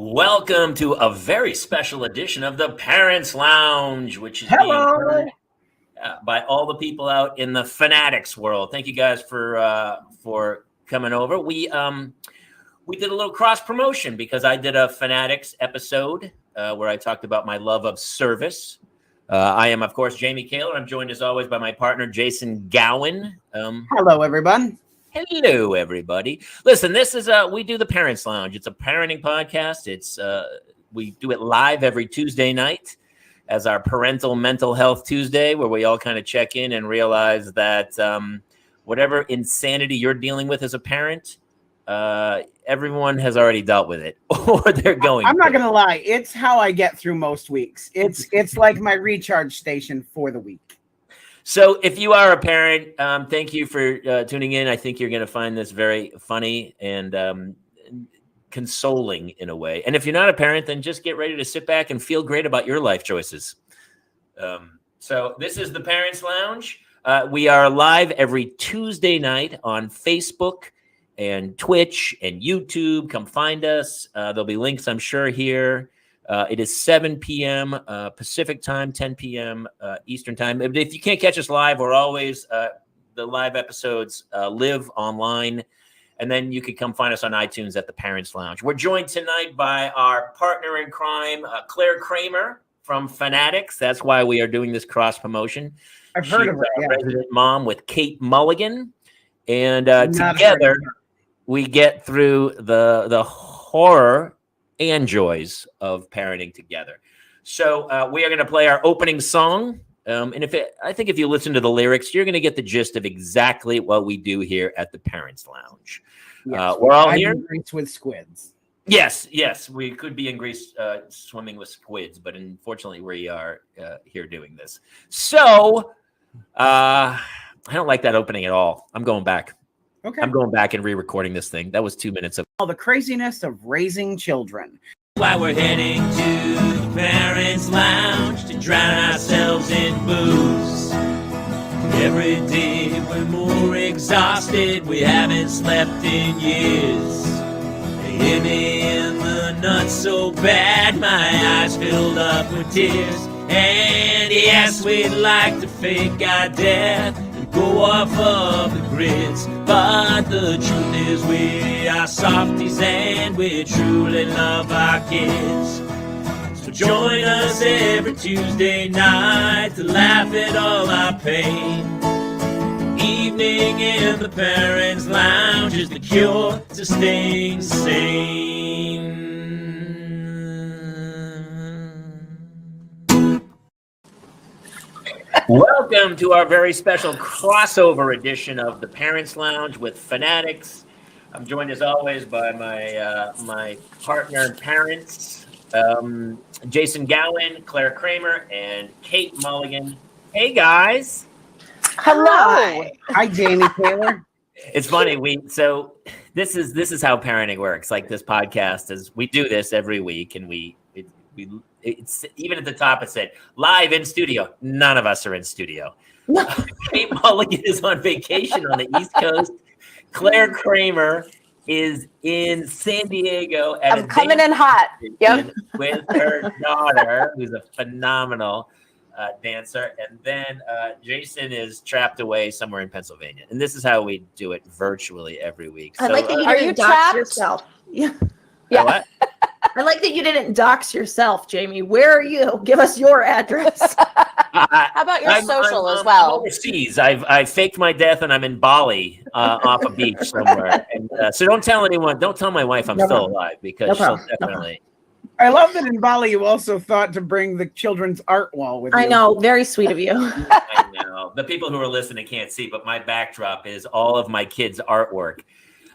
Welcome to a very special edition of the Parents Lounge, which is being heard by all the people out in the Fanaddics world. Thank you guys for coming over. We did a little cross promotion because I did a Fanaddics episode where I talked about my love of service. I am, of course, Jamie Kaler. I'm joined as always by my partner, Jason Gowan. Hello, everyone. Hello, everybody. Listen, this is we do the Parents Lounge. It's a parenting podcast. It's we do it live every Tuesday night as our Parental Mental Health Tuesday, where we all kind of check in and realize that whatever insanity you're dealing with as a parent, everyone has already dealt with it, or they're going. I'm not gonna lie; it's how I get through most weeks. It's like my recharge station for the week. So if you are a parent, thank you for tuning in. I think you're going to find this very funny and consoling in a way. And if you're not a parent, then just get ready to sit back and feel great about your life choices. So this is the Parents Lounge. We are live every Tuesday night on Facebook and Twitch and YouTube. Come find us. There'll be links, I'm sure, here. It is 7 p.m. Pacific time, 10 p.m. Eastern time. If you can't catch us live, we're always the live episodes live online. And then you can come find us on iTunes at the Parents Lounge. We're joined tonight by our partner in crime, Clare Kramer from Fanaddics. That's why we are doing this cross promotion. I've heard of her. She's a resident mom with Kate Mulligan. And together we get through the horror and joys of parenting together. So we are going to play our opening song. And I think if you listen to the lyrics, you're going to get the gist of exactly what we do here at the Parents Lounge. Yes, we're all here. In Greece with squids. Yes. We could be in Greece swimming with squids, but unfortunately we are here doing this. So I don't like that opening at all. I'm going back. Okay. I'm going back and re-recording this thing. That was 2 minutes of all the craziness of raising children. Why we're heading to the Parents Lounge to drown ourselves in booze. Every day we're more exhausted. We haven't slept in years. They hit me in the nuts so bad my eyes filled up with tears. And yes, we'd like to fake our death. Go off of the grids, but the truth is we are softies and we truly love our kids. So join us every Tuesday night to laugh at all our pain. Evening in the Parents Lounge is the cure to staying sane. Welcome to our very special crossover edition of the Parents Lounge with Fanaddics. I'm joined as always by my partner in parents, Jason Gowan, Clare Kramer, and Kate Mulligan. Hey guys. Hello. Hi, Jamie Kaler. It's funny. This is how parenting works. Like this podcast is, we do this every week, and it's even at the top it said live in studio. None of us are in studio. Kate Mulligan is on vacation on the East Coast. Clare Kramer is in San Diego at I'm coming in hot. Yep. With her daughter, who's a phenomenal dancer, and then Jason is trapped away somewhere in Pennsylvania. And this is how we do it virtually every week. I like that you are didn't you dox trapped? yourself. Yeah. What? I like that you didn't dox yourself, Jamie. Where are you? Give us your address. How about your social as well? Overseas. I faked my death and I'm in Bali off a beach somewhere. And so don't tell anyone. Don't tell my wife I'm still alive because she'll definitely. I love that in Bali you also thought to bring the children's art wall with you. I know. Very sweet of you. I know. The people who are listening can't see, but my backdrop is all of my kids' artwork.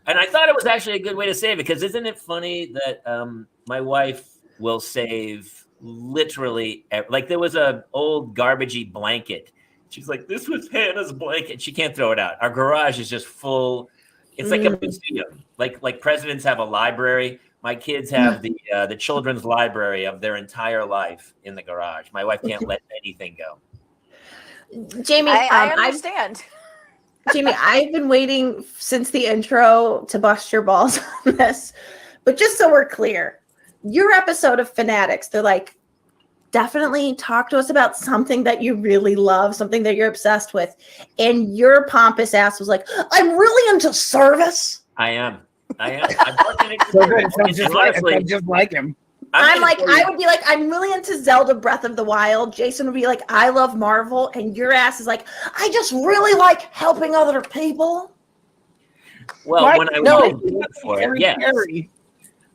And I thought it was actually a good way to say it because isn't it funny that my wife will save literally, like there was an old garbagey blanket. She's like, this was Hannah's blanket. She can't throw it out. Our garage is just full. It's like a museum. Like presidents have a library. My kids have the children's library of their entire life in the garage. My wife can't let anything go. Jamie, I understand. Jamie, I've been waiting since the intro to bust your balls on this. But just so we're clear, your episode of Fanaddics, they're like, definitely talk to us about something that you really love, something that you're obsessed with. And your pompous ass was like, I'm really into service. I am. I'm working into So good. service. It's just like him. I would be like, I'm really into Zelda Breath of the Wild. Jason would be like, I love Marvel. And your ass is like, I just really like helping other people. Well, when I was for it, yes. Harry.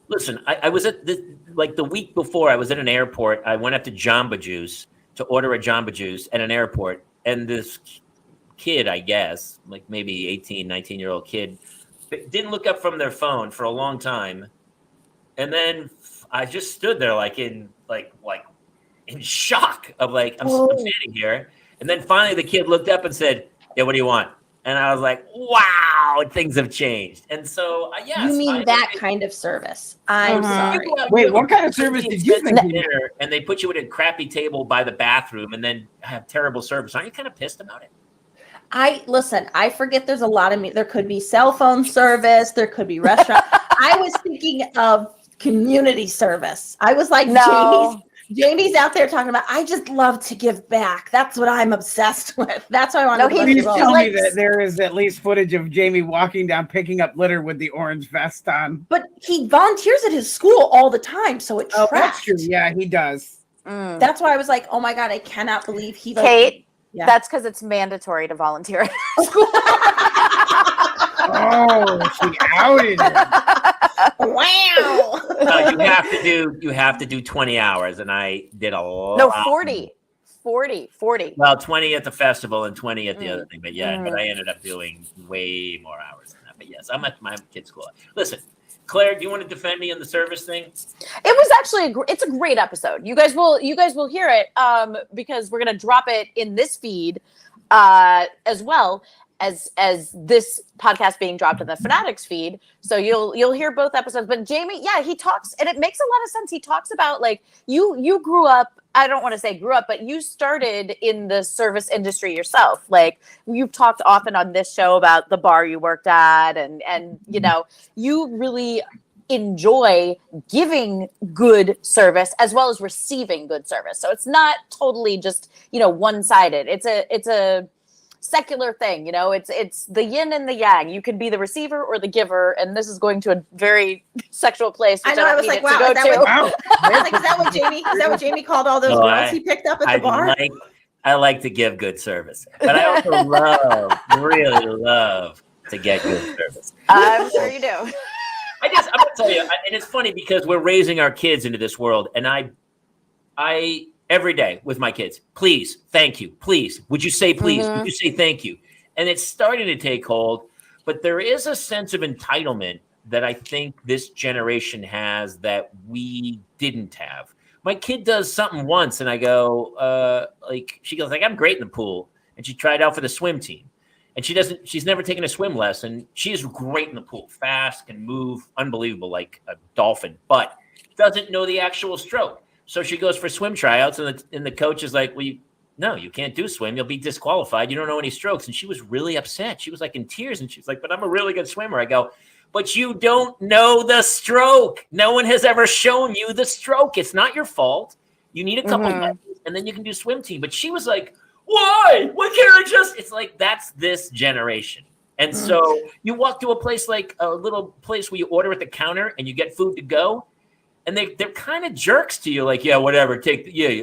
Listen, I was at the week before, I was at an airport. I went up to Jamba Juice to order a Jamba Juice at an airport. And this kid, I guess, like maybe 18, 19-year-old kid, didn't look up from their phone for a long time. And then I just stood there in shock of I'm standing here. And then finally the kid looked up and said, yeah, what do you want? And I was like, wow, things have changed. And so, yes. You mean that kind of service. I'm sorry. Wait, what kind of service did you think? Dinner, and they put you at a crappy table by the bathroom and then have terrible service. Aren't you kind of pissed about it? I forget there's a lot of there could be cell phone service. There could be restaurant. I was thinking of community service. I was like, no. Jamie's out there talking about, I just love to give back. That's what I'm obsessed with. That's why I want to please tell me that there is at least footage of Jamie walking down, picking up litter with the orange vest on. But he volunteers at his school all the time, so it tracks. That's true. Yeah, he does. That's why I was like, oh my God, I cannot believe he Kate, that's because it's mandatory to volunteer at school. Oh, she outed him. Wow. You have to do 20 hours, and I did a lot. No, 40. Well, 20 at the festival and 20 at the other thing, but but I ended up doing way more hours than that. But yes, I'm at my kid's school. Listen, Claire, do you want to defend me on the service thing? It was actually it's a great episode. You guys will hear it because we're gonna drop it in this feed as well as this podcast being dropped in the Fanaddics feed. So you'll hear both episodes. But Jamie, he talks, and it makes a lot of sense. He talks about you grew up, I don't want to say grew up, but you started in the service industry yourself. You've talked often on this show about the bar you worked at and you really enjoy giving good service as well as receiving good service. So it's not totally just, one-sided. It's a secular thing, it's the yin and the yang. You can be the receiver or the giver, and this is going to a very sexual place. I know. I was like, wow, is that what Jamie called all those girls he picked up at the bar? I like to give good service, but I also really love to get good service. I'm sure you do. I'm gonna tell you, and it's funny because we're raising our kids into this world, and I every day with my kids, please, thank you, please. Would you say please? Would you say thank you? And it's starting to take hold, but there is a sense of entitlement that I think this generation has that we didn't have. My kid does something once, and I go, she goes I'm great in the pool, and she tried out for the swim team, and she's never taken a swim lesson. She is great in the pool, fast, can move, unbelievable, like a dolphin, but doesn't know the actual stroke. So she goes for swim tryouts, and the coach is like, well, you can't do swim. You'll be disqualified. You don't know any strokes. And she was really upset. She was in tears, and she's like, but I'm a really good swimmer. I go, but you don't know the stroke. No one has ever shown you the stroke. It's not your fault. You need a couple lessons, and then you can do swim team. But she was like, why? Why can't I just? It's that's this generation. And so you walk to a place like a little place where you order at the counter and you get food to go. And they're kind of jerks to you, yeah, whatever.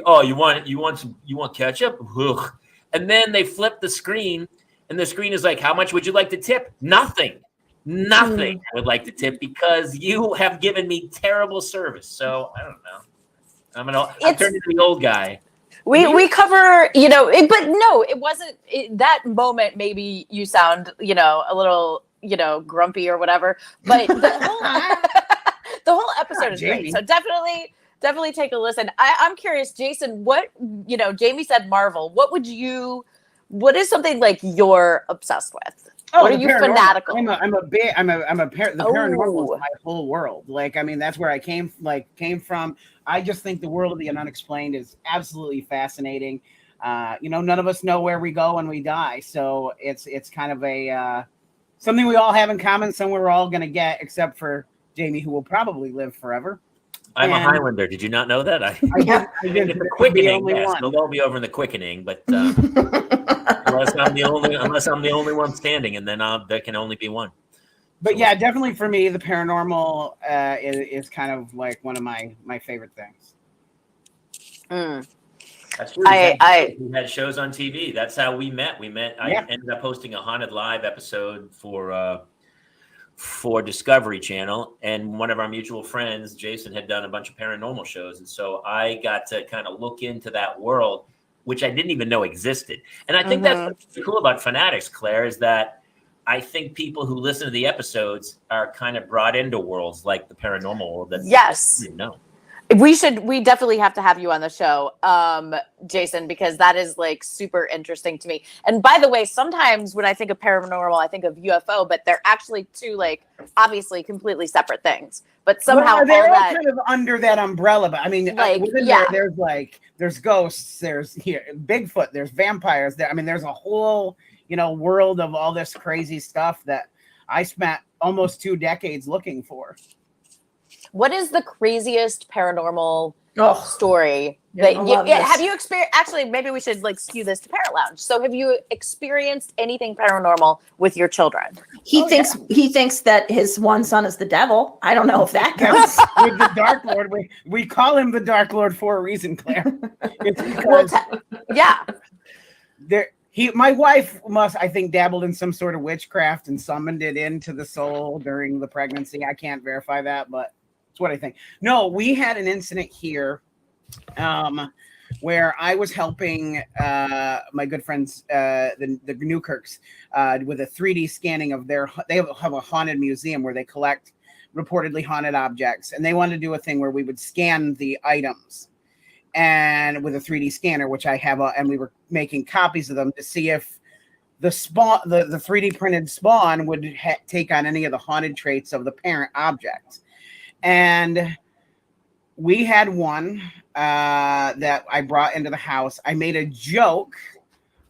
Oh, you want ketchup? Ugh. And then they flip the screen, and the screen is how much would you like to tip? Nothing. I would like to tip because you have given me terrible service. So I don't know. I'm turned into the old guy. We cover, but no, it wasn't that moment. Maybe you sound, a little, grumpy or whatever, but the whole episode is great. So definitely take a listen. I'm curious, Jason, what, Jamie said Marvel. What is something you're obsessed with? What are you fanatical? The paranormal is my whole world. That's where I came from. I just think the world of the unexplained is absolutely fascinating. None of us know where we go when we die. So it's kind of a, something we all have in common, somewhere we're all going to get, except for Jamie, who will probably live forever. I'm a Highlander. Did you not know that? I did it's the the quickening. only Yes, one. they'll all be over in the quickening, but unless I'm the only one standing, and then there can only be one. But So yeah, definitely for me, the paranormal is kind of like one of my favorite things. That's true. We had shows on TV. That's how we met. I ended up hosting a Haunted Live episode for Discovery Channel, and one of our mutual friends, Jason, had done a bunch of paranormal shows, and so I got to kind of look into that world, which I didn't even know existed. And I think that's what's cool about Fanaddics, Claire, is that I think people who listen to the episodes are kind of brought into worlds like the paranormal world that yes, you know. We definitely have to have you on the show, Jason, because that is like super interesting to me. And by the way, sometimes when I think of paranormal, I think of UFO, but they're actually two, like, obviously completely separate things. But somehow they're all that kind of under that umbrella. But I mean, like, within there, there's ghosts, there's Bigfoot, there's vampires. I mean, there's a whole world of all this crazy stuff that I spent almost 2 decades looking for. What is the craziest paranormal story that have you experienced? Actually, maybe we should like skew this to Parent Lounge. So have you experienced anything paranormal with your children? He thinks that his one son is the devil. I don't know if that counts. With the Dark Lord, we call him the Dark Lord for a reason, Claire. It's because my wife must, I think, dabbled in some sort of witchcraft and summoned it into the soul during the pregnancy. I can't verify that, but it's what I think. No, we had an incident here where I was helping my good friends, the Newkirks, with a 3D scanning of they have a haunted museum where they collect reportedly haunted objects. And they wanted to do a thing where we would scan the items and with a 3D scanner, which I have, and we were making copies of them to see if the 3D printed spawn would take on any of the haunted traits of the parent object. And we had one that I brought into the house. I made a joke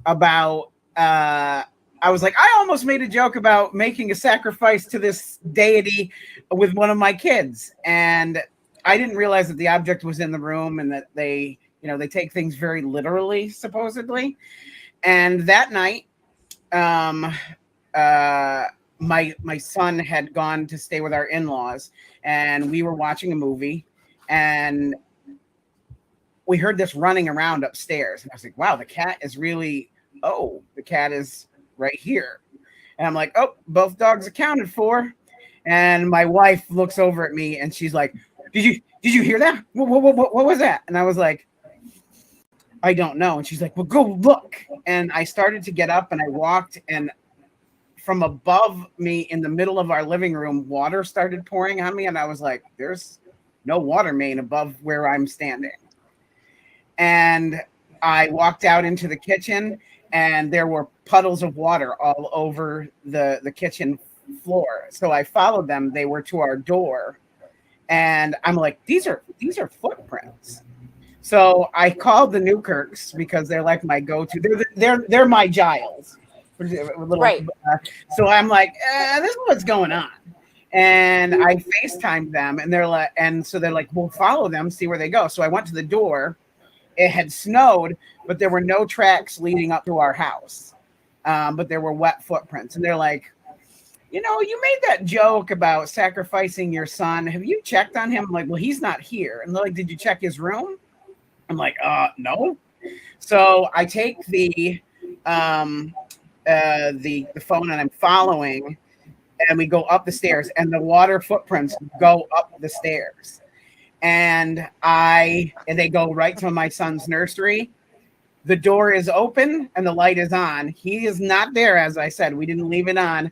about, I was like, I almost made a joke about making a sacrifice to this deity with one of my kids. And I didn't realize that the object was in the room and that they take things very literally, supposedly. And that night, my son had gone to stay with our in-laws, and we were watching a movie, and we heard this running around upstairs. And I was like, wow, the cat is right here. And I'm like, oh, both dogs accounted for. And my wife looks over at me and she's like, did you hear that? What was that? And I was like, I don't know. And she's like, well, go look. And I started to get up and I walked, and from above me in the middle of our living room, water started pouring on me. And I was like, there's no water main above where I'm standing. And I walked out into the kitchen, and there were puddles of water all over the kitchen floor. So I followed them. They were to our door. And I'm like, these are footprints. So I called the Newkirks because they're like my go-to. They're my Giles. Right. So I'm like, this is what's going on. And I FaceTimed them, and they're like, we'll follow them, see where they go. So I went to the door. It had snowed, but there were no tracks leading up to our house. But there were wet footprints. And they're like, you made that joke about sacrificing your son. Have you checked on him? I'm like, well, he's not here. And they're like, did you check his room? I'm like, no. So I take the phone and I'm following, and we go up the stairs, and the water footprints go up the stairs. And they go right to my son's nursery. The door is open and the light is on. He is not there, as I said. We didn't leave it on.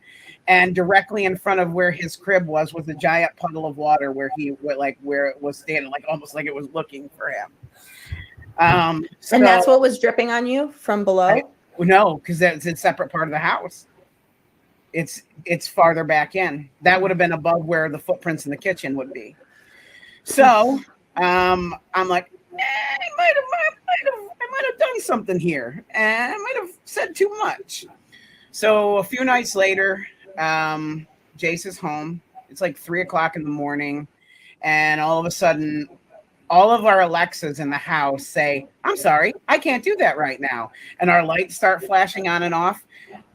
And directly in front of where his crib was a giant puddle of water where it was standing, like almost like it was looking for him. And that's what was dripping on you from below? No, because it's a separate part of the house. It's farther back in. That would have been above where the footprints in the kitchen would be. So I'm like, I might have done something here, and I might have said too much. So a few nights later, Jace is home. It's like 3:00 in the morning, and all of a sudden, all of our Alexas in the house say, "I'm sorry, I can't do that right now," and our lights start flashing on and off.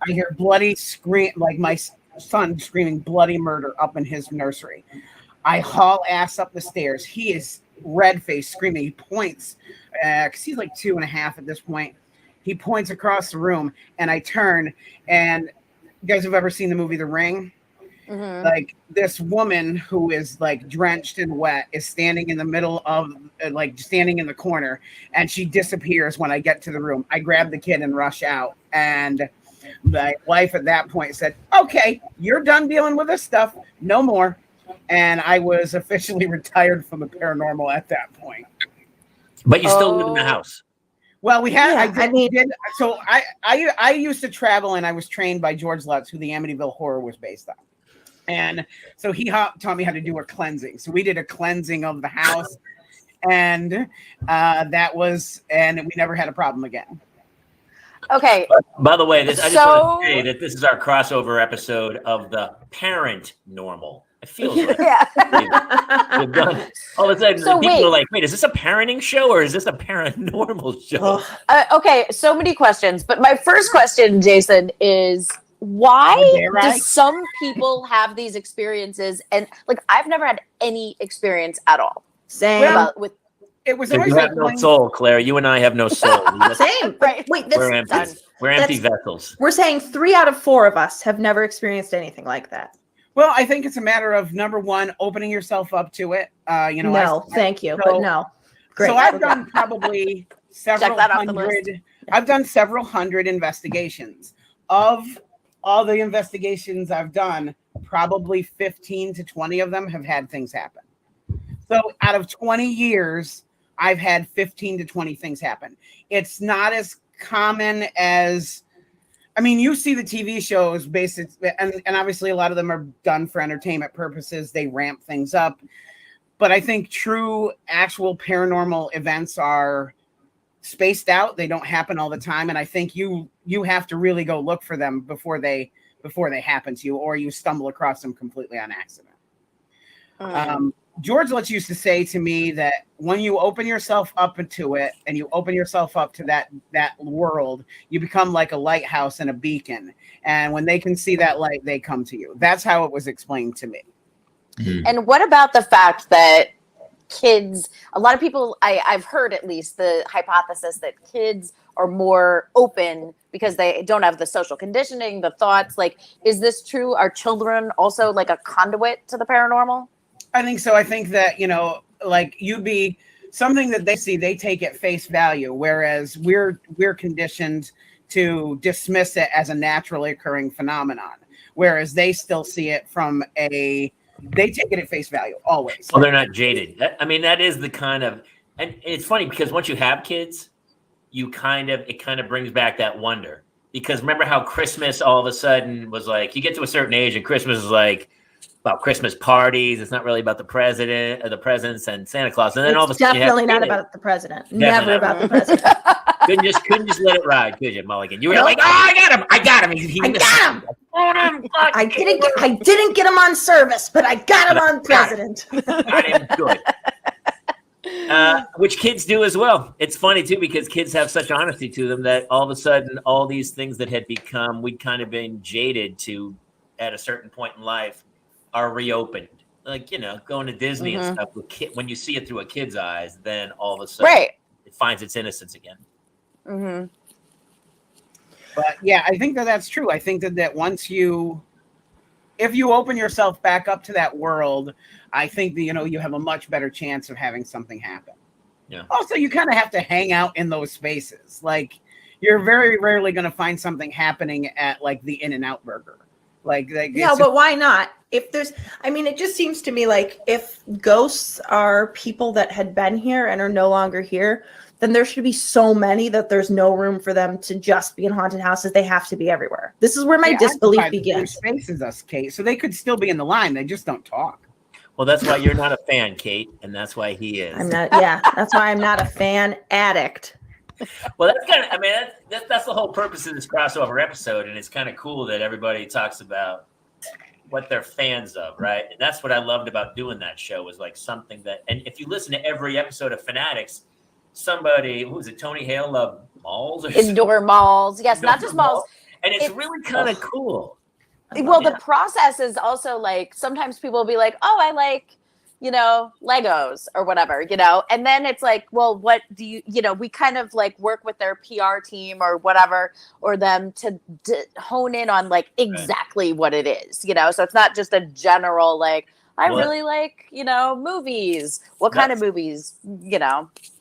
I hear bloody scream, like my son screaming bloody murder up in his nursery. I haul ass up the stairs. He is red-faced, screaming. He points, because he's like 2.5 at this point. He points across the room, and I turn, and you guys have ever seen the movie The Ring? Mm-hmm. Like, this woman who is like drenched and wet is standing in the middle of, like, standing in the corner, and she disappears when I get to the room. I grab the kid and rush out, and my wife at that point said, "Okay, you're done dealing with this stuff. No more." And I was officially retired from the paranormal at that point. But you still live in the house. Well, we had. Yeah, So I used to travel, and I was trained by George Lutz, who the Amityville Horror was based on. And so he taught me how to do a cleansing. So we did a cleansing of the house, and we never had a problem again. Okay. By the way, I just want to say that this is our crossover episode of the Parent Normal. It feels like we've done. All of a sudden, people are like, "Wait, is this a parenting show or is this a paranormal show?" Okay, so many questions, but my first question, Jason, is why do some people have these experiences? And like, I've never had any experience at all. Same. It was you have no soul, Claire. You and I have no soul. Same. Right. Wait, we're empty. We're empty vessels. We're saying 3 out of 4 of us have never experienced anything like that. Well, I think it's a matter of, number one, opening yourself up to it. Thank you, but no. Great. So I've done probably several hundred. I've done several hundred investigations. Of all the investigations I've done, probably 15 to 20 of them have had things happen. So out of 20 years, I've had 15 to 20 things happen. It's not as common as, I mean, you see the TV shows basically, and obviously a lot of them are done for entertainment purposes. They ramp things up. But I think true, actual paranormal events are spaced out. They don't happen all the time. And I think you have to really go look for them before they happen to you, or you stumble across them completely on accident. George Lutz used to say to me that when you open yourself up into it and you open yourself up to that world, you become like a lighthouse and a beacon. And when they can see that light, they come to you. That's how it was explained to me. And what about the fact that kids, a lot of people, I've heard at least the hypothesis that kids are more open because they don't have the social conditioning, the thoughts. Like, is this true? Are children also like a conduit to the paranormal? I think so. I think that, like, you'd be something that they see, they take at face value, whereas we're conditioned to dismiss it as a naturally occurring phenomenon, whereas they still see it from they take it at face value always. Well, they're not jaded. That is the kind of, and it's funny because once you have kids, it kind of brings back that wonder. Because remember how Christmas all of a sudden was like, you get to a certain age and Christmas is like about Christmas parties. It's not really about the president or the presidents and Santa Claus. And then all of a sudden, definitely not about the president. Never about the president. couldn't just let it ride, could you, Mulligan? You were like, "Oh, I got him! I got him! I didn't get him on service, but I got him on president." Got him good. Which kids do as well. It's funny too because kids have such honesty to them that all of a sudden, all these things that had become we'd kind of been jaded to at a certain point in life are reopened. Like, going to Disney and stuff with when you see it through a kid's eyes, then all of a sudden it finds its innocence again. Mm-hmm. But yeah, I think that's true. I think that once if you open yourself back up to that world, I think that, you have a much better chance of having something happen. Yeah. Also, you kind of have to hang out in those spaces. Like, you're very rarely going to find something happening at like the In-N-Out Burger. Yeah, but why not? If there's, it just seems to me like if ghosts are people that had been here and are no longer here, then there should be so many that there's no room for them to just be in haunted houses. They have to be everywhere. This is where my disbelief begins. Spaces us, Kate. So they could still be in the line. They just don't talk. Well, that's why you're not a fan, Kate, and that's why he is. I'm not. Yeah, that's why I'm not a fan addict. Well, that's kind of. That's the whole purpose of this crossover episode, and it's kind of cool that everybody talks about what they're fans of, right? And that's what I loved about doing that show, was like something that, and if you listen to every episode of Fanatics, somebody, who was it, Tony Hale, loved malls or Indoor malls. Yes, Indoor not just malls. And it's really kind of cool. Well, the process is also like, sometimes people will be like, oh, I like, Legos or whatever, and then it's like, well, what do you, we kind of like work with their PR team or whatever, or them to hone in on like exactly what it is, so it's not just a general, like, I really like, movies. What kind of movies,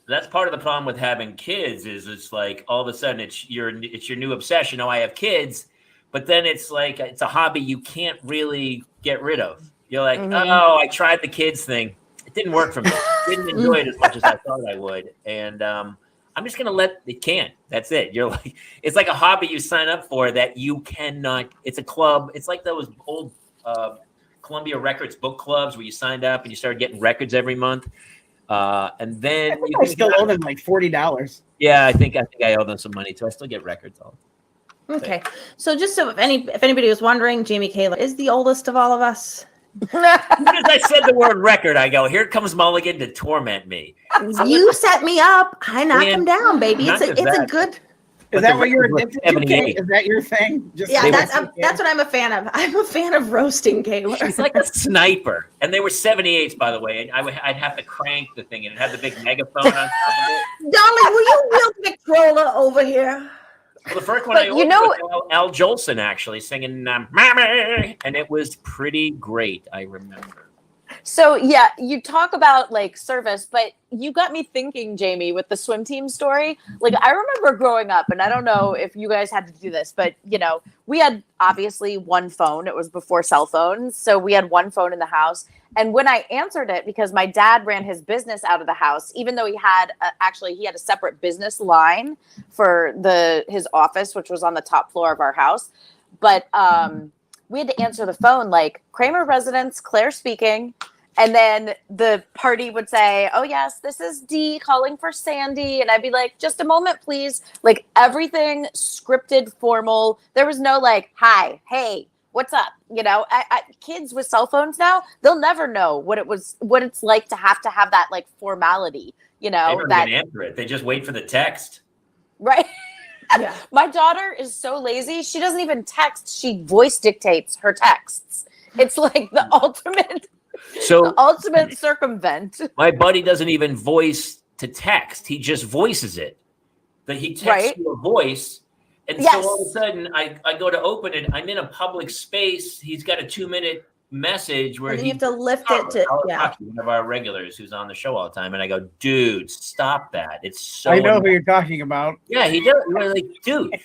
That's part of the problem with having kids, is it's like all of a sudden it's your new obsession. Oh, I have kids, but then it's like it's a hobby you can't really get rid of. You're like, oh, I tried the kids thing. It didn't work for me. Didn't enjoy it as much as I thought I would. And I'm just gonna let it can't. That's it. You're like, it's like a hobby you sign up for that you cannot. It's a club. It's like those old Columbia Records book clubs where you signed up and you started getting records every month. And then I still owe them like $40. Yeah, I think I owe them some money too. I still get records all. Okay, so just so if anybody was wondering, Jamie Kaler is the oldest of all of us. As soon as I said the word record, I go, here comes Mulligan to torment me. You set me up. I knock him down, baby. It's a good. Is that what you're addicted to, Kate? Is that your thing? That's what I'm a fan of. I'm a fan of roasting Kaler. She's like a sniper. And they were 78s, by the way. I'd have to crank the thing, and it had the big megaphone on top of it. Darling, will you wheel Victrola over here? Well, the first one I ordered was Al Jolson actually singing "Mommy," and it was pretty great. I remember. So yeah, you talk about like service, but you got me thinking, Jamie, with the swim team story. Like, I remember growing up, and I don't know if you guys had to do this, but we had obviously one phone. It was before cell phones, so we had one phone in the house. And when I answered it, because my dad ran his business out of the house, even though he had a separate business line for his office, which was on the top floor of our house, but we had to answer the phone like, Kramer residence, Claire speaking. And then the party would say, oh, yes, this is Dee calling for Sandy. And I'd be like, just a moment, please. Like, everything scripted, formal. There was no like, hi, hey, what's up? Kids with cell phones now, they'll never know what it's like to have that like formality, They don't even answer it. They just wait for the text. Right. Yeah. My daughter is so lazy. She doesn't even text. She voice dictates her texts. It's like the ultimate circumvent. My buddy doesn't even voice to text. He just voices it. That he texts you a voice. And so all of a sudden I go to open it. I'm in a public space. He's got a 2-minute message where you have to lift it to one of our regulars who's on the show all the time, and I go, dude, stop that. It's so I know who you're talking about. Yeah, he does. Like, dude,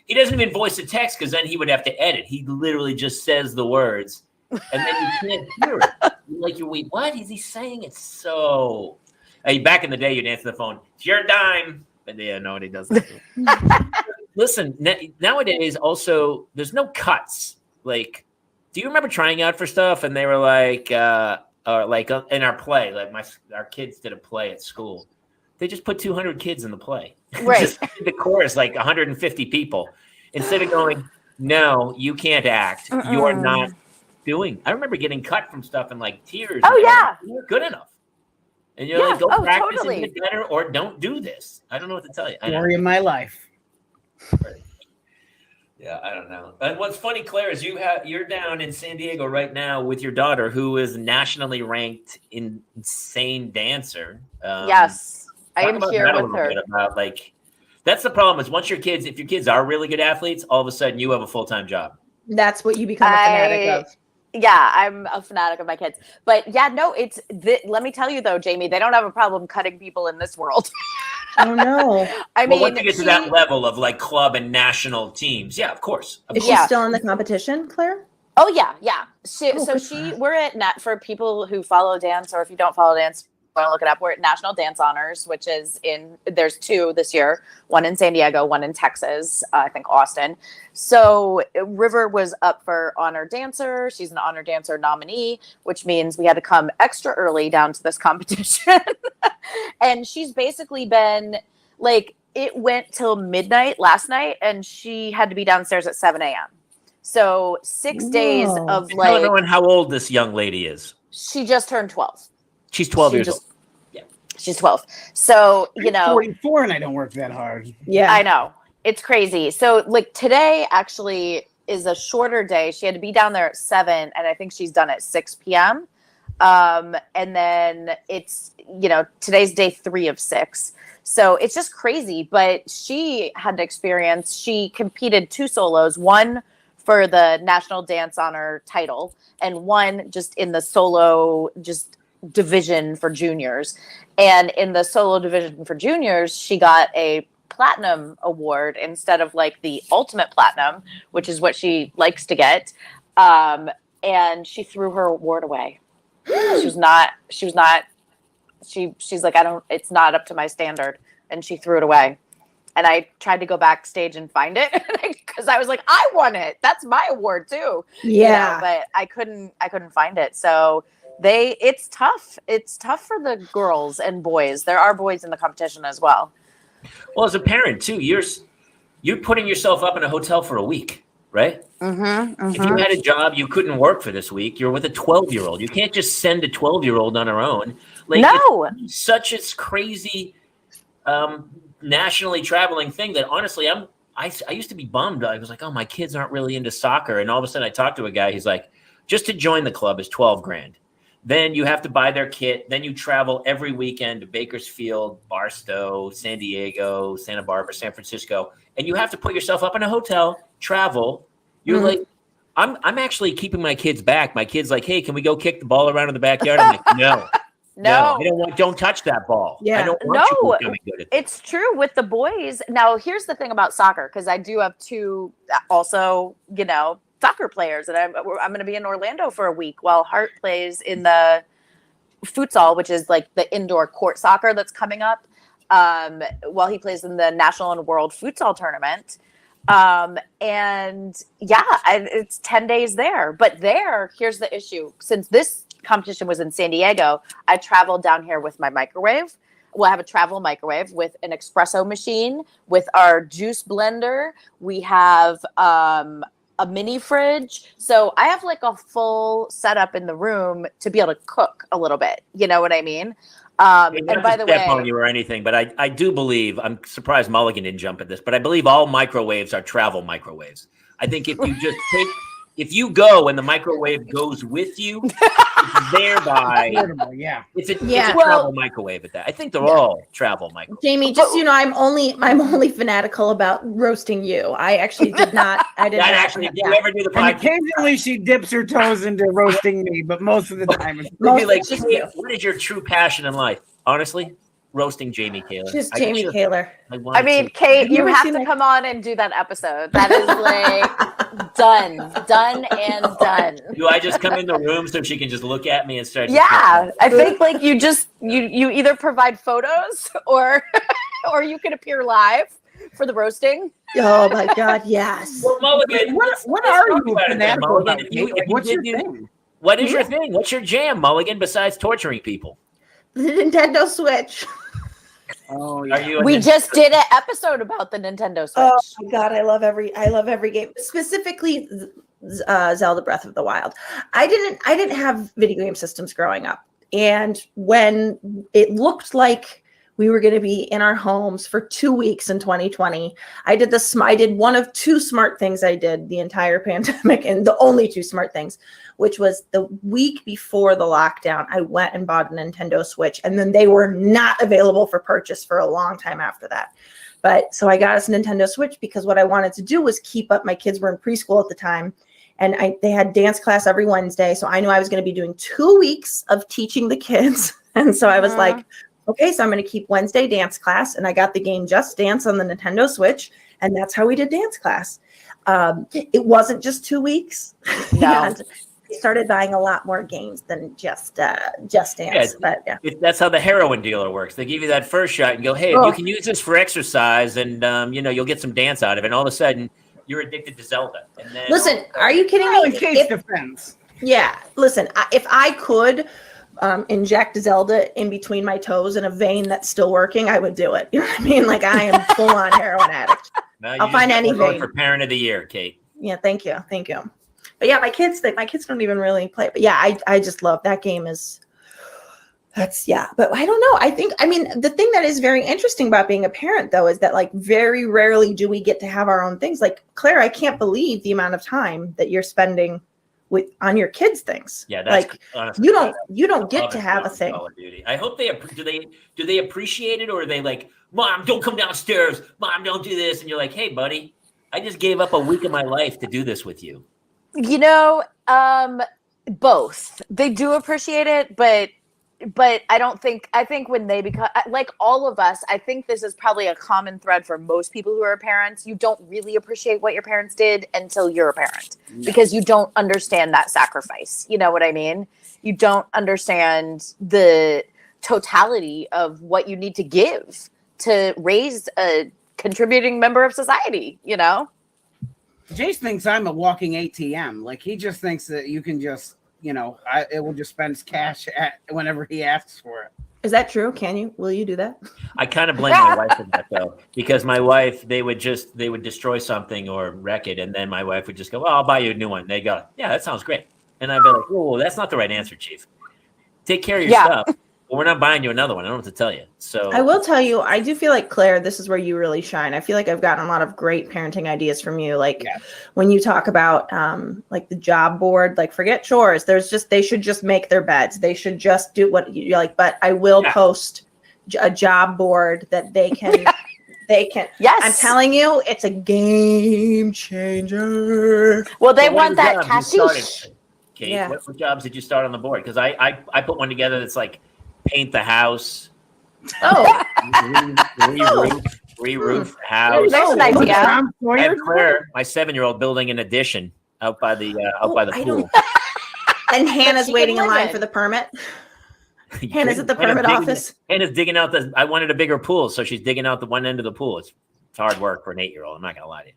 he doesn't even voice the text, because then he would have to edit. He literally just says the words, and then you can't hear it. Like, you wait, what is he saying? It's so back in the day, you'd answer the phone, it's your dime. But yeah, no, he doesn't. Listen, nowadays also there's no cuts. Like, do you remember trying out for stuff and they were like, in our play, like our kids did a play at school. They just put 200 kids in the play. Right. Just the chorus, like 150 people. Instead of going, no, you can't act. You're not doing. I remember getting cut from stuff in like tears. Oh, yeah. You're good enough. And you're like, go practice and get better, or don't do this. I don't know what to tell you. Story of my life. Yeah, I don't know. And what's funny, Claire, is you're down in San Diego right now with your daughter, who is nationally ranked insane dancer. Yes, I am here with her. About, like, that's the problem, is if your kids are really good athletes, all of a sudden you have a full-time job. That's what you become a fanatic of. Yeah, I'm a fanatic of my kids. But yeah, no, let me tell you though, Jamie, they don't have a problem cutting people in this world. Oh no! I mean, once you get to that level of like club and national teams, yeah, of course. Is she still in the competition, Claire? Oh yeah. We're at for people who follow dance, or if you don't follow dance, want to look it up. We're at National Dance Honors, which is there's 2 this year, one in San Diego, one in Texas, I think Austin. So River was up for Honor Dancer. She's an Honor Dancer nominee, which means we had to come extra early down to this competition. And she's basically been like, it went till midnight last night, and she had to be downstairs at 7 a.m. So 6 days Whoa. of I don't like, know how old this young lady is. she just turned 12. She's 12 She years just- old. Yeah. She's 12. So, you I'm know, 44 and I don't work that hard. Yeah. I know. It's crazy. So like today actually is a shorter day. She had to be down there at 7 and I think she's done at 6 p.m. And then it's, you know, today's day 3 of 6. So it's just crazy. But she had to experience, she competed 2 solos, one for the National Dance Honor title and one just in the solo just division for juniors. And in the solo division for juniors, she got a platinum award instead of like the ultimate platinum, which is what she likes to get. And she threw her award away. She's like, it's not up to my standard. And she threw it away. And I tried to go backstage and find it because I was like, I won it. That's my award too. Yeah. You know, but I couldn't find it. So it's tough. It's tough for the girls and boys. There are boys in the competition as well. Well, as a parent too, you're putting yourself up in a hotel for a week, right? If you had a job you couldn't work for this week, you're with a 12-year-old. You can't just send a 12-year-old on her own. Like, No. it's such a crazy nationally traveling thing that honestly, I used to be bummed. I was like, oh, my kids aren't really into soccer. And all of a sudden I talked to a guy, he's like, just to join the club is $12,000. Then you have to buy their kit. Then you travel every weekend to Bakersfield, Barstow, San Diego, Santa Barbara, San Francisco. And you have to put yourself up in a hotel, travel. You're like, I'm actually keeping my kids back. My kid's like, hey, can we go kick the ball around in the backyard? I'm like, no. No. Don't touch that ball. Yeah. I don't want you becoming good at It's true with the boys. Now, here's the thing about soccer, because I do have 2 also, you know, soccer players, and I'm going to be in Orlando for a week while Hart plays in the futsal, which is like the indoor court soccer that's coming up, while he plays in the national and world futsal tournament. And yeah, it's 10 days there. But here's the issue. Since this competition was in San Diego, I traveled down here with my microwave. We'll have a travel microwave with an espresso machine, with our juice blender. We have a mini fridge. So I have like a full setup in the room to be able to cook a little bit. You know what I mean? And by the way, on you or anything, but I do believe, I'm surprised Mulligan didn't jump at this, but I believe all microwaves are travel microwaves. I think if you just if you go and the microwave goes with you, it's thereby, Yeah. it's a travel microwave at that. I think they're all travel microwaves. Jamie, just so you know, I'm only fanatical about roasting you. I actually did not. I did not actually. Do you ever do the And podcast? occasionally she dips her toes into roasting me, but most of the time it's Maybe like, just hey, you. what is your true passion in life? Honestly, roasting Jamie Kaler. Just Jamie Kaler. I mean, Kate, you ever have seen to that? come on and do that episode. That is like done and done. Do I just come in the room so she can just look at me and start? Yeah, I think like you either provide photos or you can appear live for the roasting. Oh my God, yes. Well, Mulligan, what are talk you about it then, fanatical Mulligan. about? If you What's your did thing? What is your thing? What's your jam, Mulligan, besides torturing people? The Nintendo Switch. Oh, Are yeah. you? We just did an episode about the Nintendo Switch. Oh my God, I love every game. Specifically, Zelda Breath of the Wild. I didn't have video game systems growing up, and when it looked like we were going to be in our homes for 2 weeks in 2020, I did one of 2 smart things I did the entire pandemic, and the only 2 smart things, which was the week before the lockdown, I went and bought a Nintendo Switch, and then they were not available for purchase for a long time after that. But so I got us a Nintendo Switch because what I wanted to do was keep up. My kids were in preschool at the time, and they had dance class every Wednesday. So I knew I was going to be doing 2 weeks of teaching the kids. And so I was like, okay, so I'm going to keep Wednesday dance class. And I got the game Just Dance on the Nintendo Switch. And that's how we did dance class. It wasn't just 2 weeks. No. And I started buying a lot more games than just Dance. But yeah. That's how the heroin dealer works. They give you that first shot and go, hey, you can use this for exercise, and you'll get some dance out of it. And all of a sudden, you're addicted to Zelda. And then Listen, are you kidding Well, in me? case defense. Yeah, listen, if I could inject Zelda in between my toes in a vein that's still working, I would do it. You know what I mean? Like, I am full on heroin addict. Now I'll find any going vein. for Parent of the Year, Kate. Yeah, thank you. But yeah, my kids don't even really play. But yeah, I just love that game. But I don't know. I mean, the thing that is very interesting about being a parent, though, is that like very rarely do we get to have our own things. Like Claire, I can't believe the amount of time that you're spending on your kids' things. Yeah, that's like honestly, you don't get to have a thing. Call of Duty. I hope do they appreciate it, or are they like, Mom, don't come downstairs. Mom, don't do this. And you're like, hey, buddy, I just gave up a week of my life to do this with you. You know, both. They do appreciate it, but I think when they become like all of us, I think this is probably a common thread for most people who are parents. You don't really appreciate what your parents did until you're a parent because you don't understand that sacrifice. You know what I mean? You don't understand the totality of what you need to give to raise a contributing member of society, you know? Jace thinks I'm a walking ATM. Like he just thinks that you can just, it will just spend his cash whenever he asks for it. Is that true? Will you do that? I kind of blame my wife for that though, because my wife, they would destroy something or wreck it. And then my wife would just go, well, I'll buy you a new one. They go, yeah, that sounds great. And I'd be like, whoa, that's not the right answer, Chief. Take care of your stuff. Well, we're not buying you another one. I don't know what to tell you. So I will tell you, I do feel like, Claire, this is where you really shine. I feel like I've gotten a lot of great parenting ideas from you. Like when you talk about like the job board, like forget chores. They should just make their beds. They should just do what you like. But I will post a job board that they can. Yes. I'm telling you, it's a game changer. Well, they want that cashish. Kate, what jobs did you start on the board? Because I put one together that's like paint the house. Re-roof the house. That's an idea. I have Claire, my 7-year-old, building an addition out by the pool. And Hannah's waiting in line for the permit. Hannah's at the permit office. Hannah's digging out I wanted a bigger pool, so she's digging out the one end of the pool. It's hard work for an 8-year-old. I'm not gonna lie to you.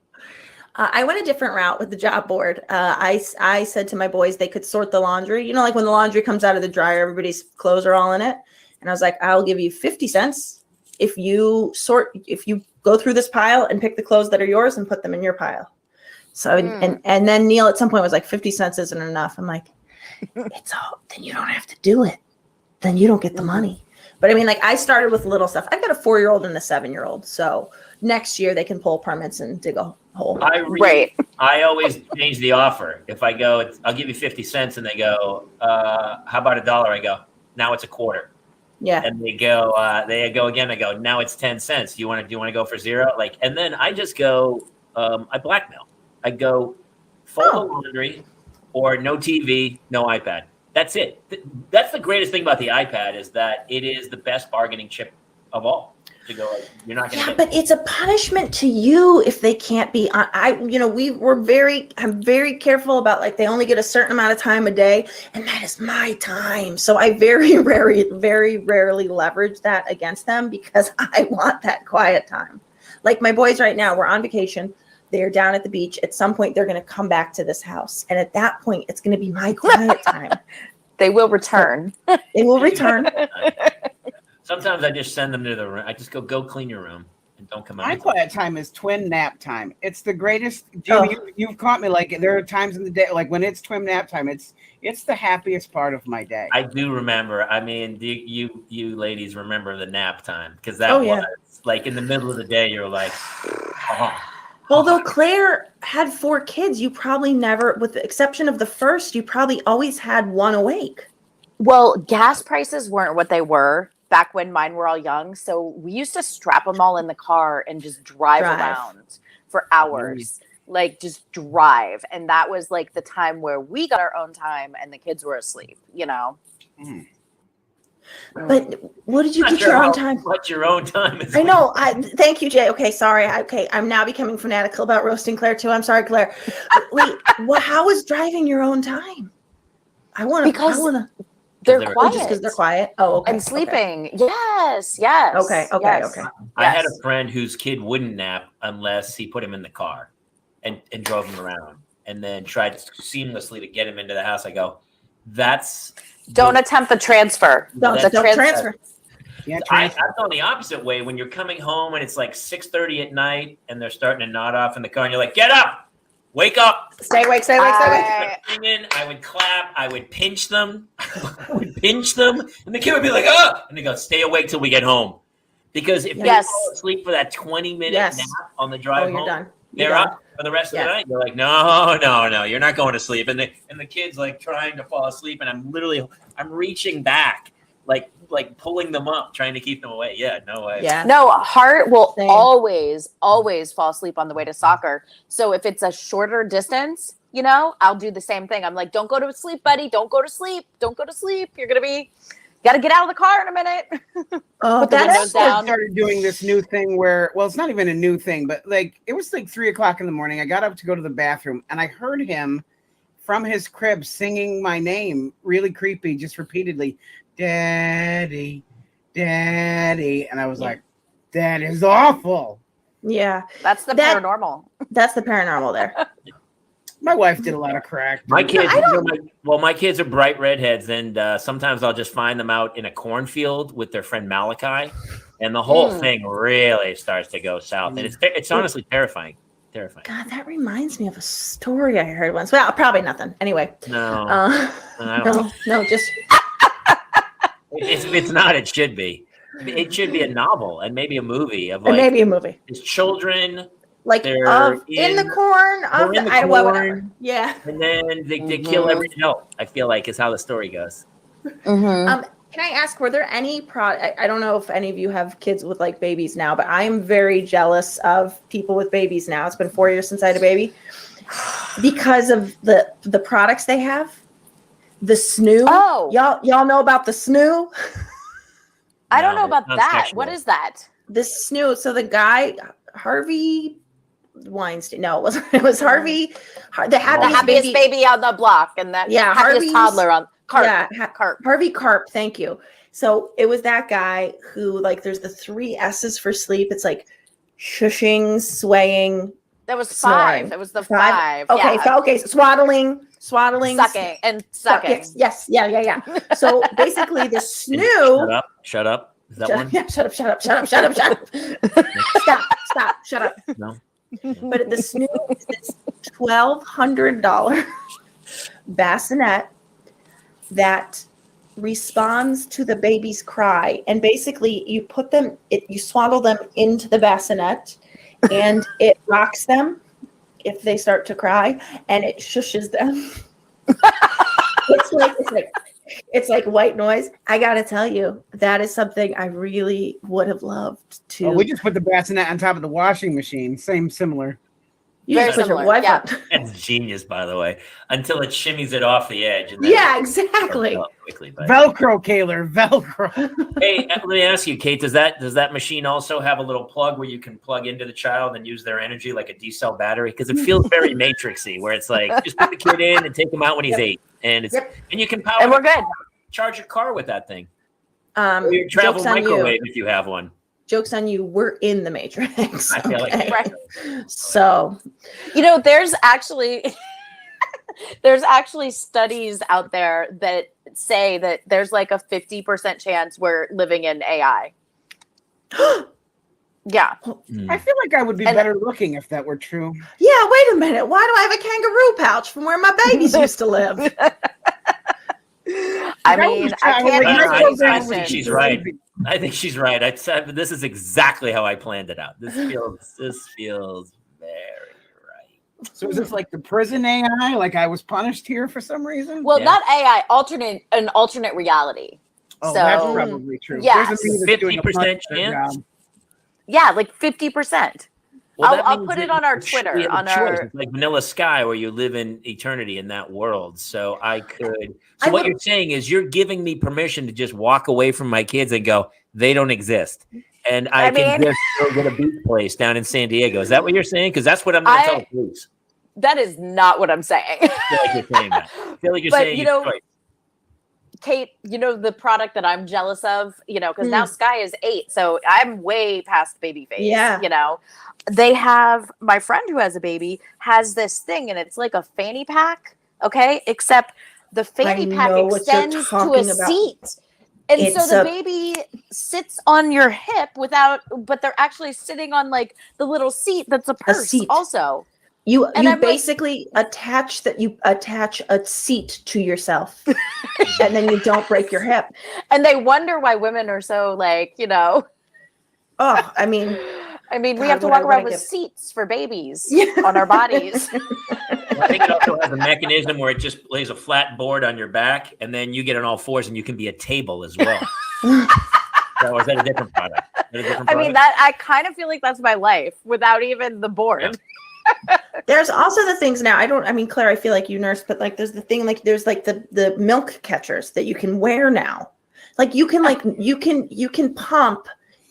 I went a different route with the job board. I said to my boys they could sort the laundry. Like when the laundry comes out of the dryer, everybody's clothes are all in it. And I was like, I'll give you 50 cents if you go through this pile and pick the clothes that are yours and put them in your pile. So, and then Neil at some point was like, 50 cents isn't enough. I'm like, then you don't have to do it. Then you don't get the money. But I mean, like I started with little stuff. I've got a 4-year-old and a 7-year-old. So next year they can pull permits and dig a hole. I always change the offer. If I go, I'll give you 50 cents and they go, how about $1? I go, now it's $0.25. Yeah. And they go again. I go, now it's 10 cents. Do you want to go for 0? Like, and then I just go, I blackmail. I go fold the laundry or no TV, no iPad. That's it. That's the greatest thing about the iPad is that it is the best bargaining chip of all. To go, like, you're not going to. Yeah, but it's a punishment to you if they can't be on. I'm very careful about like they only get a certain amount of time a day, and that is my time. So I very rarely leverage that against them because I want that quiet time. Like my boys right now, we're on vacation. They're down at the beach. At some point, they're going to come back to this house, and at that point, it's going to be my quiet time. They will return. They will return. Sometimes I just send them to the room. I just go clean your room and don't come out. My quiet time is twin nap time. It's the greatest. Jamie, you've caught me. Like there are times in the day, like when it's twin nap time, it's the happiest part of my day. I do remember. I mean, you ladies remember the nap time because that was like in the middle of the day. You're like, oh. Although Claire had 4 kids, you probably never, with the exception of the first, you probably always had one awake. Well, gas prices weren't what they were back when mine were all young. So we used to strap them all in the car and just drive around for hours, like just drive. And that was like the time where we got our own time and the kids were asleep, But what did you get your own time? What your own time is? I know. Thank you, Jay. Okay, sorry. I'm now becoming fanatical about roasting Claire too. I'm sorry, Claire. Wait, how is driving your own time? I want to. They're quiet. Just because they're quiet. Oh, okay. And sleeping. Okay. Yes. Okay. I had a friend whose kid wouldn't nap unless he put him in the car and drove him around and then tried seamlessly to get him into the house. I go, don't attempt the transfer. Don't transfer. I've gone the opposite way. When you're coming home and it's like 6:30 at night and they're starting to nod off in the car and you're like, get up. wake up. Stay awake, stay awake, stay awake. I would clap. I would pinch them. And the kid would be like, "Oh!" And they go, "Stay awake till we get home." Because if they fall asleep for that 20-minute nap on the drive home, done. They're up for the rest of the night. You're like, no, you're not going to sleep. And the kid's like trying to fall asleep, and I'm reaching back, like pulling them up, trying to keep them away. Yeah, no way. Yeah. No, Hart will always fall asleep on the way to soccer. So if it's a shorter distance, I'll do the same thing. I'm like, don't go to sleep, buddy. Don't go to sleep. Don't go to sleep. You're going to got to get out of the car in a minute. Oh, that's started doing this new thing where, well, it's not even a new thing, but it was 3:00 in the morning. I got up to go to the bathroom, and I heard him from his crib singing my name, really creepy, just repeatedly, "Daddy, Daddy," and I was like, "That is awful." Yeah, that's the paranormal. That's the paranormal there. My wife did a lot of crack. My kids, my kids are bright redheads, and sometimes I'll just find them out in a cornfield with their friend Malachi, and the whole thing really starts to go south, and it's honestly terrifying. Terrifying. God, that reminds me of a story I heard once. Well, probably nothing. Anyway. No, just. It's not. It should be. It should be a novel and maybe a movie of It's children. Like in the corn, whatever. Yeah. And then they kill every adult, I feel like, is how the story goes. Mm-hmm. Can I ask, were there any I don't know if any of you have kids with babies now, but I'm very jealous of people with babies now. It's been 4 years since I had a baby because of the products they have. The snoo. Oh, y'all know about the snoo? I don't know about that. Sexual. What is that? The snoo. So the guy, Harvey Weinstein. No, it was Harvey. The happiest baby on the block, and that happiest toddler on Carp. Harvey Carp. Thank you. So it was that guy who there's the 3 S's for sleep. It's shushing, swaying. That was 5. It was the 5. Okay. Yeah. Okay. So swaddling, sucking. Yes. Yeah. So basically, the snoo. Shut up. Is that one? Yeah. Shut up. Stop. Shut up. No. But the snoo is this $1,200 bassinet that responds to the baby's cry, and basically you put them, you swaddle them into the bassinet, and it rocks them if they start to cry, and it shushes them. It's like white noise. I gotta tell you, that is something I really would have loved to. Oh, we just put the bassinet on top of the washing machine. Similar. Very similar. Yeah. That's genius, by the way. Until it shimmies it off the edge. And exactly. Quickly, Velcro, Kaler. Velcro. Hey, let me ask you, Kate. Does that machine also have a little plug where you can plug into the child and use their energy like a D-cell battery? Because it feels very Matrixy, where it's just put the kid in and take him out when he's 8, and and you can power. And we're good. Charge your car with that thing. Or your travel microwave if you have one. Joke's on you, we're in the Matrix. I feel like right. So, there's actually studies out there that say that there's a 50% chance we're living in AI. Yeah. I feel like I would be better looking if that were true. Yeah, wait a minute. Why do I have a kangaroo pouch from where my babies used to live? I mean, I think she's right. I think she's right. This is exactly how I planned it out. This feels very right. So is this like the prison AI? Like I was punished here for some reason? Well, not AI, an alternate reality. Oh, so, that's probably true. Yeah, 50% chance. Yeah, 50%. Well, I'll put it on our Twitter. It's like Vanilla Sky, where you live in eternity in that world. So I could. So what you're saying is you're giving me permission to just walk away from my kids and go, they don't exist, and I can just go get a beach place down in San Diego. Is that what you're saying? Because that's what I'm going to tell the police. That is not what I'm saying. I feel like you're saying that. I feel like you're saying right. Kate, the product that I'm jealous of, because now Sky is 8, so I'm way past baby phase. Yeah. They have, my friend who has a baby has this thing, and it's like a fanny pack, okay? Except the fanny pack extends to a seat. And so the baby sits on your hip but they're actually sitting on the little seat that's a purse also. You I'm basically attach a seat to yourself, and then you don't break your hip. And they wonder why women are so like, Oh, I mean, we God, have to what walk I around wanna with give- seats for bababies Yeah. on our bodies. I think it also has a mechanism where it just lays a flat board on your back, and then you get on all fours, and you can be a table as well. So is that a different product? I mean, that I kind of feel like that's my life without even the board. Yeah. There's also the things now. Claire, I feel like you nurse, but like there's the thing, like there's like the milk catchers that you can wear now. Like you can pump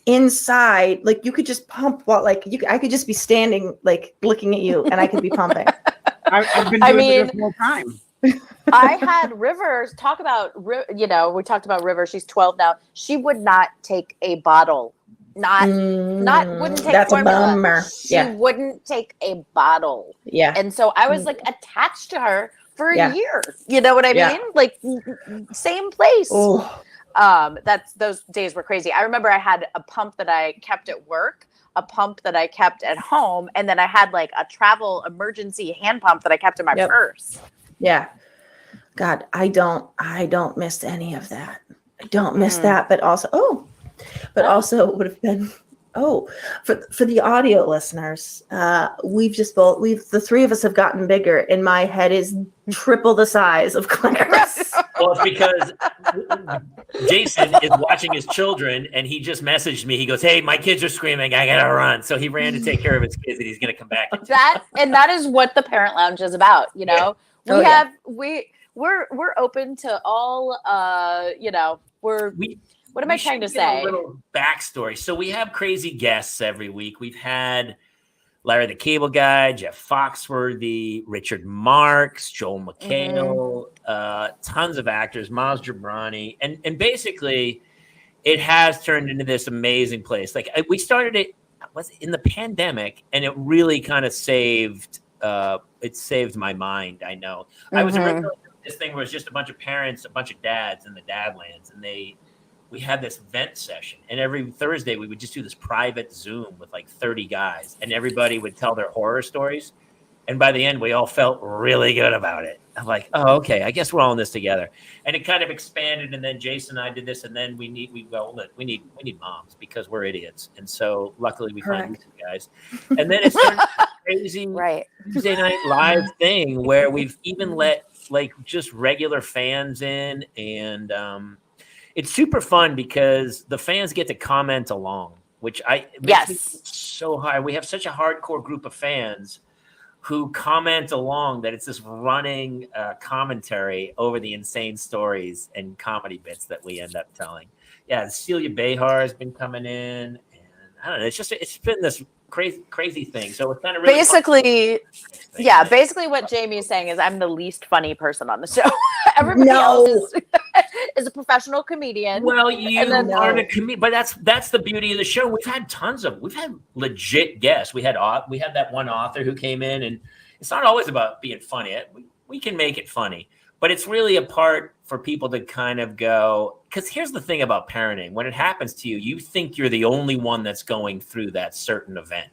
inside. Like you could just pump while I could just be standing like looking at you, and I could be pumping. I've been doing it this whole time. I had River talk about, we talked about River. She's 12 now. She would not take a bottle. Wouldn't take that's formula. a bummer. She wouldn't take a bottle. Yeah. And so I was like attached to her for a Yeah. year. You know what I mean? Like same place. Oh. Those days were crazy. I remember I had a pump that I kept at work, a pump that I kept at home, and then I had like a travel emergency hand pump that I kept in my purse. Yeah. God, I don't miss any of that. I don't miss that, but also it would have been for the audio listeners, the three of us have gotten bigger, and my head is triple the size of Claire's. Well, it's because Jason is watching his children, and he just messaged me. He goes, "Hey, my kids are screaming. I gotta run." So he ran to take care of his kids, and he's gonna come back. That is what the Parent Lounge is about. You know, we're open to all. What am I trying to say? A little backstory. So we have crazy guests every week. We've had Larry the Cable Guy, Jeff Foxworthy, Richard Marks, Joel McHale, tons of actors, Miles Gibrani. And basically, it has turned into this amazing place. Like we started it in the pandemic, and it really kind of saved my mind, I know. I was originally doing this thing where it was just a bunch of parents, a bunch of dads in the Dadlands, and we had this vent session, and every Thursday we would just do this private Zoom with like 30 guys, and everybody would tell their horror stories. And by the end, we all felt really good about it. I'm like, oh, okay, I guess we're all in this together. And it kind of expanded. And then Jason and I did this, and then we need moms because we're idiots. And so luckily we find you two guys. And then it's turned into a crazy Tuesday Night Live thing where we've even let like just regular fans in, and it's super fun because the fans get to comment along, which makes me so high. We have such a hardcore group of fans who comment along that it's this running commentary over the insane stories and comedy bits that we end up telling. Yeah, Celia Behar has been coming in, and I don't know. It's been this crazy thing. So it's kind of really basically what Jamie is saying is I'm the least funny person on the show. Everybody else is a professional comedian. Well, you aren't a comedian, but that's the beauty of the show. We've had legit guests. We had that one author who came in, and it's not always about being funny. We can make it funny, but it's really a part for people to kind of go, because here's the thing about parenting. When it happens to you, you think you're the only one that's going through that certain event.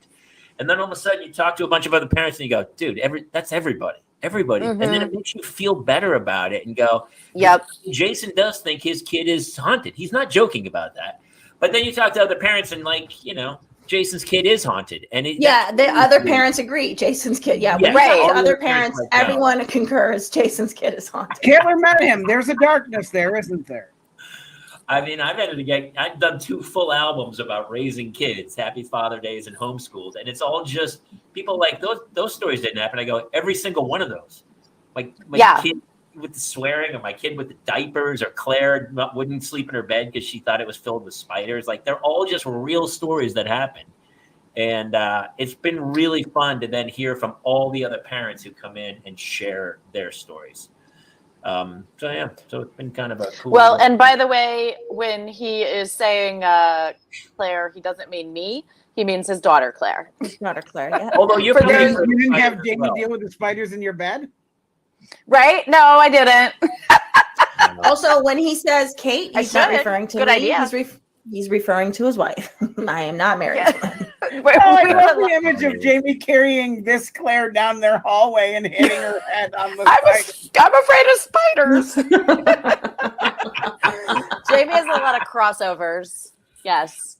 And then all of a sudden you talk to a bunch of other parents and you go, dude, that's everybody. And then it makes you feel better about it and go, yep. Jason does think his kid is haunted. He's not joking about that. But then you talk to other parents and Jason's kid is haunted. And the other parents agree. Jason's kid. Yeah. Right. Other parents, everyone concurs. Jason's kid is haunted. Kaler met him. There's a darkness there, isn't there? I mean, I've done 2 full albums about raising kids, Happy Father Days and Homeschooled. And it's all just people like those stories didn't happen. I go, every single one of those. My kid with the swearing, or my kid with the diapers, or Claire wouldn't sleep in her bed because she thought it was filled with spiders. Like, they're all just real stories that happen. And it's been really fun to then hear from all the other parents who come in and share their stories. So it's been kind of a cool. Well, and by the way, when he is saying Claire, he doesn't mean me. He means his daughter, Claire. His daughter, Claire, yeah. Although you didn't have Jamie deal with the spiders in your bed? Right? No, I didn't. Also, when he says Kate, he's not referring to Good me. idea. He's referring to his wife. I am not married to him. I love the image of Jamie carrying this Claire down their hallway and hitting her head on the I'm afraid of spiders. Jamie has a lot of crossovers. Yes.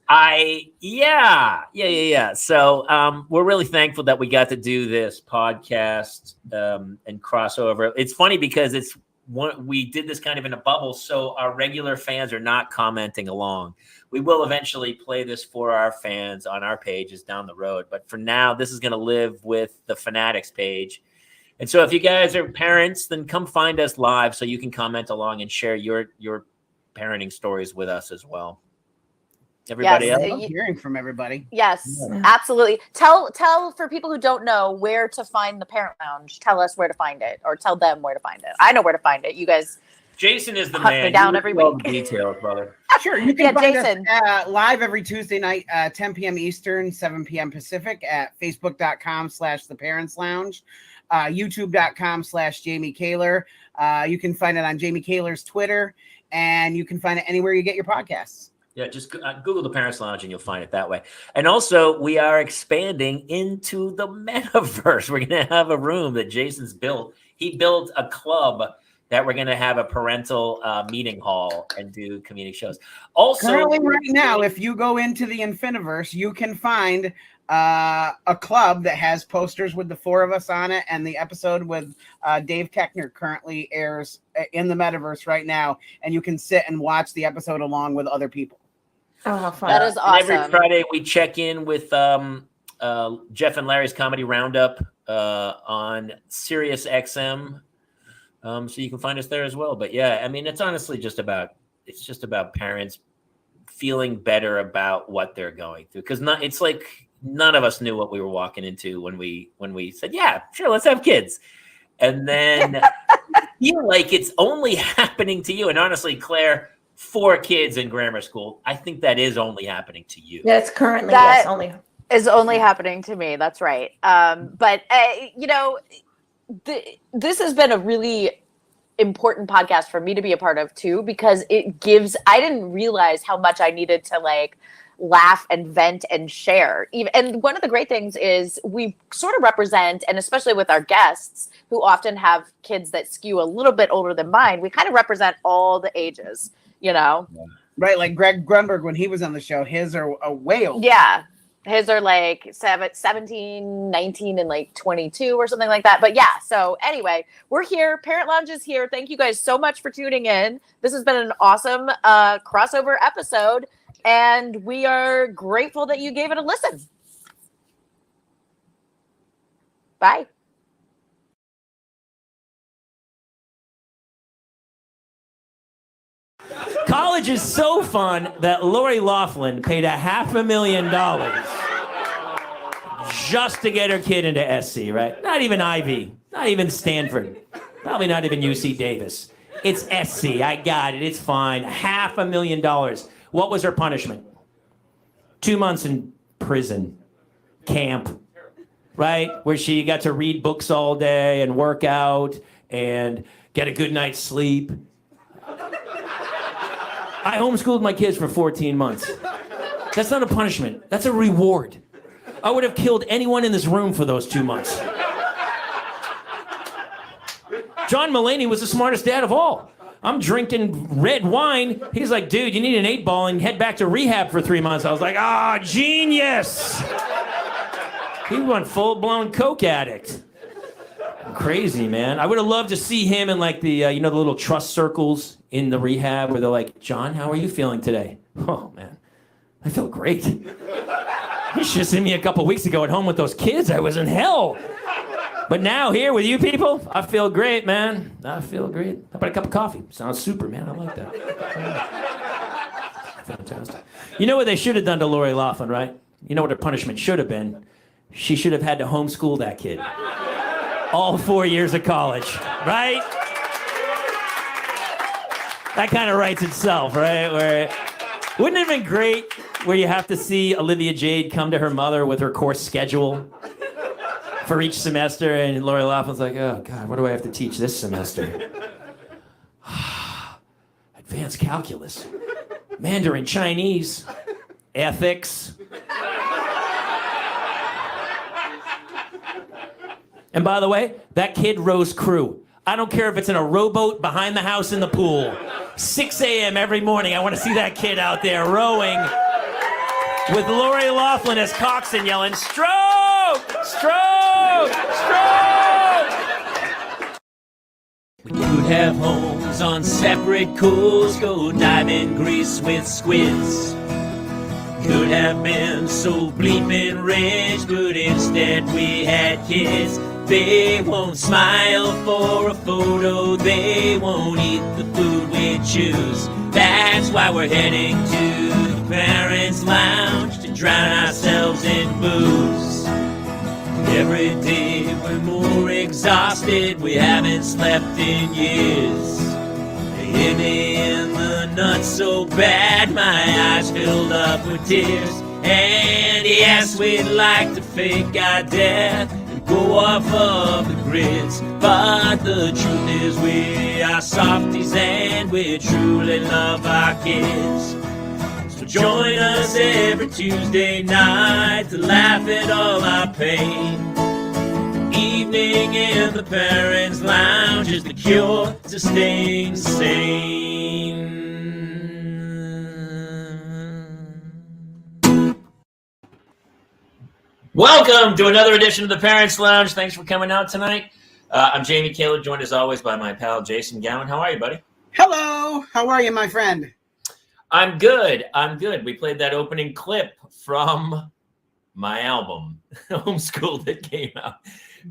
Yeah. So we're really thankful that we got to do this podcast and crossover. It's funny because we did this kind of in a bubble, so our regular fans are not commenting along. We will eventually play this for our fans on our pages down the road, but for now, this is going to live with the Fanatics page. And so if you guys are parents, then come find us live so you can comment along and share your parenting stories with us as well. Everybody else? I love hearing from everybody. Yes, absolutely. Tell for people who don't know where to find the Parent Lounge. Tell us where to find it, or tell them where to find it. I know where to find it. You guys. Jason is the hunt man. Me down every week. Details, brother. Sure, you can find us live every Tuesday night, 10 p.m. Eastern, 7 p.m. Pacific at facebook.com/theparentslounge, youtube.com/Jamie Kaler. You can find it on Jamie Kaler's Twitter, and you can find it anywhere you get your podcasts. Yeah, just Google the Parents Lounge and you'll find it that way. And also, we are expanding into the metaverse. We're going to have a room that Jason's built. He built a club that we're going to have a parental meeting hall and do community shows. Also, currently right now, if you go into the Infiniverse, you can find a club that has posters with the four of us on it, and the episode with Dave Keckner currently airs in the metaverse right now, and you can sit and watch the episode along with other people. Oh, how fun. That is awesome. Every Friday we check in with Jeff and Larry's Comedy Roundup on Sirius XM. So you can find us there as well. But yeah, I mean, it's honestly just about parents feeling better about what they're going through. Because it's like none of us knew what we were walking into when we said, yeah, sure, let's have kids. And then feel like it's only happening to you. And honestly, Claire, 4 kids in grammar school, I think that is only happening to you. That's currently only is only happening to me. That's right. But this has been a really important podcast for me to be a part of too, because I didn't realize how much I needed to like laugh and vent and share. And one of the great things is we sort of represent, and especially with our guests who often have kids that skew a little bit older than mine, we kind of represent all the ages, you know? Right. Like Greg Grunberg, when he was on the show, his are way older. Yeah. His are like 17, 19, and like 22 or something like that. But yeah, so anyway, we're here. Parent Lounge is here. Thank you guys so much for tuning in. This has been an awesome crossover episode, and we are grateful that you gave it a listen. Bye. College is so fun that Lori Loughlin paid $500,000 just to get her kid into SC, right? Not even Ivy, not even Stanford, probably not even UC Davis. It's SC. I got it. It's fine. $500,000. What was her punishment? 2 months in prison, camp, right? Where she got to read books all day and work out and get a good night's sleep. I homeschooled my kids for 14 months. That's not a punishment. That's a reward. I would have killed anyone in this room for those 2 months. John Mulaney was the smartest dad of all. I'm drinking red wine. He's like, dude, you need an 8-ball and head back to rehab for 3 months. I was like, genius. He went full-blown coke addict. Crazy, man. I would have loved to see him in like the, the little trust circles in the rehab where they're like, John, how are you feeling today? Oh, man, I feel great. You should have seen me a couple weeks ago at home with those kids. I was in hell. But now here with you people, I feel great, man. I feel great. How about a cup of coffee? Sounds super, man. I like that. Fantastic. You know what they should have done to Lori Loughlin, right? You know what her punishment should have been? She should have had to homeschool that kid. All 4 years of college, right? That kind of writes itself, right? Wouldn't it have been great where you have to see Olivia Jade come to her mother with her course schedule for each semester, and Lori Loughlin's like, oh, God, what do I have to teach this semester? Advanced calculus, Mandarin Chinese, ethics, And by the way, that kid rows crew. I don't care if it's in a rowboat behind the house in the pool. 6 a.m. every morning, I want to see that kid out there rowing with Lori Loughlin as coxswain yelling, stroke, stroke, stroke. We could have homes on separate coasts, go dive in Greece with squids. Could have been so bleeping rich, but instead we had kids. They won't smile for a photo, they won't eat the food we choose. That's why we're heading to the Parents' Lounge to drown ourselves in booze. Every day we're more exhausted, we haven't slept in years. They hit me in the nuts so bad, my eyes filled up with tears. And yes, we'd like to fake our death, go off of the grids, but the truth is we are softies and we truly love our kids. So join us every Tuesday night to laugh at all our pain. Evening in the Parents' Lounge is the cure to staying sane. Welcome to another edition of the Parents' Lounge. Thanks for coming out tonight. I'm Jamie Kaler, joined as always by my pal Jason Gowan. How are you, buddy? Hello. How are you, my friend? I'm good. We played that opening clip from my album, Homeschool, that came out.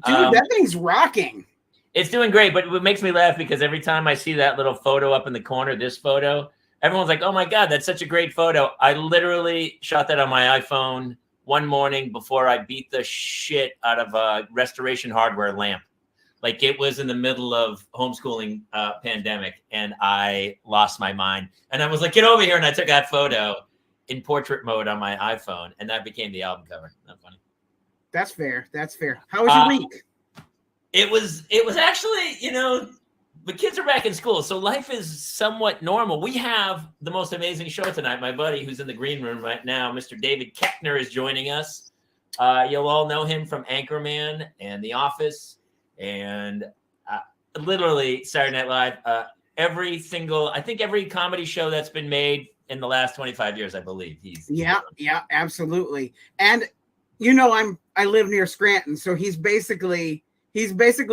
Dude, that thing's rocking. It's doing great, but it makes me laugh because every time I see that little photo up in the corner, this photo, everyone's like, oh my God, that's such a great photo. I literally shot that on my iPhone one morning before I beat the shit out of a restoration hardware lamp. Like, it was in the middle of homeschooling pandemic, and I lost my mind. And I was like, get over here. And I took that photo in portrait mode on my iPhone, and that became the album cover. Not funny. That's fair. That's fair. How was your week? It was actually, the kids are back in school, so life is somewhat normal. We have the most amazing show tonight. My buddy who's in the green room right now, Mr. David Keckner, is joining us. You'll all know him from Anchorman and The Office and literally Saturday Night Live. Every comedy show that's been made in the last 25 years, I believe. Yeah, absolutely. And I live near Scranton, so he's basically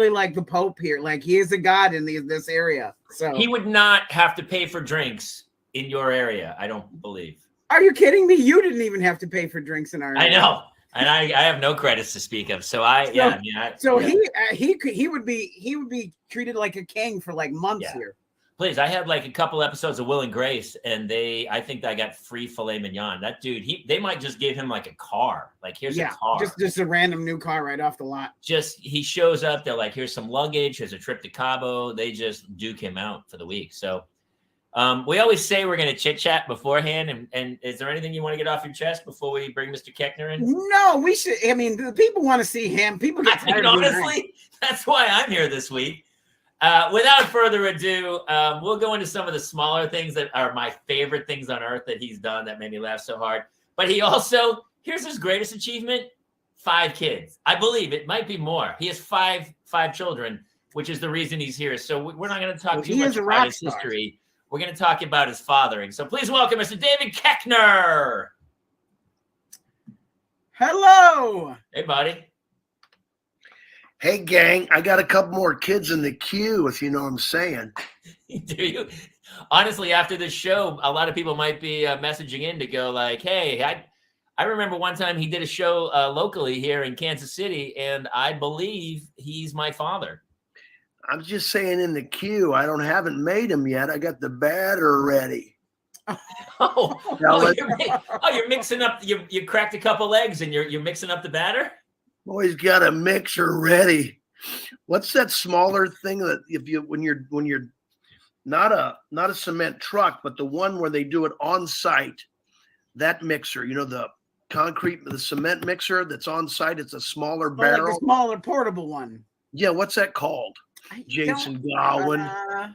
like the Pope here. Like, he is a god in this area. So he would not have to pay for drinks in your area, I don't believe. Are you kidding me? You didn't even have to pay for drinks in our area. I know. And I have no credits to speak of. So he would be treated like a king for like months here. Please, I had like a couple episodes of Will and Grace, and I think I got free filet mignon. That dude, they might just give him like a car. Like, here's a car. Just a random new car right off the lot. He shows up, they're like, here's some luggage, here's a trip to Cabo. They just duke him out for the week. So we always say we're going to chit chat beforehand. And is there anything you want to get off your chest before we bring Mr. Keckner in? No, we should. I mean, the people want to see him. People get tired of honestly, that's why I'm here this week. Without further ado, we'll go into some of the smaller things that are my favorite things on earth that he's done that made me laugh so hard. But here's his greatest achievement: 5 kids. I believe it might be more. He has five children, which is the reason he's here. So we're not going to talk too much about his history. We're going to talk about his fathering. So please welcome Mr. David Keckner. Hello. Hey, buddy. Hey, gang, I got a couple more kids in the queue, if you know what I'm saying. Do you? Honestly, after this show, a lot of people might be messaging in to go like, hey, I remember one time he did a show locally here in Kansas City, and I believe he's my father. I'm just saying in the queue. I haven't made them yet. I got the batter ready. You're mixing up. You cracked a couple eggs, and you're mixing up the batter? Always got a mixer ready. What's that smaller thing that when you're not a cement truck, but the one where they do it on site, that mixer, the cement mixer that's on site, it's a smaller barrel. Like a smaller portable one. Yeah, what's that called? Jason Gowan. I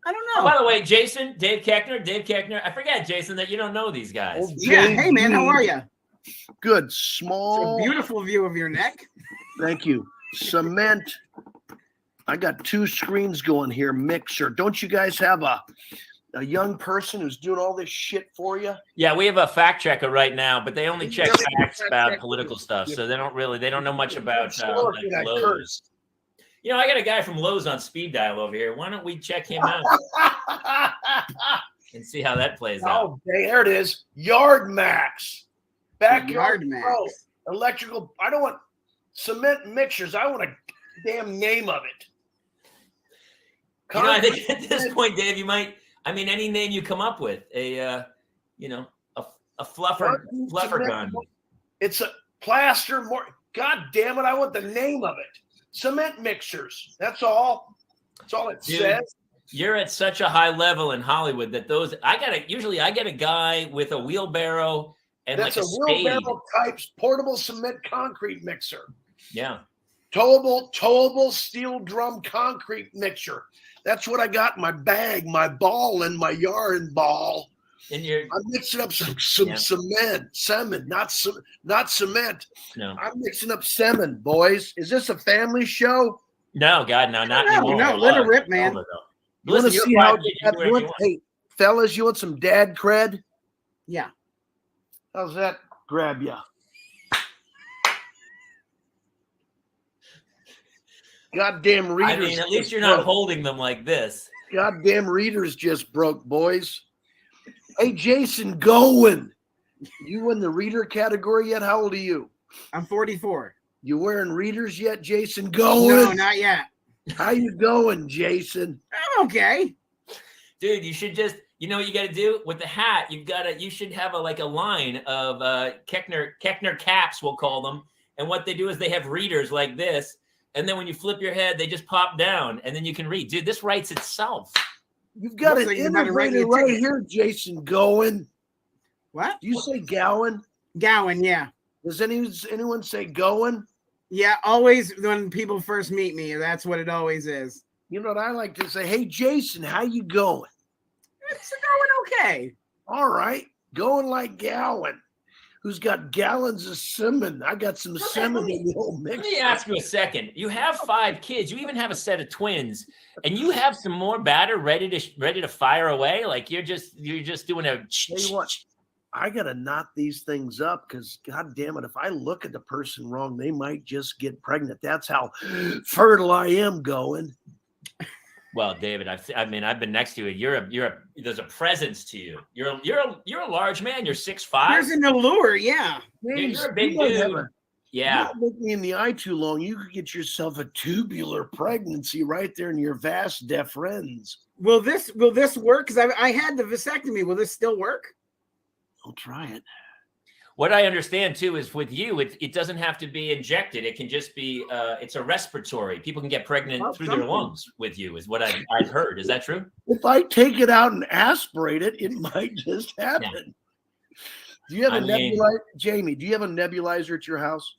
don't know. Oh, by the way, Jason, Dave Keckner. I forget, Jason, that you don't know these guys. Oh, yeah. Hey, man, how are you? Good. Small. It's a beautiful view of your neck. Thank you. cement. I got 2 screens going here. Mixer. Don't you guys have a young person who's doing all this shit for you? Yeah, we have a fact checker right now, but they only check facts about political stuff, so they don't know much about like Lowe's. You know, I got a guy from Lowe's on speed dial over here. Why don't we check him out and see how that plays out? Oh, there it is. Yard Max. Backyard Max. Electrical. I don't want cement mixers. I want a damn name of it. You know, I think at this point, Dave, you might. I mean, any name you come up with, a fluffer gun. It's a plaster. God damn it! I want the name of it. Cement mixers. That's all. That's all it says. You're at such a high level in Hollywood that I get a guy with a wheelbarrow and that's like a wheelbarrow type portable cement concrete mixer. Yeah. Towable steel drum concrete mixer. That's what I got in my bag, my ball and my yarn ball. I'm mixing up some cement, not cement. No. I'm mixing up semen, boys. Is this a family show? No, God, no, not anymore. No, let it rip, man. You want to see how hey, fellas, you want some dad cred? Yeah. How's that grab ya? Goddamn readers. I mean, at least you're not holding them like this. Goddamn readers just broke, boys. Hey, Jason Goen. You in the reader category yet? How old are you? I'm 44. You wearing readers yet, Jason Goen? No, not yet. How you going, Jason? I'm okay. Dude, you should just, you know what you got to do with the hat? You should have a line of Keckner caps, we'll call them. And what they do is they have readers like this. And then when you flip your head, they just pop down and then you can read. Dude, this writes itself. You've got an integrator right here, Jason Goen. What? Do you say Gowen? Gowen, yeah. Does anyone say Goen? Yeah, always when people first meet me, that's what it always is. You know what I like to say? Hey, Jason, how you going? It's going okay. All right. Going like Gowen. Who's got gallons of semen? I got some semen in the old mix. Let me ask you a second. You have 5 kids. You even have a set of twins, and you have some more batter ready to fire away. Like you're just doing a. Tell you what, I gotta knot these things up because, God damn it, if I look at the person wrong, they might just get pregnant. That's how fertile I am going. Well, David, I've been next to you. There's a presence to you. You're a large man. You're 6'5". There's an allure, yeah. You're a big dude. Yeah. Not looking in the eye too long, you could get yourself a tubular pregnancy right there in your vas deferens. Will this work? Because I had the vasectomy. Will this still work? I'll try it. What I understand too is with you, it doesn't have to be injected. It can just be it's a respiratory. People can get pregnant through their lungs with you, is what I've heard. Is that true? If I take it out and aspirate it, it might just happen. Yeah. Do you have a nebulizer, Jamie? Do you have a nebulizer at your house?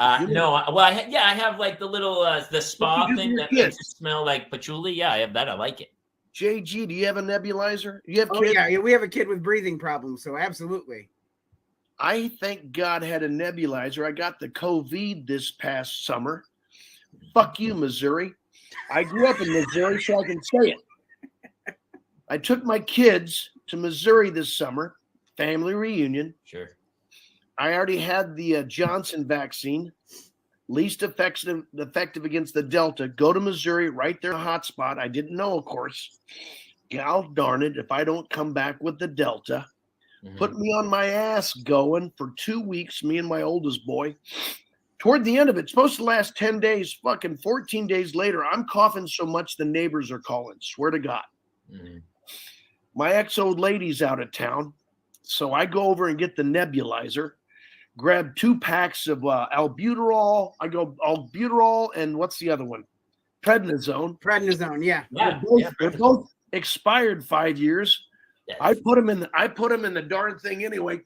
No. Well, I have like the little the spa thing that makes it smell like patchouli. Yeah, I have that. I like it. JG, do you have a nebulizer? You have kids? Yeah, we have a kid with breathing problems, so absolutely. I thank God had a nebulizer. I got the COVID this past summer. Fuck you, Missouri. I grew up in Missouri, so I can say it. I took my kids to Missouri this summer, family reunion. Sure. I already had the Johnson vaccine, least effective against the Delta. Go to Missouri, right there, hot spot. I didn't know, of course. Gal darn it, if I don't come back with the Delta. Put me on my ass going for 2 weeks, me and my oldest boy. Toward the end of it, it's supposed to last 10 days. Fucking 14 days later, I'm coughing so much the neighbors are calling. Swear to God. Mm-hmm. My ex-old lady's out of town. So I go over and get the nebulizer, grab 2 packs of albuterol. I go albuterol and what's the other one? Prednisone. Prednisone, yeah. They're both expired 5 years. Yes. I put them in the darn thing anyway.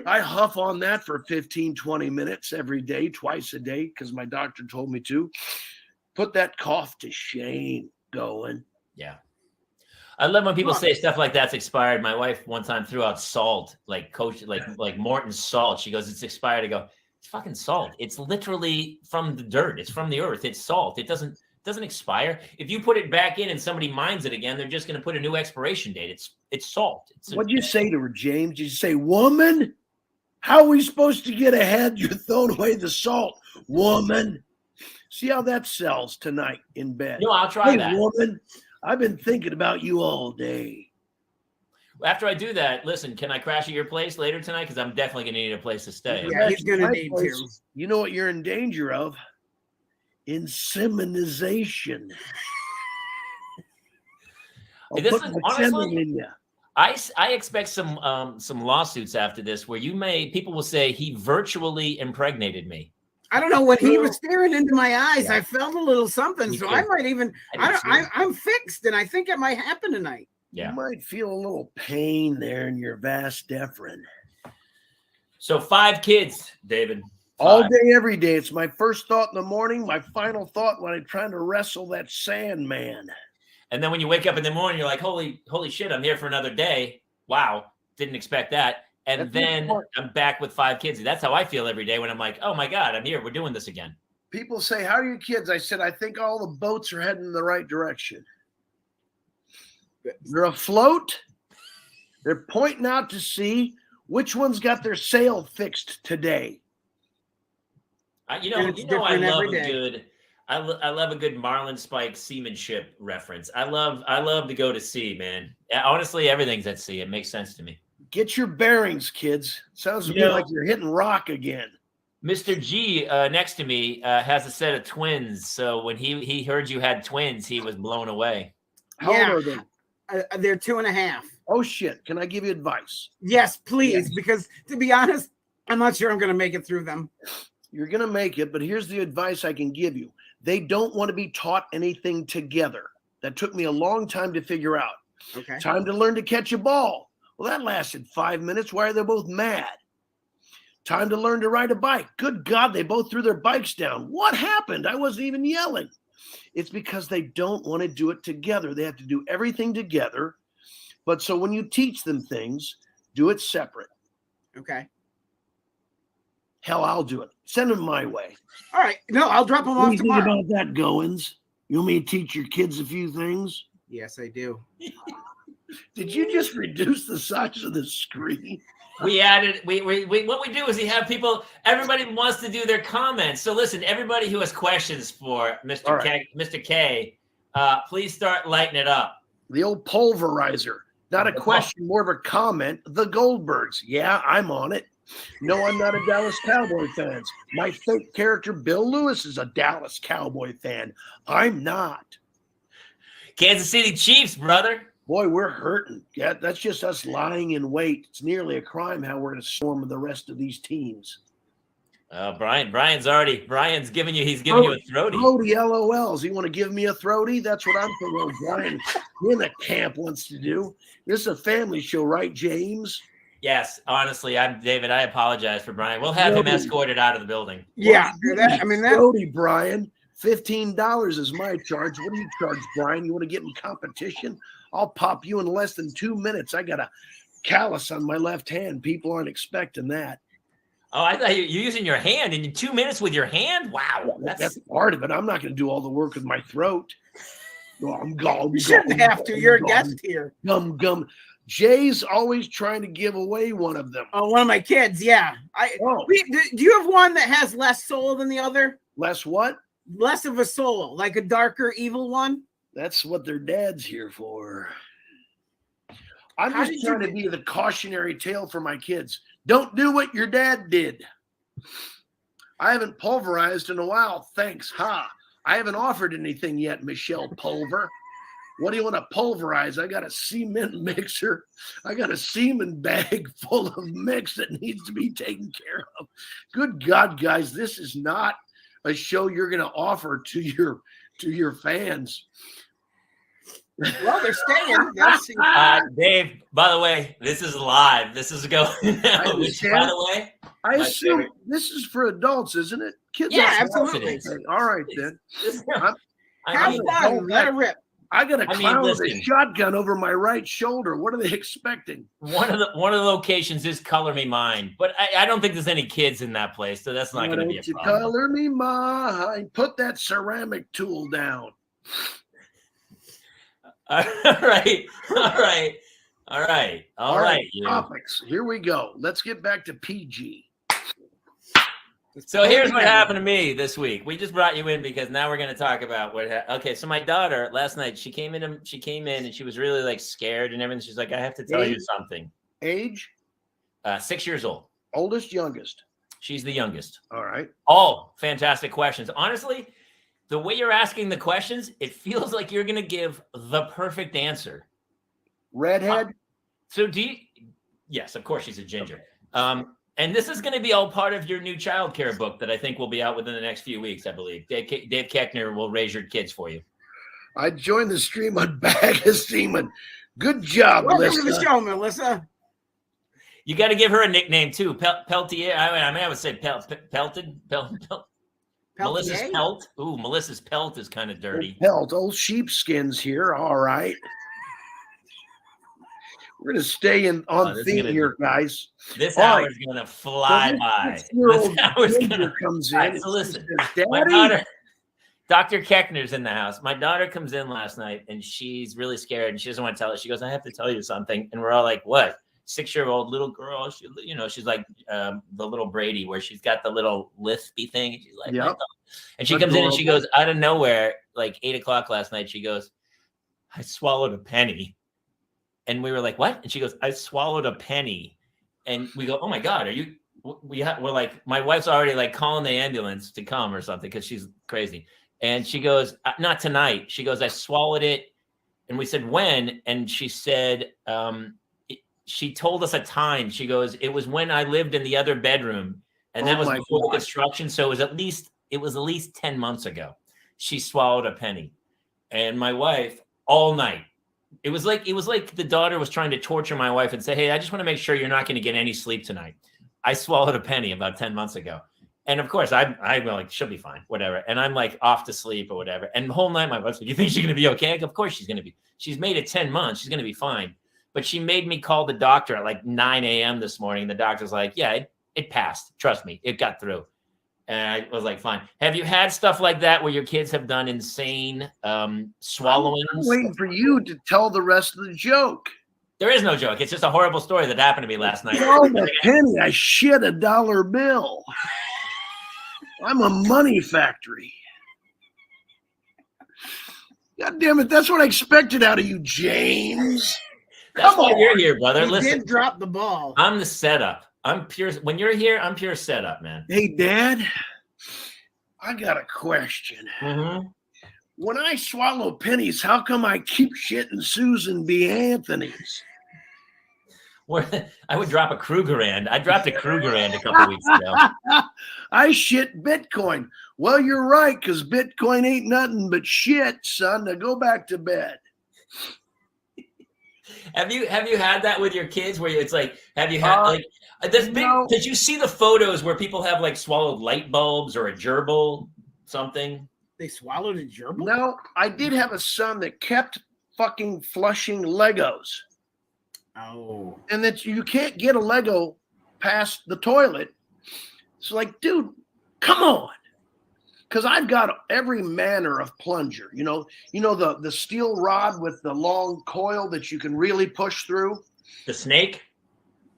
I huff on that for 15, 20 minutes every day, twice a day, because my doctor told me to. Put that cough to shame going. Yeah. I love when people say stuff like that's expired. My wife one time threw out salt, like Morton's salt. She goes, "It's expired." I go, It's fucking salt. It's literally from the dirt. It's from the earth. It's salt. It doesn't expire. If you put it back in and somebody mines it again, they're just going to put a new expiration date. It's salt. What'd you say to her, James? Did you say, woman? How are we supposed to get ahead? You're throwing away the salt, woman. See how that sells tonight in bed. No, I'll try that. Woman, I've been thinking about you all day. After I do that, listen, can I crash at your place later tonight? Because I'm definitely going to need a place to stay. Yeah, he's going to need to. You know what you're in danger of? Inseminization. This is honestly, I expect some lawsuits after this where people will say he virtually impregnated me. I don't know, when he was staring into my eyes, yeah. I felt a little something. So I might even I'm fixed, and I think it might happen tonight. Yeah. You might feel a little pain there in your vas deferens. So 5 kids, David. 5. All day, every day. It's my first thought in the morning, my final thought when I'm trying to wrestle that Sandman. And then when you wake up in the morning, you're like, holy shit, I'm here for another day. Wow, didn't expect that. And then I'm back with 5 kids. That's how I feel every day when I'm like, oh my God, I'm here. We're doing this again. People say, how are your kids? I said, I think all the boats are heading in the right direction. They're afloat. They're pointing out to sea which one's got their sail fixed today. I love a good Marlin Spike seamanship reference. I love to go to sea, man. Honestly, everything's at sea. It makes sense to me. Get your bearings, kids. Sounds to me like you're hitting rock again. Mr. G next to me has a set of twins. So when he heard you had twins, he was blown away. How old are they? They're 2.5. Oh, shit. Can I give you advice? Yes, please. Yes. Because to be honest, I'm not sure I'm going to make it through them. You're going to make it, but here's the advice I can give you. They don't want to be taught anything together. That took me a long time to figure out. Okay. Time to learn to catch a ball. Well, that lasted 5 minutes. Why are they both mad? Time to learn to ride a bike. Good God, they both threw their bikes down. What happened? I wasn't even yelling. It's because they don't want to do it together. They have to do everything together. But so when you teach them things, do it separate. Okay. Hell, I'll do it. Send them my way. All right. No, I'll drop them off tomorrow. What about that, Goins? You want me to teach your kids a few things? Yes, I do. Did you just reduce the size of the screen? We added, what we do is we have people, everybody wants to do their comments. So listen, everybody who has questions for Mr. K, please start lighting it up. The old pulverizer. Not a question, more of a comment. The Goldbergs. Yeah, I'm on it. No, I'm not a Dallas Cowboy fan. My fake character, Bill Lewis, is a Dallas Cowboy fan. I'm not. Kansas City Chiefs, brother. Boy, we're hurting. Yeah, that's just us lying in wait. It's nearly a crime how we're going to storm the rest of these teams. Brian's giving you a throaty. Throaty LOLs. You want to give me a throaty? That's what I'm thinking Brian in the camp wants to do. This is a family show, right, James? Yes, honestly, I'm David. I apologize for Brian. We'll have him escorted out of the building. Yeah, that throaty, Brian. $15 is my charge. What do you charge, Brian? You want to get in competition? I'll pop you in less than 2 minutes. I got a callus on my left hand. People aren't expecting that. Oh, I thought you're using your hand in 2 minutes with your hand? Wow. That's part of it. I'm not going to do all the work with my throat. You shouldn't have to. You're a guest here. Gum. Jay's always trying to give away one of them. Oh, one of my kids, yeah. Do you have one that has less soul than the other? Less what? Less of a soul, like a darker, evil one? That's what their dad's here for. I'm just trying to be the cautionary tale for my kids. Don't do what your dad did. I haven't pulverized in a while. Thanks. Ha. I haven't offered anything yet, Michelle Pulver. What do you want to pulverize? I got a cement mixer. I got a semen bag full of mix that needs to be taken care of. Good God, guys, this is not a show you're going to offer to your fans. Well, they're staying. Dave, by the way, this is live. This is going now. By the way, I assume this is for adults, isn't it? Kids, yeah, absolutely. All right, then. Have fun. Let it rip. I got a clown with a listen. shotgun over my right shoulder. What are they expecting? One of the locations is Color Me Mine, but I don't think there's any kids in that place, so that's not going to be a problem. Color me mine. Put that ceramic tool down. All right. Topics. Here we go. Let's get back to PG. So here's what happened to me this week. We just brought you in because now we're going to talk about what happened. Okay, so my daughter last night, she came in and she was really like scared and everything. She's like, I have to tell you something. Age? 6 years old. Oldest, youngest? She's the youngest. All right. Oh, fantastic questions. Honestly, the way you're asking the questions, it feels like you're going to give the perfect answer. Redhead? Yes, of course she's a ginger. Okay. And this is going to be all part of your new childcare book that I think will be out within the next few weeks, I believe. Dave Keckner will raise your kids for you. I joined the stream on Bag of Seaman. Good job, Welcome to the show, Melissa. You got to give her a nickname too. Peltier. I would say pelted. Melissa's pelt. Ooh, Melissa's pelt is kind of dirty. Pelt. Old sheepskins here. All right. We're going to stay on theme here, guys. This hour is going to fly by. This hour's going to comes in. Right, so listen, my daughter, Dr. Keckner's in the house. My daughter comes in last night and she's really scared and she doesn't want to tell us. She goes, I have to tell you something. And we're all like, what? 6-year-old little girl. She, she's like the little Brady where she's got the little lispy thing. And she's like, yep. And she comes in and she goes out of nowhere, like 8 o'clock last night. She goes, I swallowed a penny. And we were like, what? And she goes, I swallowed a penny. And we go, oh my God, we're like, my wife's already like calling the ambulance to come or something because she's crazy. And she goes, not tonight. She goes, I swallowed it. And we said, when? And she said, she told us a time. She goes, it was when I lived in the other bedroom. And that was before the construction. So it was at least 10 months ago. She swallowed a penny. And my wife all night. It was like the daughter was trying to torture my wife and say, hey, I just want to make sure you're not going to get any sleep tonight. I swallowed a penny about 10 months ago. And of course, I'm like, she'll be fine, whatever. And I'm like off to sleep or whatever. And the whole night, my wife's like, you think she's going to be okay? Of course she's going to be. She's made it 10 months. She's going to be fine. But she made me call the doctor at like 9 a.m. this morning. The doctor's like, yeah, it passed. Trust me, it got through. And I was like, fine. Have you had stuff like that where your kids have done insane swallowings? I'm waiting for you to tell the rest of the joke. There is no joke. It's just a horrible story that happened to me last night. Oh, my penny. I shit a dollar bill. I'm a money factory. God damn it. That's what I expected out of you, James. That's why you're here, brother. Listen, did drop the ball. I'm the setup. I'm pure. When you're here, I'm pure setup, man. Hey, Dad, I got a question. Mm-hmm. When I swallow pennies, how come I keep shitting Susan B. Anthony's? I would drop a Krugerrand. I dropped a Krugerrand a couple weeks ago. I shit Bitcoin. Well, you're right, because Bitcoin ain't nothing but shit, son. Now go back to bed. Have you had that with your kids where it's like, have you had like this big, did you see the photos where people have like swallowed light bulbs or a gerbil, something? They swallowed a gerbil? No, I did have a son that kept fucking flushing Legos. Oh. And that you can't get a Lego past the toilet. It's like, dude, come on. Because I've got every manner of plunger. You know the steel rod with the long coil that you can really push through? The snake?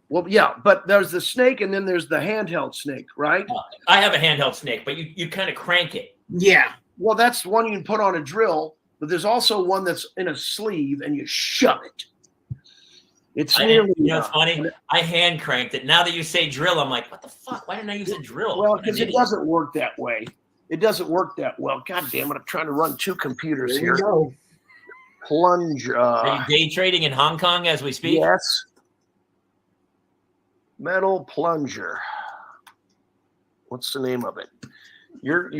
Well, yeah, but there's the snake and then there's the handheld snake, right? I have a handheld snake, but you kind of crank it. Yeah. Well, that's the one you can put on a drill, but there's also one that's in a sleeve and you shove it. It's really, it's funny. I hand cranked it. Now that you say drill, I'm like, what the fuck? Why didn't I use a drill? Well, because it doesn't work that way. It doesn't work that well. God damn it. I'm trying to run two computers here. Plunge. Are you day trading in Hong Kong as we speak? Yes. Metal plunger. What's the name of it? You're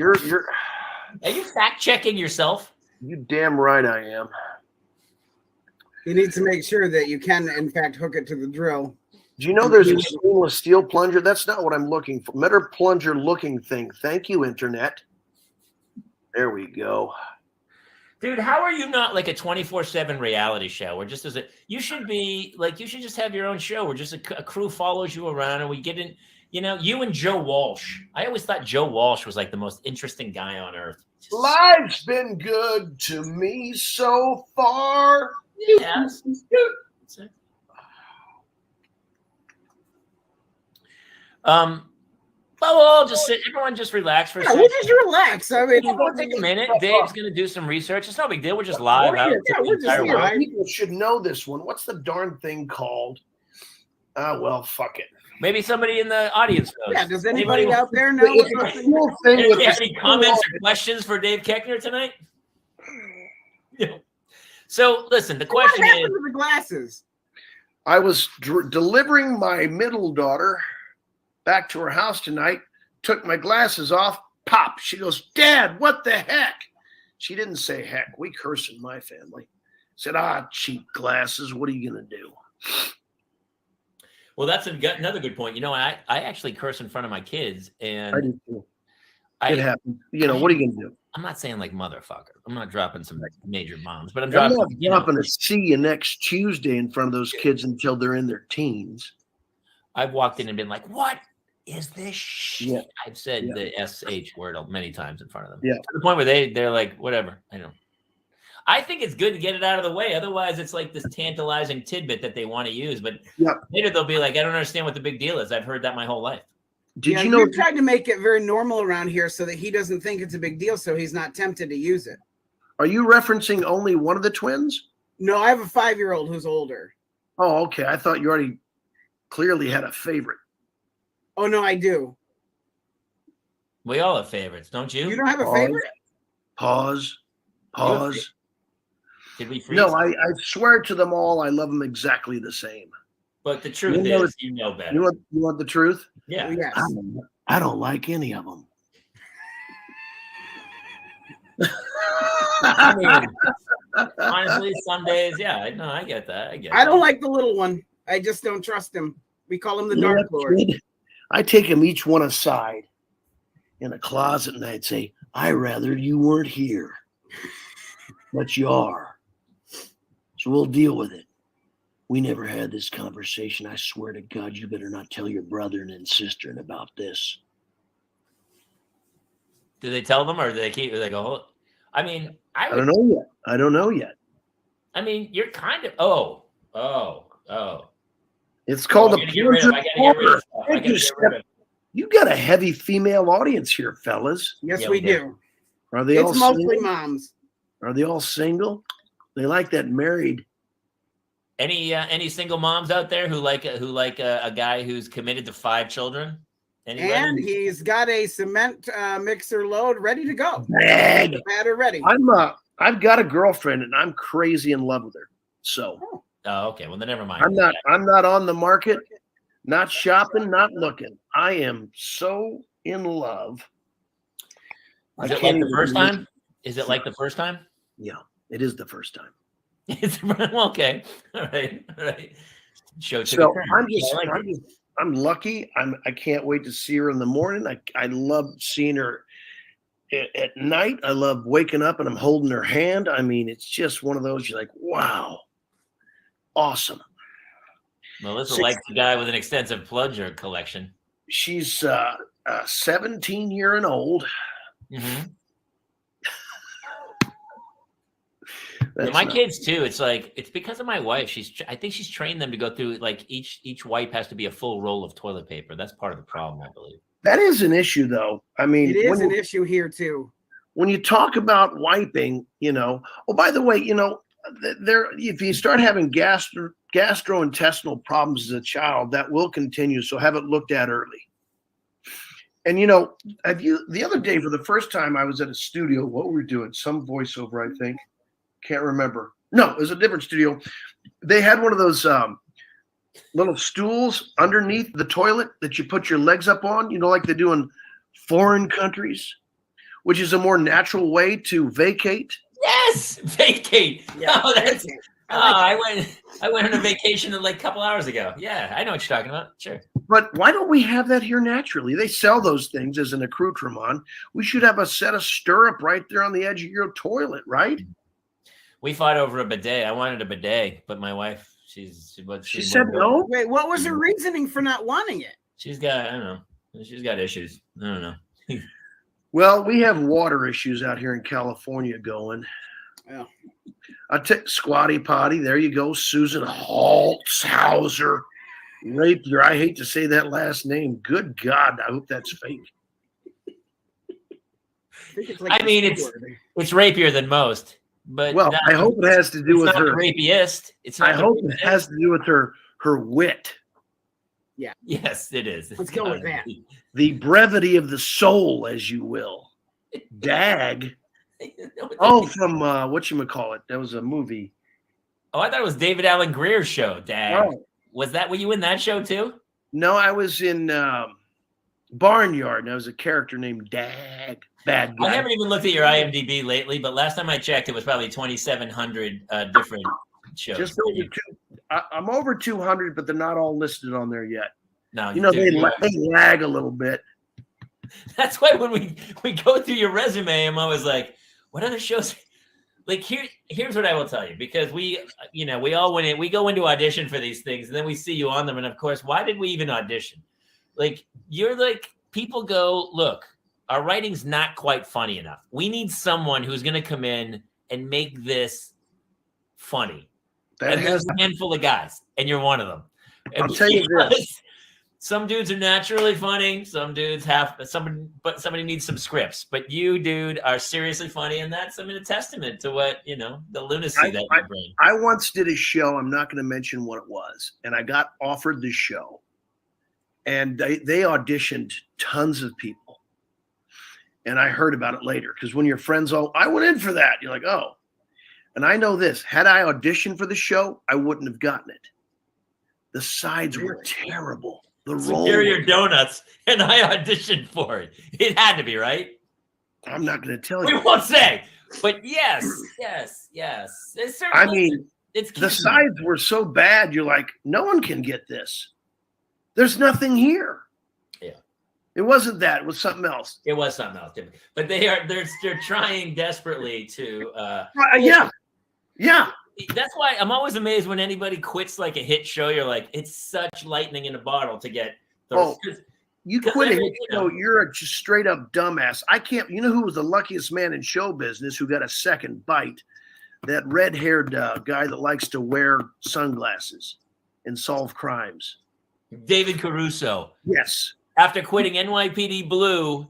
Are you fact checking yourself? You damn right I am. You need to make sure that you can, in fact, hook it to the drill. Do you know there's a stainless steel plunger? That's not what I'm looking for. Metal plunger looking thing. Thank you, Internet. There we go. Dude, how are you not like a 24/7 reality show? Or just you should be like, you should just have your own show where just a crew follows you around and we get in, you and Joe Walsh. I always thought Joe Walsh was like the most interesting guy on earth. Life's been good to me so far. Yes. Well, we'll all just sit. Everyone just relax for a second. We'll just relax. I mean, we'll take a minute. Dave's going to do some research. It's no big deal. We're just live out. We're just here. People should know this one. What's the darn thing called? Well, fuck it. Maybe somebody in the audience knows. Yeah, does anybody out there know? Any comments or questions for Dave Keckner tonight? Yeah. So, listen, the question is... What happened to the glasses? I was delivering my middle daughter back to her house tonight, took my glasses off, pop. She goes, Dad, what the heck? She didn't say heck. We curse in my family. Said, cheap glasses. What are you going to do? Well, that's another good point. I actually curse in front of my kids. And I do too. It happens. What are you going to do? I'm not saying like motherfucker. I'm not dropping some major bombs, but I'm not dropping a see you next Tuesday in front of those kids until they're in their teens. I've walked in and been like, what is this shit? Yeah. I've said the SH word many times in front of them. Yeah. To the point where they're like, whatever. I know. I think it's good to get it out of the way. Otherwise, it's like this tantalizing tidbit that they want to use. But later they'll be like, I don't understand what the big deal is. I've heard that my whole life. Did you know? We've tried to make it very normal around here so that he doesn't think it's a big deal, so he's not tempted to use it. Are you referencing only one of the twins? No, I have a 5-year-old who's older. Oh, okay. I thought you already clearly had a favorite. Oh, no, I do. We all have favorites, don't you? You don't have a favorite? Pause. Did we freeze? No, I swear to them all I love them exactly the same. But the truth is, you know better. You want the truth? Yeah. Yes. I don't like any of them. I mean, honestly, some days, I get that. I don't like the little one. I just don't trust him. We call him the Dark Lord. I take them each one aside in a closet and I'd say, I rather you weren't here, but you are. So we'll deal with it. We never had this conversation. I swear to God, you better not tell your brother and sister about this. Do they tell them or do they keep like a whole? I mean, I don't know yet. I mean, you're kind of It's called I gotta get rid of stuff. You got a heavy female audience here, fellas. Yes, we do. Are they all mostly moms. Are they all single? They like that married. Any single moms out there who like a guy who's committed to 5 children? Anybody? And he's got a cement mixer load ready to go. Batter ready. I've got a girlfriend and I'm crazy in love with her. So. Oh, okay. Well, then never mind. I'm not on the market, not shopping, not looking. I am so in love. Is it like the first time? Is it like the first time? Yeah, it is the first time. Okay. All right. So I'm lucky. I can't wait to see her in the morning. I love seeing her at night. I love waking up and I'm holding her hand. I mean, it's just one of those, you're like, wow, awesome. Melissa likes the guy with an extensive plunger collection. She's 17 year and old. Mm-hmm. My kids too. It's because of my wife. I think she's trained them to go through like each wipe has to be a full roll of toilet paper. That's part of the problem, I believe. That is an issue, though. I mean, it is an issue here too. When you talk about wiping, oh, by the way, if you start having gastrointestinal problems as a child, that will continue. So have it looked at early. And the other day for the first time I was at a studio. What were we doing? Some voiceover, I think. Can't remember. No, it was a different studio. They had one of those little stools underneath the toilet that you put your legs up on, like they do in foreign countries, which is a more natural way to vacate. Yes, vacate. Yeah, that's. I went on a vacation like a couple hours ago. Yeah, I know what you're talking about. Sure. But why don't we have that here naturally? They sell those things as an accoutrement. We should have a set of stirrup right there on the edge of your toilet, right? We fought over a bidet. I wanted a bidet, but my wife, she said no. Wait, what was her reasoning for not wanting it? She's got, I don't know. She's got issues. I don't know. Well, we have water issues out here in California going. Yeah. I take Squatty Potty. There you go. Susan Holzhauser. Rapier. I hate to say that last name. Good God. I hope that's fake. I mean, it's rapier than most. But well, I hope it has to do with her. Rapiest. It's not I hope it has to do with her wit. Yeah. Yes, it is. Let's go with that. The brevity of the soul, as you will. Dag. Oh, from whatchamacallit. That was a movie. Oh, I thought it was David Alan Greer's show, Dag. Oh. Were you in that show too? No, I was in Barnyard, and I was a character named Dag. Bad guy. I haven't even looked at your IMDb lately, but last time I checked, it was probably 2,700 different shows. Just over I'm over 200, but they're not all listed on there yet. No, they lag a little bit. That's why when we go through your resume, I'm always like, what other shows? Like here's what I will tell you, because we all went in, we go into audition for these things, and then we see you on them, and of course, why did we even audition? Like you're like, people go, look, our writing's not quite funny enough. We need someone who's going to come in and make this funny. And there's a handful of guys, and you're one of them. And I'll tell you this. Some dudes are naturally funny. Some dudes but somebody needs some scripts. But you, dude, are seriously funny, and that's a testament to what the lunacy that you bring. I once did a show. I'm not going to mention what it was, and I got offered the show, and they auditioned tons of people. And I heard about it later, because when your friends I went in for that. You're like, oh. And I know this. Had I auditioned for the show, I wouldn't have gotten it. The sides were terrible. The role. Superior Donuts, and I auditioned for it. It had to be, right? I'm not going to tell you. We won't say. But yes. I mean, the sides were so bad, you're like, no one can get this. There's nothing here. Yeah. It wasn't that. It was something else. It was something else. But they're trying desperately to Yeah. That's why I'm always amazed when anybody quits like a hit show. You're like, it's such lightning in a bottle to get you quit a hit show, you're a just straight up dumbass. I can't. You know who was the luckiest man in show business who got a second bite? That red-haired guy that likes to wear sunglasses and solve crimes. David Caruso. Yes. After quitting NYPD Blue,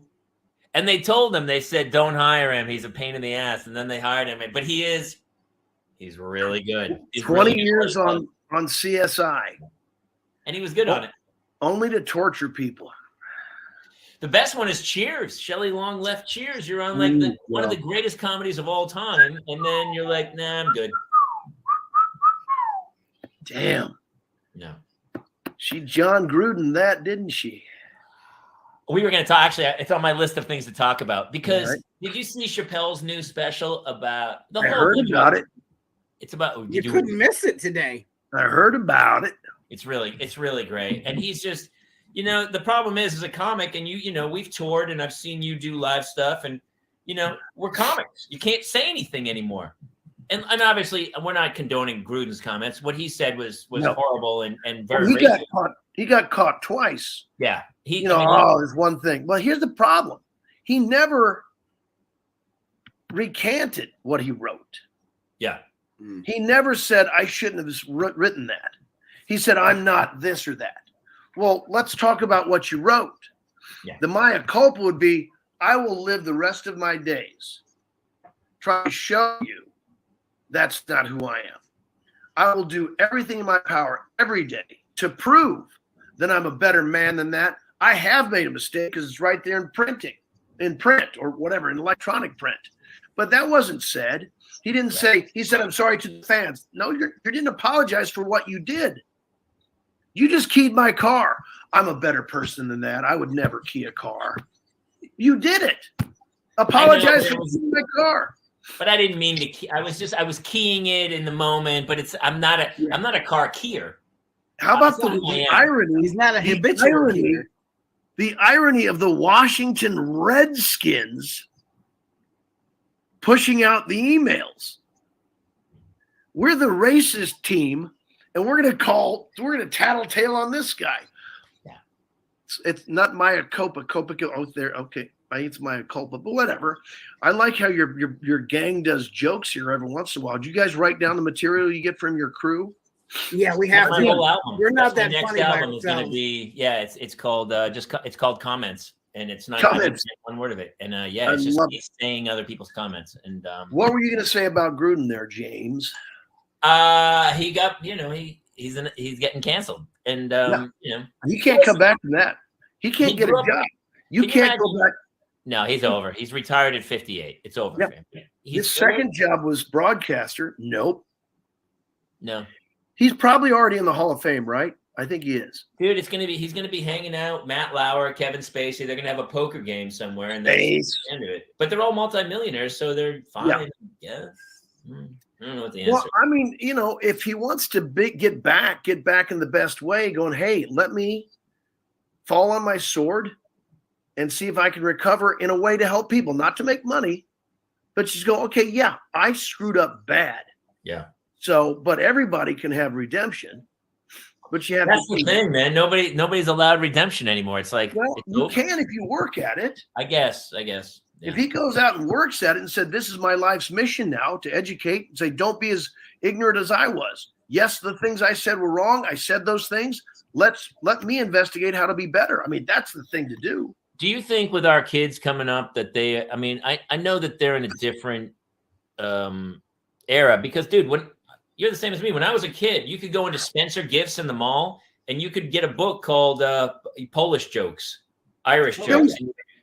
and they told him, they said, don't hire him. He's a pain in the ass. And then they hired him. But he's really good. He's 20 really years on CSI. And he was good on it. Only to torture people. The best one is Cheers. Shelley Long left Cheers. You're on like one of the greatest comedies of all time. And then you're like, nah, I'm good. Damn. No. She John Gruden that, didn't she? We were going to talk. Actually, it's on my list of things to talk about. Because did you see Chappelle's new special about the whole? I heard about it. It's about. You couldn't miss it today. I heard about it. It's really great. And he's just, the problem is as a comic, and we've toured, and I've seen you do live stuff, and we're comics. You can't say anything anymore. And obviously, we're not condoning Gruden's comments. What he said was horrible and very racist. He got caught twice. Yeah. There's one thing. Well, here's the problem. He never recanted what he wrote. Yeah. He never said, I shouldn't have written that. He said, I'm not this or that. Well, let's talk about what you wrote. Yeah. The mea culpa would be, I will live the rest of my days trying to show you that's not who I am. I will do everything in my power every day to prove that I'm a better man than that. I have made a mistake because it's right there in print or whatever, in electronic print. But that wasn't said. He didn't say, he said, I'm sorry to the fans. No, you didn't apologize for what you did. You just keyed my car. I'm a better person than that. I would never key a car. You did it. Apologize for keying my car. But I didn't mean to key. I was keying it in the moment, but I'm not a car keyer. How about the irony? He's not a habitual keyer. The irony of the Washington Redskins pushing out the emails. we're the racist team, and we're going to tattletale on this guy. Yeah. It's not Maya Culpa. Oh, there. Okay. It's Maya Culpa, but whatever. I like how your gang does jokes here every once in a while. Do you guys write down the material you get from your crew? Yeah, we have my whole album. We're not My that next funny by album is going to ourselves. be it's called it's called Comments, and it's not Comments. one word of it, and I it's just love me saying other people's comments. And what were you going to say about Gruden there, James? he got he's getting canceled, and he can't come back from that. He can't get a job. You can't go back. No, he's over. He's retired at 58. It's over for him. His second job was broadcaster. Nope. No. He's probably already in the Hall of Fame, right? I think he is. Dude, he's gonna be hanging out. Matt Lauer, Kevin Spacey. They're gonna have a poker game somewhere, and that's the end of it. But they're all multimillionaires, so they're fine. Yeah. I don't know what the answer. Well, I mean, if he wants to get back in the best way, going, hey, let me fall on my sword and see if I can recover in a way to help people, not to make money, but just go, okay, yeah, I screwed up bad. Yeah. So, but everybody can have redemption. But you have that's the thing, man. Nobody's allowed redemption anymore. It's like, well, you can if you work at it. I guess. Yeah. If he goes out and works at it and said, this is my life's mission now, to educate and say, don't be as ignorant as I was. Yes, the things I said were wrong. I said those things. Let me investigate how to be better. I mean, that's the thing to do. Do you think with our kids coming up that I know that they're in a different era, because, dude, when you're the same as me, when I was a kid, you could go into Spencer Gifts in the mall and you could get a book called Polish Jokes, Irish jokes.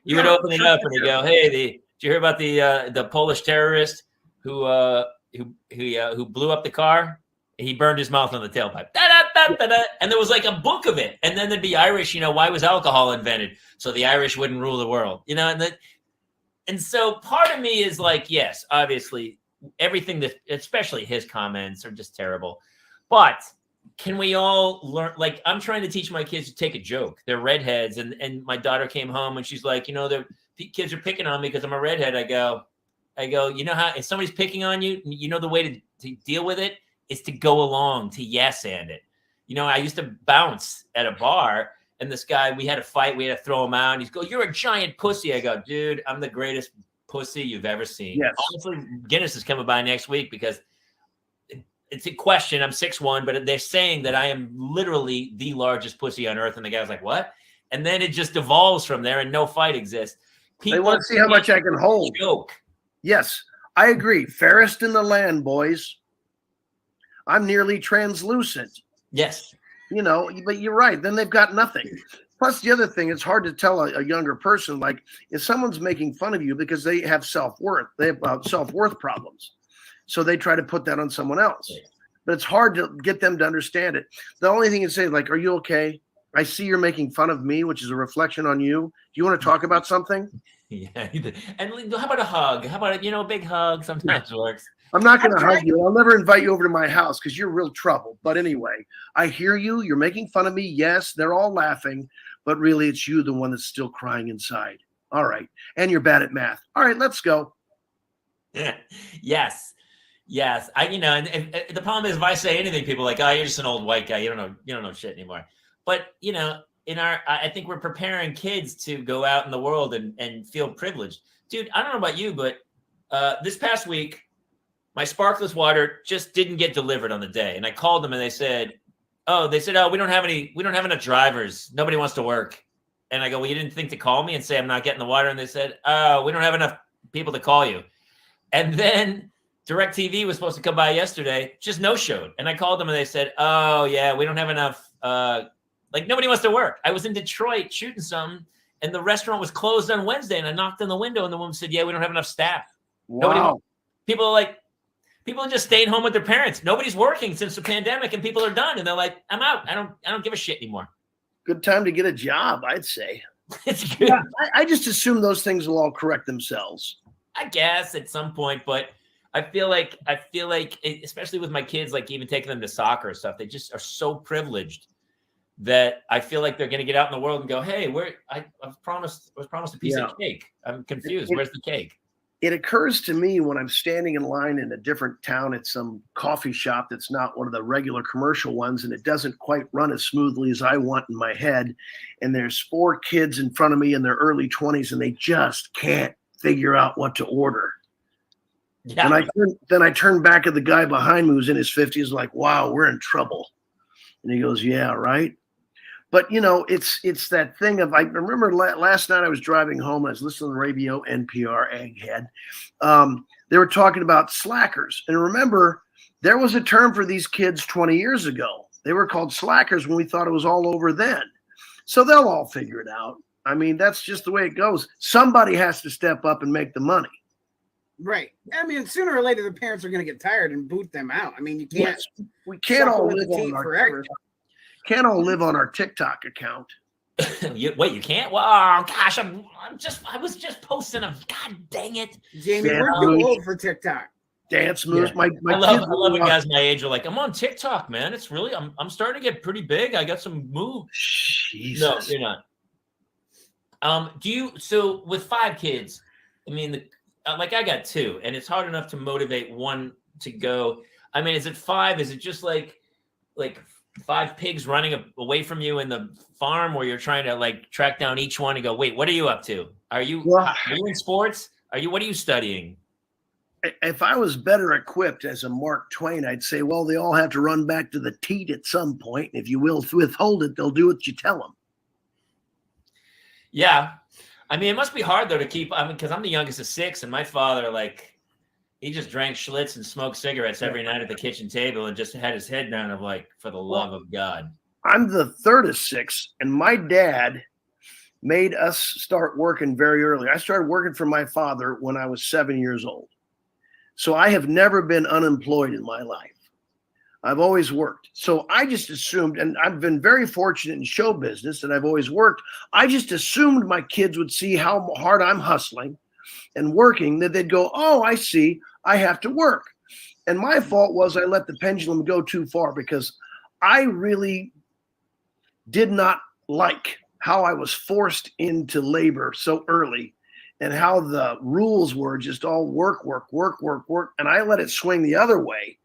You would open it up and you go, hey, did you hear about the Polish terrorist who blew up the car? He burned his mouth on the tailpipe. Da-da-da-da-da. And there was like a book of it. And then there'd be Irish, why was alcohol invented? So the Irish wouldn't rule the world, and so part of me is like, yes, obviously everything that, especially his comments, are just terrible. But can we all learn? Like, I'm trying to teach my kids to take a joke. They're redheads. And my daughter came home and she's like, the kids are picking on me because I'm a redhead. I go, how, if somebody's picking on you, the way to deal with it is to go along, to yes and it. I used to bounce at a bar, and this guy, we had a fight. We had to throw him out. And he's go, you're a giant pussy. I go, dude, I'm the greatest pussy you've ever seen. Yes. Honestly, Guinness is coming by next week because it's a question. I'm 6'1", but they're saying that I am literally the largest pussy on earth. And the guy was like, what? And then it just devolves from there, and no fight exists. They want to see how much I can hold. Joke. Yes, I agree. Fairest in the land, boys. I'm nearly translucent. Yes. But you're right. Then they've got nothing. Plus, the other thing, it's hard to tell a younger person, like, if someone's making fun of you because they have self-worth, they have self-worth problems. So they try to put that on someone else. But it's hard to get them to understand it. The only thing you say, like, are you okay? I see you're making fun of me, which is a reflection on you. Do you want to talk about something? Yeah. And how about a hug? How about a big hug sometimes works. I'm not going to hug you. I'll never invite you over to my house because you're real trouble. But anyway, I hear you. You're making fun of me. Yes, they're all laughing. But really, it's you, the one that's still crying inside. All right. And you're bad at math. All right, let's go. Yes. And the problem is, if I say anything, people are like, oh, you're just an old white guy. You don't know shit anymore. But, I think we're preparing kids to go out in the world and feel privileged. Dude, I don't know about you, but this past week, my sparkless water just didn't get delivered on the day. And I called them and they said, we don't have enough drivers. Nobody wants to work. And I go, well, you didn't think to call me and say I'm not getting the water? And they said, oh, we don't have enough people to call you. And then DirecTV was supposed to come by yesterday, just no-showed. And I called them and they said, oh, yeah, we don't have enough. Nobody wants to work. I was in Detroit shooting something, and the restaurant was closed on Wednesday. And I knocked on the window, and the woman said, yeah, we don't have enough staff. Wow. People are just staying home with their parents. Nobody's working since the pandemic, and people are done. And they're like, I'm out. I don't give a shit anymore. Good time to get a job, I'd say. It's good. Yeah, I just assume those things will all correct themselves. I guess at some point, but I feel like, especially with my kids, like even taking them to soccer and stuff, they just are so privileged that I feel like they're going to get out in the world and go, hey, I was promised a piece of cake. I'm confused. Where's the cake? it occurs to me when I'm standing in line in a different town at some coffee shop that's not one of the regular commercial ones, and it doesn't quite run as smoothly as I want in my head. And there's 4 kids in front of me in their early 20s, and they just can't figure out what to order. Yeah. And then I turn back at the guy behind me who's in his 50s, like, wow, we're in trouble. And he goes, yeah, right. But, you know, it's that thing of, I remember last night I was driving home. I was listening to the radio, NPR, Egghead. They were talking about slackers. And remember, there was a term for these kids 20 years ago. They were called slackers when we thought it was all over then. So they'll all figure it out. I mean, that's just the way it goes. Somebody has to step up and make the money. Right. I mean, sooner or later, the parents are going to get tired and boot them out. I mean, you can't. Yes. We can't all live on our forever. Can't all live on our TikTok account. Wait, you can't? Well, oh, gosh, I was just posting a. God dang it, Jamie, we're too old for TikTok. Dance moves. Yeah. I love when guys my age are like, I'm on TikTok, man. It's really, I'm starting to get pretty big. I got some moves. Jesus. No, you're not. So with 5 kids, I mean, like I got 2, and it's hard enough to motivate one to go. I mean, is it 5? Is it just like 5 pigs running away from you in the farm, where you're trying to like track down each one and go, wait, what are you up to? Are you in sports? What are you studying? If I was better equipped as a Mark Twain, I'd say, well, they all have to run back to the teat at some point. If you will withhold it, they'll do what you tell them. Yeah. I mean, it must be hard, though, to keep. I mean, because I'm the youngest of 6, and my father, like, he just drank Schlitz and smoked cigarettes every night at the kitchen table and just had his head down of, like, for the love of God. I'm the 3rd of 6, and my dad made us start working very early. I started working for my father when I was 7 years old. So I have never been unemployed in my life. I've always worked. So I just assumed, and I've been very fortunate in show business that I've always worked. I just assumed my kids would see how hard I'm hustling and working, that they'd go, oh, I see, I have to work. And my fault was I let the pendulum go too far, because I really did not like how I was forced into labor so early, and how the rules were just all work. And I let it swing the other way.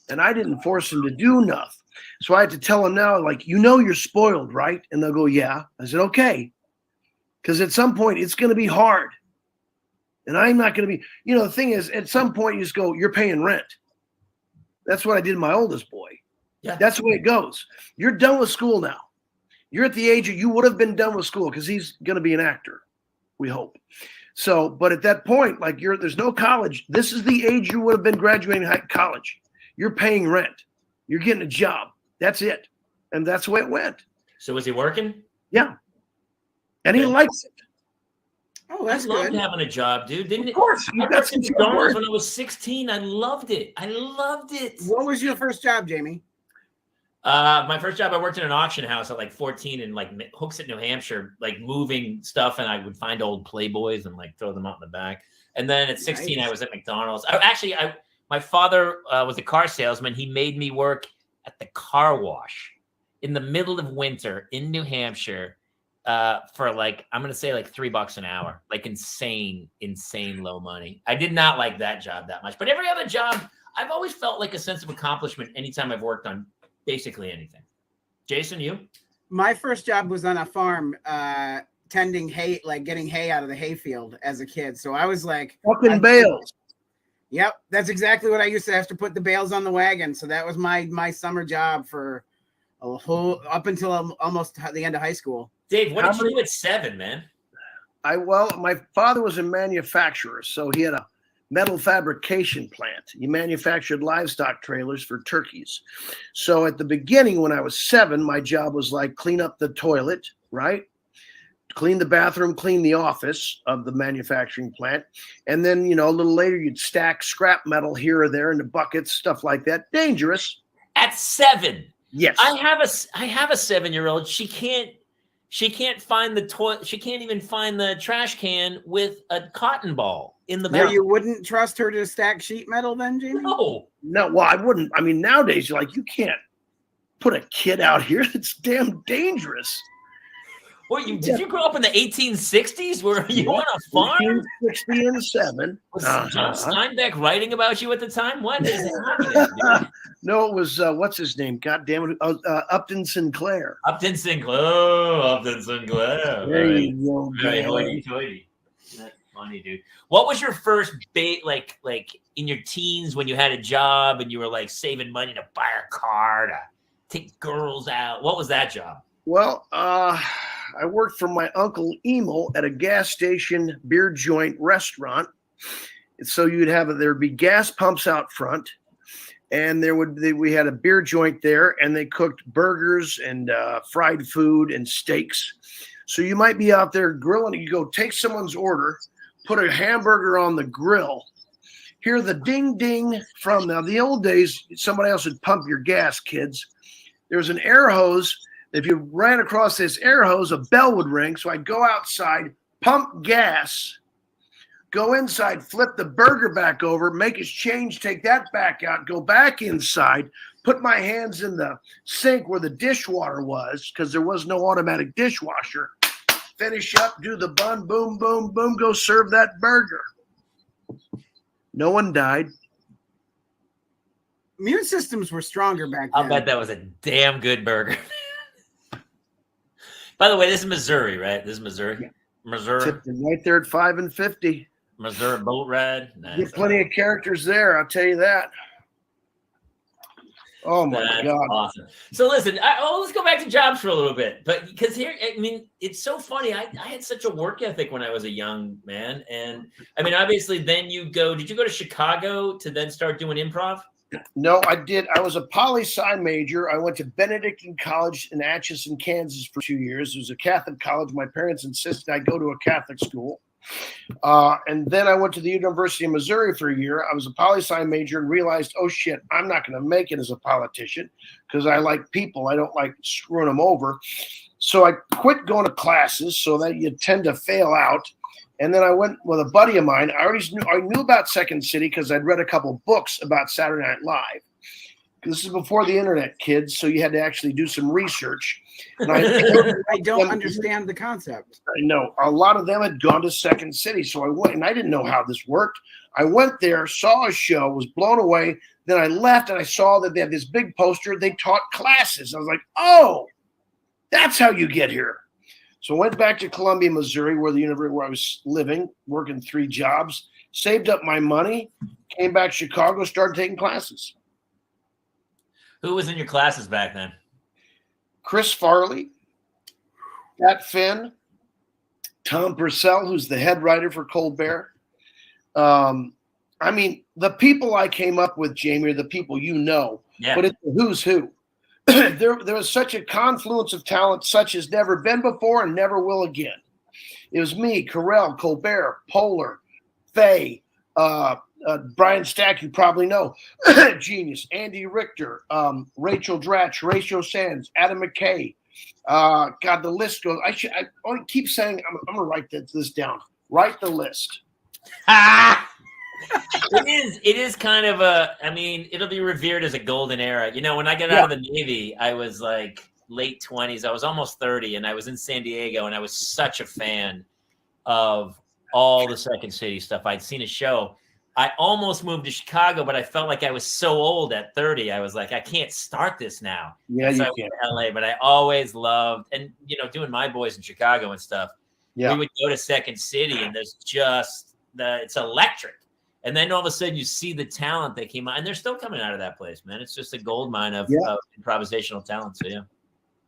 And I didn't force them to do enough. So I had to tell them now, like, you know, you're spoiled, right? And they'll go, yeah. I said, okay. Because at some point it's going to be hard. And I'm not going to be, you know, the thing is, at some point you just go, you're paying rent. That's what I did to my oldest boy. Yeah. That's the way it goes. You're done with school now. You're at the age you would have been done with school, because he's going to be an actor, we hope. So, but at that point, like, there's no college. This is the age you would have been graduating college. You're paying rent. You're getting a job. That's it. And that's the way it went. So was he working? Yeah. And he likes it. Oh, that's good. I loved having a job, dude. Didn't it? Of course. I worked at McDonald's when I was 16. I loved it. What was your first job, Jamie? My first job, I worked in an auction house at like 14 in like Hooksett, New Hampshire, like moving stuff, and I would find old Playboys and like throw them out in the back. And then at 16, nice. I was at McDonald's. My father was a car salesman. He made me work at the car wash in the middle of winter in New Hampshire for like, I'm going to say like $3 an hour, like insane low money. I did not like that job that much, but every other job, I've always felt like a sense of accomplishment anytime I've worked on basically anything. Jason, you? My first job was on a farm, tending hay, like getting hay out of the hayfield as a kid. So I was like, fucking bales. Yep, that's exactly what I used to have to put the bales on the wagon. So that was my summer job for a whole up until almost the end of high school. Dave, what did you do at 7, man? My father was a manufacturer, so he had a metal fabrication plant. He manufactured livestock trailers for turkeys. So at the beginning, when I was 7, my job was like clean up the toilet, right? Clean the bathroom, clean the office of the manufacturing plant. And then, you know, a little later, you'd stack scrap metal here or there into buckets, stuff like that. Dangerous. At 7. Yes. I have a 7-year-old. She can't find the toilet. She can't even find the trash can with a cotton ball in the bathroom. You wouldn't trust her to stack sheet metal then, Jamie? No. Well, I wouldn't. I mean, nowadays, you're like, you can't put a kid out here. It's damn dangerous. Did you grow up in the 1860s? Were you on a farm? 1867. Was John Steinbeck writing about you at the time? What is happening, dude? No, it was what's his name? God damn it, Upton Sinclair. Upton Sinclair. There you go. Very hoity-toity. That's funny, dude. What was your first like in your teens when you had a job and you were like saving money to buy a car to take girls out? What was that job? Well, I worked for my uncle Emil at a gas station beer joint restaurant. So there'd be gas pumps out front, and we had a beer joint there, and they cooked burgers and fried food and steaks. So you might be out there grilling. You go take someone's order, put a hamburger on the grill, hear the ding ding from now. The old days, somebody else would pump your gas, kids. There was an air hose. If you ran across this air hose, a bell would ring. So I'd go outside, pump gas, go inside, flip the burger back over, make his change, take that back out, go back inside, put my hands in the sink where the dishwater was because there was no automatic dishwasher, finish up, do the bun, boom, boom, boom, go serve that burger. No one died. Immune systems were stronger back then. I'll bet that was a damn good burger. By the way, this is Missouri, right? This is Missouri. Yeah. Missouri. Tipton right there at 5 and 50. Missouri boat ride. Nice. Get plenty of characters there, I'll tell you that. Oh my That's God. Awesome. So listen, let's go back to jobs for a little bit. But because here, I mean, it's so funny. I had such a work ethic when I was a young man. And I mean, obviously then did you go to Chicago to then start doing improv? No, I did. I was a poli-sci major. I went to Benedictine College in Atchison, Kansas for 2 years. It was a Catholic college. My parents insisted I go to a Catholic school. And then I went to the University of Missouri for a year. I was a poli-sci major and realized, oh shit, I'm not going to make it as a politician because I like people. I don't like screwing them over. So I quit going to classes so that you tend to fail out. And then I went with a buddy of mine. I knew about Second City because I'd read a couple books about Saturday Night Live. This is before the internet, kids, so you had to actually do some research. And I don't understand the concept. I know. A lot of them had gone to Second City, so I went, and I didn't know how this worked. I went there, saw a show, was blown away. Then I left, and I saw that they had this big poster. They taught classes. I was like, oh, that's how you get here. So I went back to Columbia, Missouri, where I was living, working 3 jobs, saved up my money, came back to Chicago, started taking classes. Who was in your classes back then? Chris Farley, Pat Finn, Tom Purcell, who's the head writer for Colbert. I mean, the people I came up with, Jamie, are the people you know, but it's the who's who. There was such a confluence of talent such as never been before and never will again. It was me, Carell, Colbert, Poehler, Fay, Brian Stack, you probably know, genius, Andy Richter, Rachel Dratch, Horatio Sands, Adam McKay. God, the list goes. I only keep saying I'm going to write this down. Write the list. It is kind of I mean, it'll be revered as a golden era. You know, when I got out of the Navy, I was like late 20s. I was almost 30, and I was in San Diego, and I was such a fan of all the Second City stuff. I'd seen a show. I almost moved to Chicago, but I felt like I was so old at 30. I was like, I can't start this now. Yeah, so you I went to LA, but I always loved, and you know, doing My Boys in Chicago and stuff. Yeah. We would go to Second City, and there's just it's electric. And then all of a sudden you see the talent that came out, and they're still coming out of that place, man. It's just a gold mine of improvisational talent. So yeah.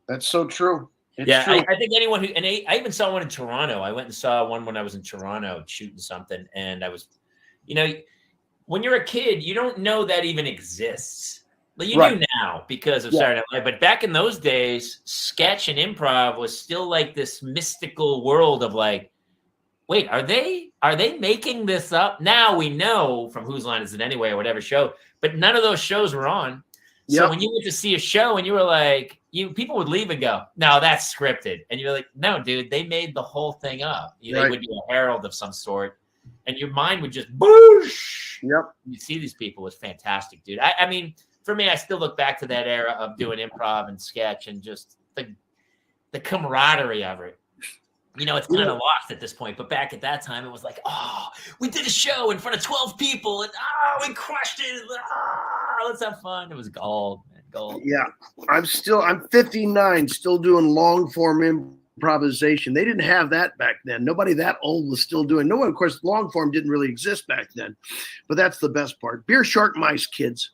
That's so true. It's true. true. I think anyone who, and I even saw one in Toronto. I went and saw one when I was in Toronto shooting something. And I was, you know, when you're a kid, you don't know that even exists. Well, you do now because of Saturday Night Live. But back in those days, sketch and improv was still like this mystical world of like, wait, are they making this up? Now we know from Whose Line Is It Anyway or whatever show, but none of those shows were on. So when you went to see a show and you were like, people would leave and go, no, that's scripted. And you're like, no, dude, they made the whole thing up. They would be a herald of some sort. And your mind would just boosh. Yep. You see these people. It was fantastic, dude. I mean, for me, I still look back to that era of doing improv and sketch and just the camaraderie of it. You know, it's kind of lost at this point, but back at that time, it was like, oh, we did a show in front of 12 people, and we crushed it. Let's have fun. It was gold, man, gold. Yeah, I'm 59, still doing long form improvisation. They didn't have that back then. Nobody that old was still doing. No one, of course, long form didn't really exist back then, but that's the best part. Beer, shark, mice, kids.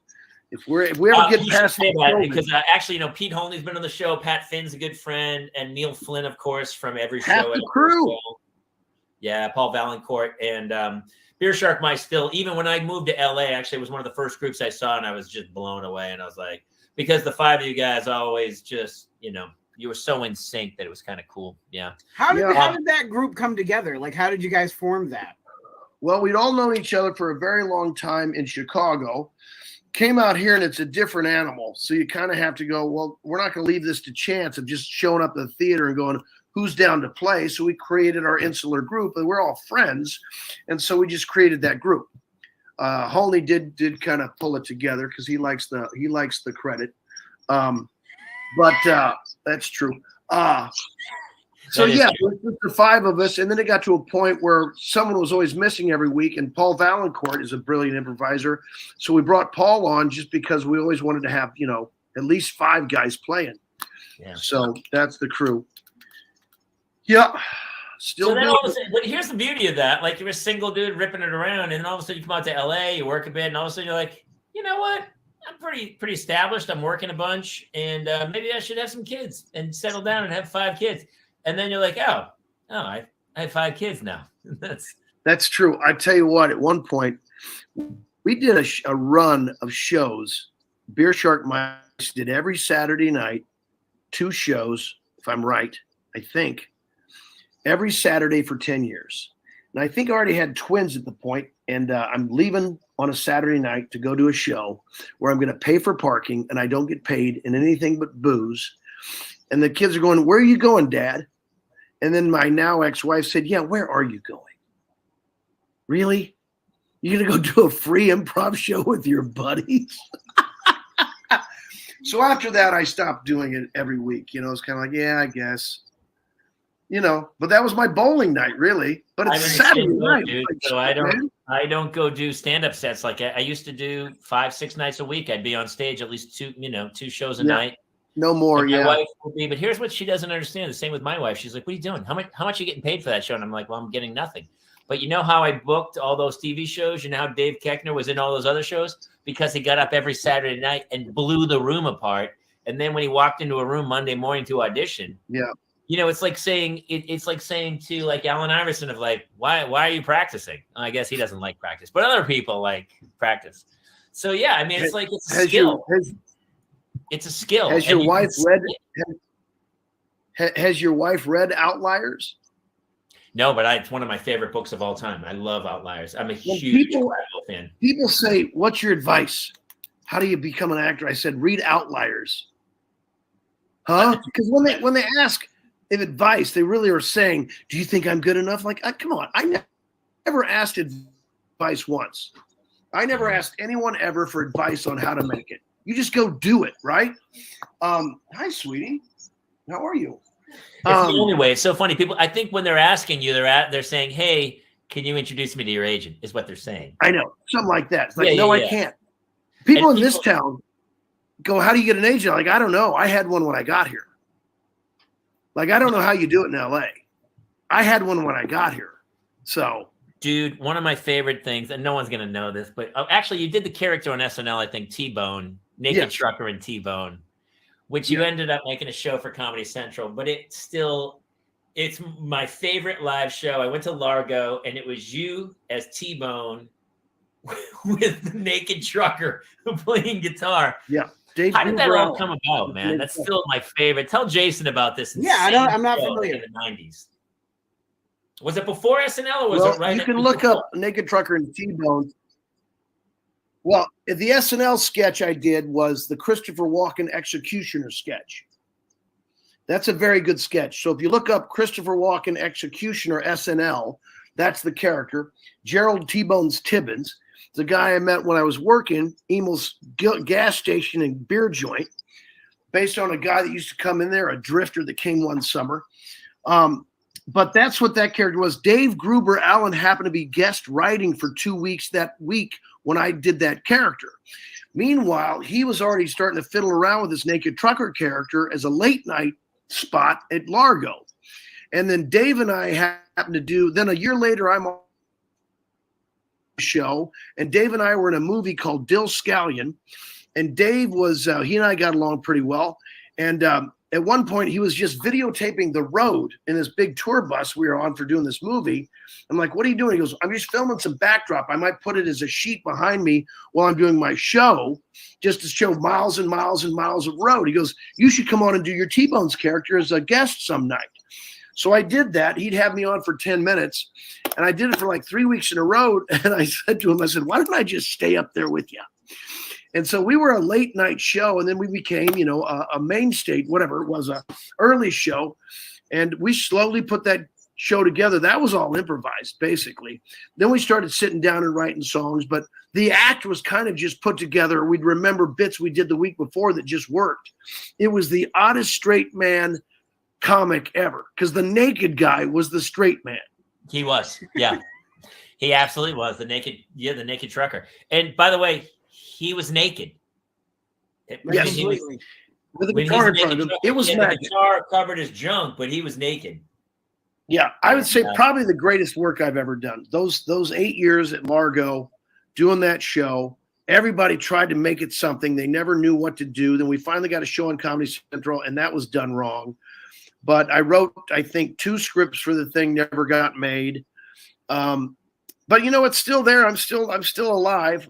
If we ever get past that, because actually, you know, Pete Holney's been on the show. Pat Finn's a good friend, and Neil Flynn, of course, from every show. Half the crew. Yeah, Paul Valancourt and Beer Shark Mice. Still, even when I moved to LA, actually, it was one of the first groups I saw, and I was just blown away. And I was like, because the five of you guys always just, you know, you were so in sync that it was kind of cool. Yeah. How did that group come together? Like, how did you guys form that? Well, we'd all known each other for a very long time in Chicago. Came out here and it's a different animal. So you kind of have to go, well, we're not going to leave this to chance of just showing up at the theater and going, who's down to play? So we created our insular group, and we're all friends. And so we just created that group. Holney did kind of pull it together because he likes the credit. But that's true. So yeah, it was just the five of us, and then it got to a point where someone was always missing every week, and Paul Valancourt is a brilliant improviser. So we brought Paul on just because we always wanted to have, you know, at least five guys playing. Yeah. So that's the crew. Yeah. Still. So then all of a sudden, but here's the beauty of that. Like, you're a single dude ripping it around, and then all of a sudden you come out to LA, you work a bit, and all of a sudden you're like, you know what? I'm pretty established. I'm working a bunch, and maybe I should have some kids and settle down and have 5 kids. And then you're like, I have 5 kids now. That's true. I tell you what, at one point, we did a run of shows. Beer Shark Mice did every Saturday night, 2 shows, if I'm right, I think, every Saturday for 10 years. And I think I already had twins at the point, and I'm leaving on a Saturday night to go to a show where I'm going to pay for parking, and I don't get paid in anything but booze. And the kids are going, where are you going, Dad? And then my now ex-wife said, yeah, where are you going? Really? You're going to go do a free improv show with your buddies? So after that, I stopped doing it every week. You know, it's kind of like, yeah, I guess. You know, but that was my bowling night, really. But it's Saturday night. Dude, like, so I don't go do stand-up sets like I used to do 5-6 nights a week. I'd be on stage at least 2 shows a night. No more, my wife would be, but here's what she doesn't understand. The same with my wife. She's like, what are you doing? How much are you getting paid for that show? And I'm like, well, I'm getting nothing. But you know how I booked all those TV shows? You know how Dave Koechner was in all those other shows? Because he got up every Saturday night and blew the room apart. And then when he walked into a room Monday morning to audition, you know, it's like saying to like Allen Iverson of like, why are you practicing? I guess he doesn't like practice, but other people like practice. So yeah, I mean, it's like it's a skill. It's a skill. Has your wife read Outliers? No, but it's one of my favorite books of all time. I love Outliers. I'm a huge fan. People say, what's your advice? How do you become an actor? I said, read Outliers. Huh? Because when they ask if advice, they really are saying, do you think I'm good enough? Like, come on. I never asked advice once. I never asked anyone ever for advice on how to make it. You just go do it, right? Hi, sweetie. How are you? It's the only way. It's so funny. People, I think when they're asking you, they're saying, hey, can you introduce me to your agent? Is what they're saying. I know. Something like that. It's like, I can't. People in this town go, how do you get an agent? Like, I don't know. I had one when I got here. Like, I don't know how you do it in LA. I had one when I got here. So. Dude, one of my favorite things, and no one's going to know this, but actually you did the character on SNL, I think, T-Bone, Naked Trucker and T-Bone, which you ended up making a show for Comedy Central, but it's my favorite live show. I went to Largo, and it was you as T-Bone with the Naked Trucker playing guitar. Yeah. How did that all come about, man? That's still my favorite. Tell Jason about this. I'm not familiar. In the 90s. Was it before SNL or was it right? You can look up Naked Trucker and T-Bone. Well, the SNL sketch I did was the Christopher Walken Executioner sketch. That's a very good sketch. So if you look up Christopher Walken Executioner SNL, that's the character. Gerald T-Bones Tibbins, the guy I met when I was working Emel's gas station and beer joint, based on a guy that used to come in there, a drifter that came one summer. but that's what that character was. Dave Gruber Allen happened to be guest writing for 2 weeks that week when I did that character. Meanwhile, he was already starting to fiddle around with his naked trucker character as a late night spot at Largo. And then Dave and I happened to do, then a year later, I'm on the show, and Dave and I were in a movie called Dill Scallion. And Dave was, he and I got along pretty well. And at one point, he was just videotaping the road in this big tour bus we were on for doing this movie. I'm like, what are you doing? He goes, I'm just filming some backdrop. I might put it as a sheet behind me while I'm doing my show, just to show miles and miles and miles of road. He goes, you should come on and do your T-Bones character as a guest some night. So I did that. He'd have me on for 10 minutes. And I did it for like 3 weeks in a row. And I said to him, I said, why don't I just stay up there with you? And so we were a late night show, and then we became, a mainstay, whatever it was, a early show. And we slowly put that show together. That was all improvised, basically. Then we started sitting down and writing songs, but the act was kind of just put together. We'd remember bits we did the week before that just worked. It was the oddest straight man comic ever, because the naked guy was the straight man. He was, yeah. He absolutely was the naked trucker. And by the way, he was naked. Yes, with a guitar in front of him. It was the guitar covered his junk, but he was naked. Yeah, I would say probably the greatest work I've ever done. Those 8 years at Largo, doing that show, everybody tried to make it something. They never knew what to do. Then we finally got a show on Comedy Central, and that was done wrong. But I wrote, I think, 2 scripts for the thing, never got made. But it's still there. I'm still alive.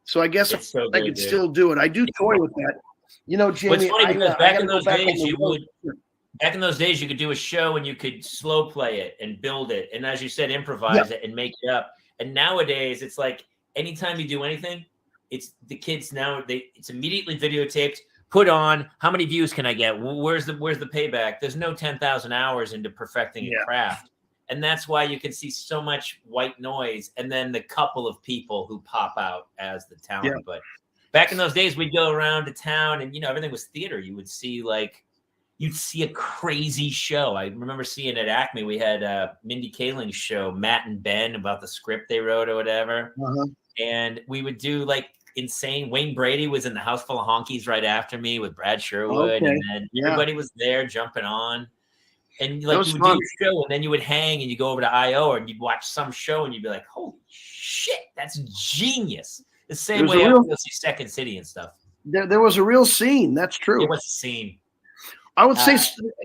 So I guess I could still do it. I do toy with that. Jamie. What's funny because back in those days you could do a show and you could slow play it and build it, and as you said, improvise it and make it up. And nowadays it's like anytime you do anything, it's the kids now. It's immediately videotaped, put on. How many views can I get? Where's the payback? There's no 10,000 hours into perfecting a craft. And that's why you can see so much white noise, and then the couple of people who pop out as the talent. Yeah. But back in those days, we'd go around to town, and everything was theater. You would see you'd see a crazy show. I remember seeing at Acme, we had Mindy Kaling's show, Matt and Ben, about the script they wrote or whatever. Uh-huh. And we would do insane. Wayne Brady was in the House Full of Honkies right after me with Brad Sherwood, and then everybody was there jumping on. And you would do your show, and then you would hang, and you go over to IO, and you'd watch some show, and you'd be like, "Holy shit, that's genius!" The same way I go see Second City and stuff. There was a real scene. That's true. It was a scene. I would say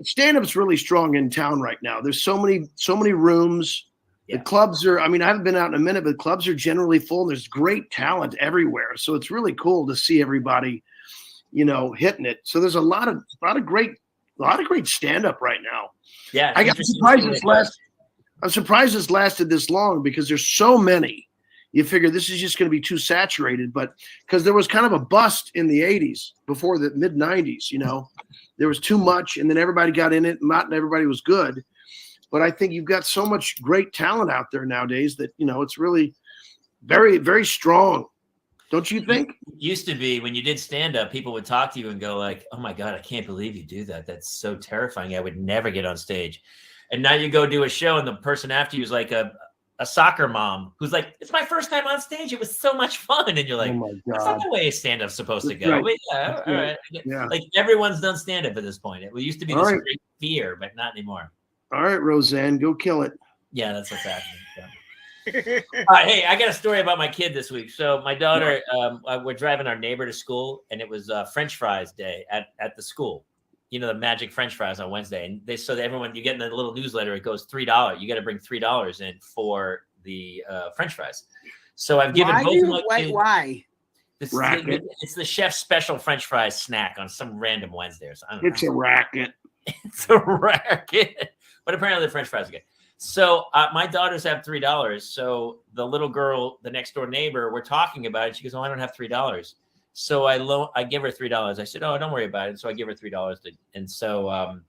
stand-up's really strong in town right now. There's so many rooms. Yeah. The clubs are. I mean, I haven't been out in a minute, but clubs are generally full. And there's great talent everywhere, so it's really cool to see everybody, hitting it. So there's a lot of great stand-up right now. Yeah, I'm surprised it's lasted this long, because there's so many. You figure this is just going to be too saturated, but because there was kind of a bust in the 80s before the mid 90s, there was too much, and then everybody got in it. Not everybody was good, but I think you've got so much great talent out there nowadays that it's really very, very strong. Don't you think? It used to be when you did stand up, people would talk to you and go like, "Oh my God, I can't believe you do that. That's so terrifying. I would never get on stage." And now you go do a show, and the person after you is like a soccer mom who's like, "It's my first time on stage. It was so much fun." And you're like, "Oh my God, that's not the way stand up's supposed to go." Right. But all right. Yeah. Like everyone's done stand up at this point. It used to be this great fear, but not anymore. All right, Roseanne, go kill it. Yeah, that's what's happening. So. Hey, I got a story about my kid this week. So my daughter, we're driving our neighbor to school, and it was French fries day at the school. The magic French fries on Wednesday, and everyone, you get in the little newsletter, it goes $3. You got to bring $3 in for the French fries. So I've given both of my kids. Why? It's the chef's special French fries snack on some random Wednesday or something. It's a racket. It's a racket, but apparently the French fries are good. So my daughters have $3. So the little girl, the next door neighbor, we're talking about it. She goes, "Oh, I don't have $3." So I give her $3. I said, "Oh, don't worry about it." So I give her $3. And so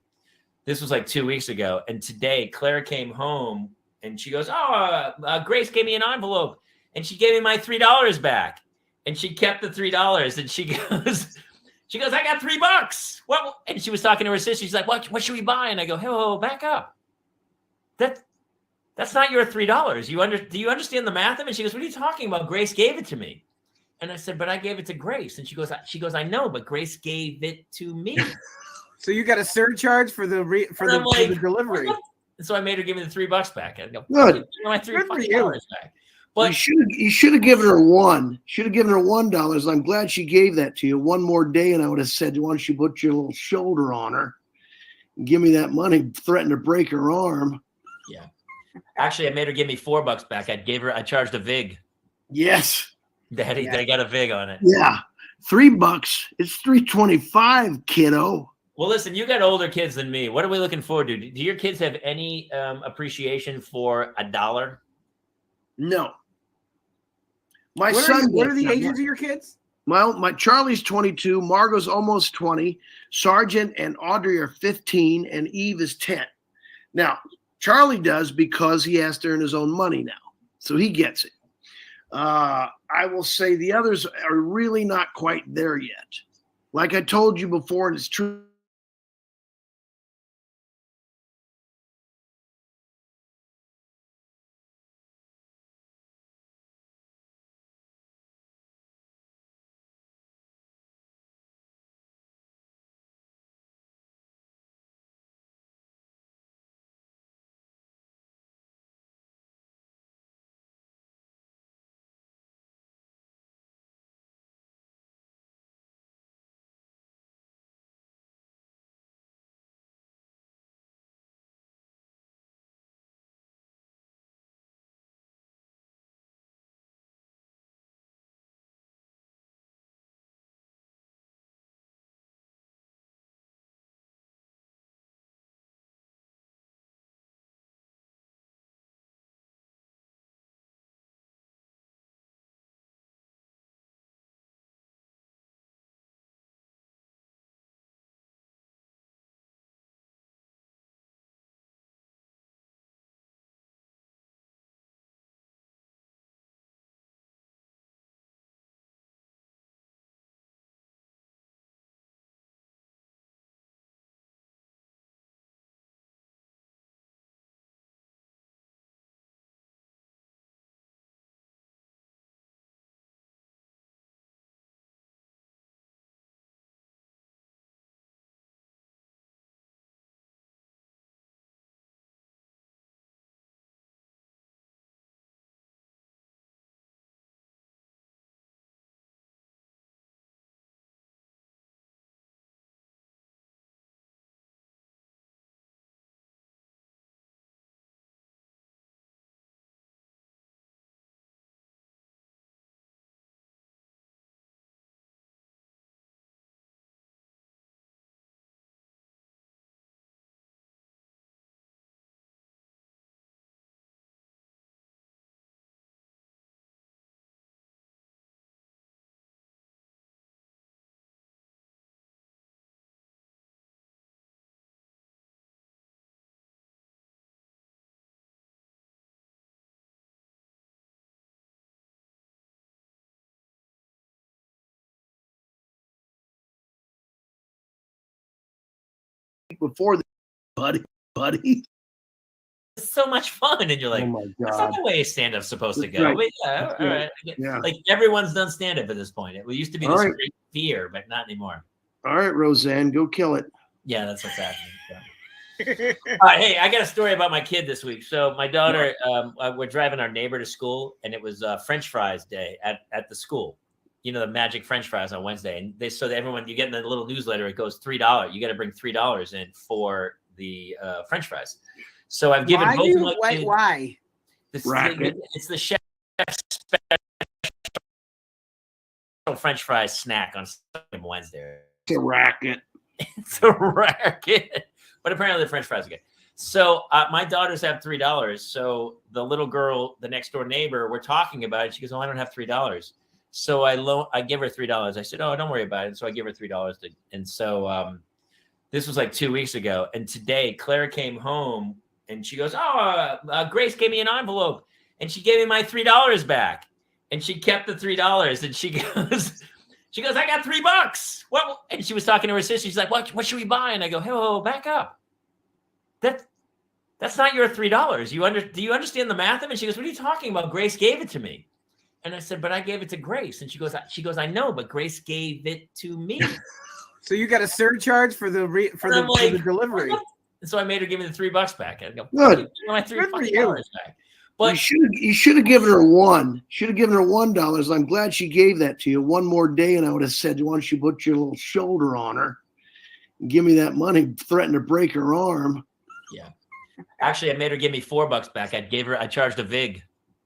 this was like 2 weeks ago. And today Claire came home and she goes, Grace gave me an envelope, and she gave me my $3 back. And she kept the $3. And she goes, "I got $3. What?" And she was talking to her sister. She's like, what should we buy? And I go, "Oh, back up. That's not your $3. Do you understand the math of it? She goes, what are you talking about? Grace gave it to me. And I said, but I gave it to Grace. And she goes, I know, but Grace gave it to me. So you got a surcharge for the for the delivery. And so I made her give me the $3 back. I go, good. Give me my $3 back. But you should have given her one. Should have given her $1. I'm glad she gave that to you. One more day, and I would have said, why don't you put your little shoulder on her and give me that money? Threatened to break her arm. Yeah. Actually, I made her give me $4 back. I charged a VIG. Yes. Daddy, they got a VIG on it. Yeah. $3. It's $3.25, kiddo. Well, listen, you got older kids than me. What are we looking forward to? Do your kids have any appreciation for $1? No. My What son. what are the ages of your kids? My Charlie's 22. Margot's almost 20. Sergeant and Audrey are 15, and Eve is 10. Now, Charlie does because he has to earn his own money now, so he gets it. I will say the others are really not quite there yet. Like I told you before, and it's true. Before the buddy. It's so much fun. And you're like, Oh my that's not God. the way stand-up's supposed to That's go. right. But yeah, That's all right. right. I get- Yeah. Like everyone's done stand-up at this point. It used to be All this right. great fear, but not anymore. All right, Roseanne, go kill it. Yeah, that's what's happening. So. Hey, I got a story about my kid this week. So my daughter, we're driving our neighbor to school, and it was French fries day at the school. You know, the magic French fries on Wednesday. And everyone, you get in the little newsletter, it goes $3. You got to bring $3 in for the French fries. So I've given both of my kids. Why? Racket. It's the chef's special French fries snack on Wednesday. It's a racket. It's a racket. But apparently the French fries are good. So my daughters have $3. So the little girl, the next door neighbor, we're talking about it. She goes, "Oh, I don't have $3." So I give her $3. I said, "Oh, don't worry about it." So I give her $3. And so this was like 2 weeks ago. And today Claire came home and she goes, "Oh, Grace gave me an envelope." And she gave me my $3 back. And she kept the $3. And she goes, "I got $3. What?" And she was talking to her sister. She's like, what should we buy? And I go, "Hey, back up. That's that's not your $3. Do you understand the math of it? She goes, what are you talking about? Grace gave it to me. And I said, but I gave it to Grace. And she goes, I know, but Grace gave it to me. So you got a surcharge for the for the delivery. And so I made her give me the $3 back. I go, good. My $3 back. But you should have given her one. Should have given her $1. I'm glad she gave that to you. One more day, and I would have said, why don't you put your little shoulder on her and give me that money? Threatened to break her arm. Yeah. Actually, I made her give me $4 back. I charged a VIG.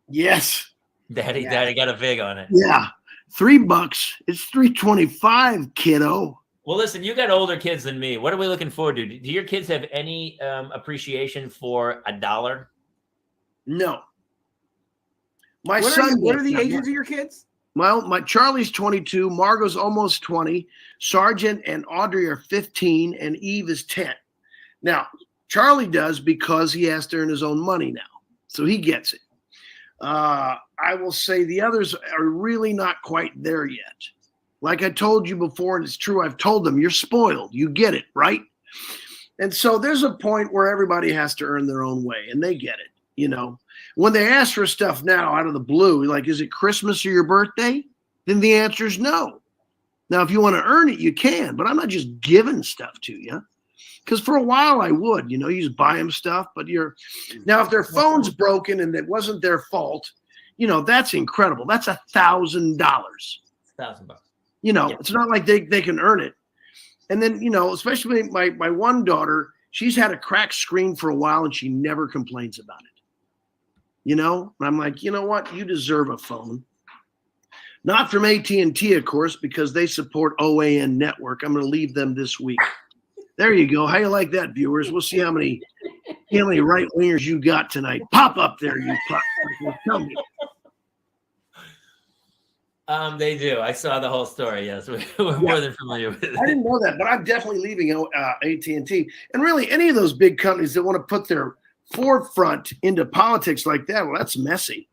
Yes. Daddy got a VIG on it. Yeah. $3. It's $3.25, kiddo. Well, listen, you got older kids than me. What are we looking forward to? Do your kids have any appreciation for $1? No. My What son. what are the ages of your kids? My Charlie's 22, Margot's almost 20, Sergeant and Audrey are 15, and Eve is 10. Now, Charlie does because he has to earn his own money now, so he gets it. I will say the others are really not quite there yet. Like I told you before, and it's true, I've told them, you're spoiled. You get it, right? And so there's a point where everybody has to earn their own way, and they get it. You know, when they ask for stuff now out of the blue, like, is it Christmas or your birthday? Then the answer is no. Now, if you want to earn it, you can, but I'm not just giving stuff to you. Because for a while I would, you just buy them stuff, but now if their phone's broken and it wasn't their fault, that's incredible. That's $1,000. $1,000. It's not like they can earn it. And then, especially my one daughter, she's had a cracked screen for a while and she never complains about it. And I'm like, you know what? You deserve a phone. Not from AT&T, of course, because they support OAN network. I'm going to leave them this week. There you go. How you like that, viewers? We'll see how many right wingers you got tonight. Pop up there, you pop. Tell me. They do. I saw the whole story. Yes, we're more than familiar with it. I didn't know that, but I'm definitely leaving AT&T. And really, any of those big companies that want to put their forefront into politics like that, well, that's messy.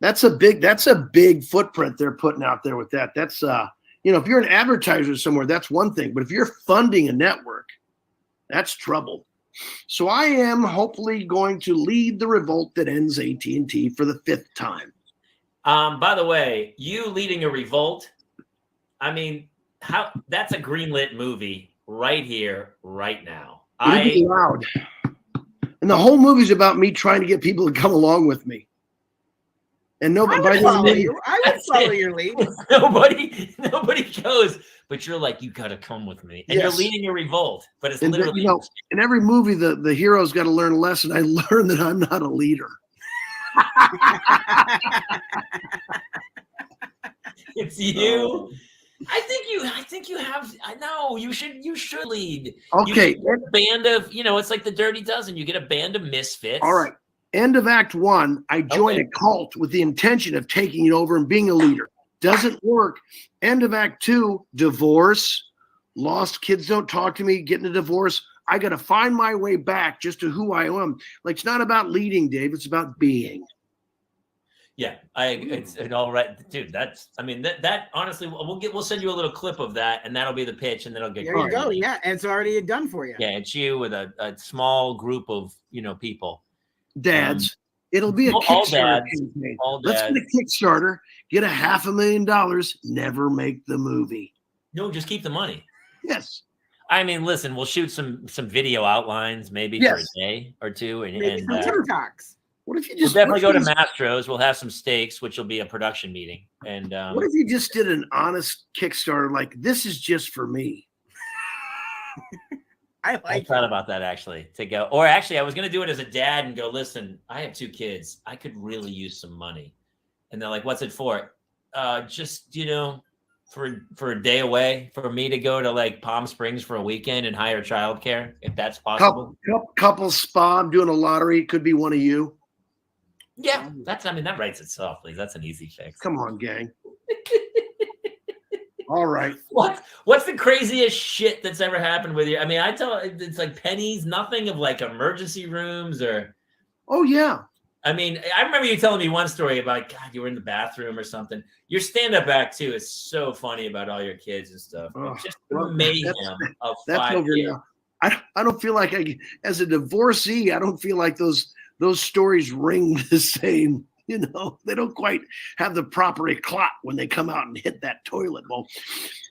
That's a big footprint they're putting out there with that. That's if you're an advertiser somewhere, that's one thing. But if you're funding a network, that's trouble. So I am hopefully going to lead the revolt that ends AT&T for the 5th time. By the way, you leading a revolt, I mean, that's a greenlit movie right here, right now. It'll be loud. And the whole movie's about me trying to get people to come along with me. And nobody, I would follow your lead. Nobody goes, but you're like, you got to come with me. And yes. You're leading a revolt, but it's literally. In every movie, the hero's got to learn a lesson. I learned that I'm not a leader. It's you. I think you have. I know you should lead. Okay. You get a band of, it's like the Dirty Dozen. You get a band of misfits. All right. End of Act 1. I joined a cult with the intention of taking it over and being a leader. Doesn't work. End of Act 2. Divorce. Lost kids don't talk to me. Getting a divorce. I got to find my way back just to who I am. Like, it's not about leading, Dave. It's about being. Yeah, it's all right, dude. That honestly, we'll send you a little clip of that, and that'll be the pitch, and then I'll get. There you go. Yeah, and it's already done for you. Yeah, it's you with a small group of people. Dads. It'll be a Kickstarter campaign. Let's get a Kickstarter. Get $500,000. Never make the movie. No, just keep the money. Yes. I mean, listen, we'll shoot some video outlines maybe for a day or two, and TikToks. What if you just we'll definitely go to Mastro's? We'll have some steaks, which will be a production meeting. And what if you just did an honest Kickstarter, like, this is just for me? I thought about that actually to go, or actually I was going to do it as a dad and go, listen, I have 2 kids. I could really use some money. And they're like, what's it for? Just, for a day away, for me to go to like Palm Springs for a weekend and hire childcare, if that's possible. Couple spa, I'm doing a lottery. It could be one of you. Yeah, that writes itself, please. That's an easy fix. Come on, gang. All right. What's the craziest shit that's ever happened with you? I mean, it's like pennies, nothing of like emergency rooms or. Oh yeah. I mean, I remember you telling me one story about, God, you were in the bathroom or something. Your stand-up act too is so funny about all your kids and stuff. Just the mayhem of that's 5 over years. now. I don't feel like as a divorcee, I don't feel like those stories ring the same. You know, they don't quite have the proper eclat when they come out and hit that toilet bowl.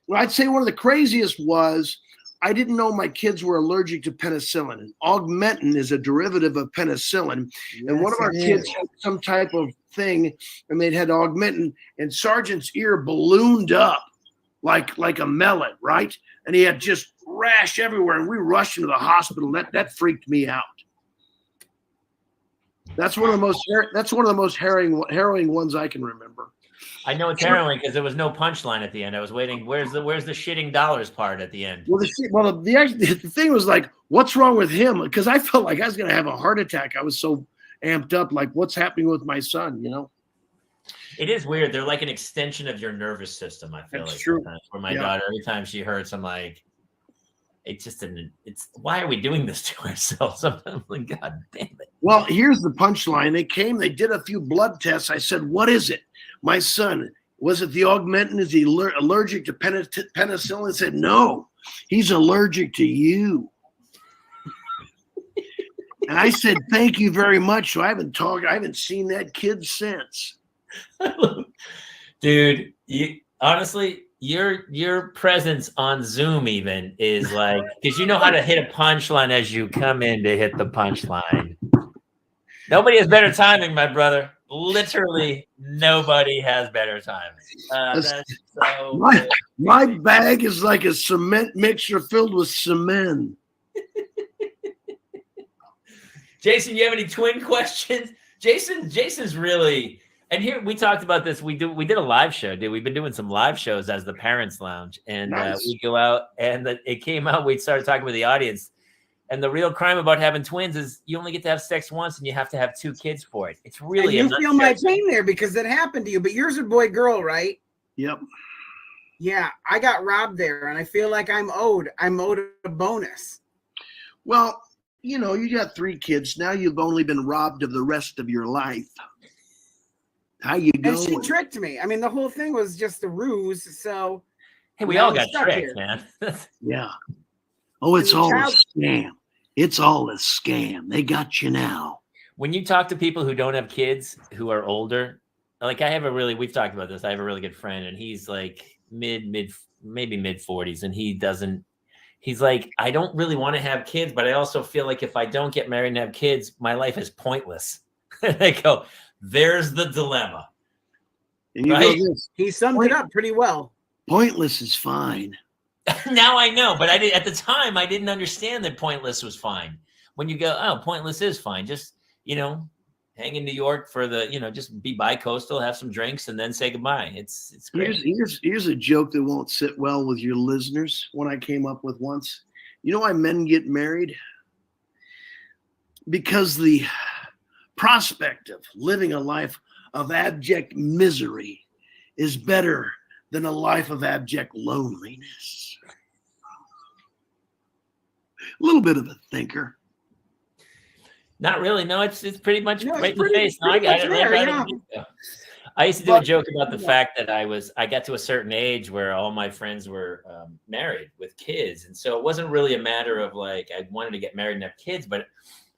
Well, I'd say one of the craziest was I didn't know my kids were allergic to penicillin. And Augmentin is a derivative of penicillin. And one of our kids had some type of thing, and they'd had Augmentin, and Sergeant's ear ballooned up like a melon, right? And he had just rash everywhere, and we rushed him to the hospital. That freaked me out. That's one of the most harrowing ones I can remember. I know it's harrowing because there was no punchline at the end. I was waiting. Where's the shitting dollars part at the end? Well, the thing was like, what's wrong with him? Because I felt like I was going to have a heart attack. I was so amped up. Like, what's happening with my son? You know. It is weird. They're like an extension of your nervous system. I feel That's like true. For my daughter, every time she hurts, I'm like, it's why are we doing this to ourselves? Sometimes I'm like, God damn it. Well, here's the punchline. They did a few blood tests. I said, what is it? My son, was it the Augmentin? Is he allergic to penicillin? I said, no, he's allergic to you. And I said, thank you very much. So I haven't seen that kid since. Dude, honestly, your presence on Zoom even is like, because you know how to hit a punchline as you come in to hit the punchline. Nobody has better timing, my brother. Literally nobody has better timing. My bag is like a cement mixture filled with cement. Jason, you have any twin questions? Jason's really, and here we talked about this. We did a live show, dude. We've been doing some live shows as the Parents Lounge, and nice. We go out, and it came out. We started talking with the audience, and the real crime about having twins is you only get to have sex once, and you have to have 2 kids for it. It's really and you feel my pain there because it happened to you, but yours are boy girl, right? Yep. Yeah, I got robbed there, and I feel like I'm owed a bonus. Well, you know, you got 3 kids now. You've only been robbed of the rest of your life. How you going? And she tricked me. I mean, the whole thing was just a ruse. So, hey, we all got tricked, man. Yeah. Oh, it's all a scam. It's all a scam. They got you now. When you talk to people who don't have kids, who are older, like we've talked about this. I have a really good friend, and he's like maybe mid 40s, and he's like, I don't really want to have kids, but I also feel like if I don't get married and have kids, my life is pointless. And I go, there's the dilemma. And you right? go this. He summed it up pretty well. Pointless is fine. Now I know, but at the time I didn't understand that pointless was fine. When you go, oh, pointless is fine. Just, hang in New York for just be bi-coastal, have some drinks, and then say goodbye. It's great. Here's a joke that won't sit well with your listeners. One I came up with once. You know why men get married? Because the prospect of living a life of abject misery is better than a life of abject loneliness. A little bit of a thinker. Not really. No, it's pretty much right in the face. No, I got it. Right. I used to do a joke about the fact that I got to a certain age where all my friends were married with kids. And so it wasn't really a matter of like, I wanted to get married and have kids. But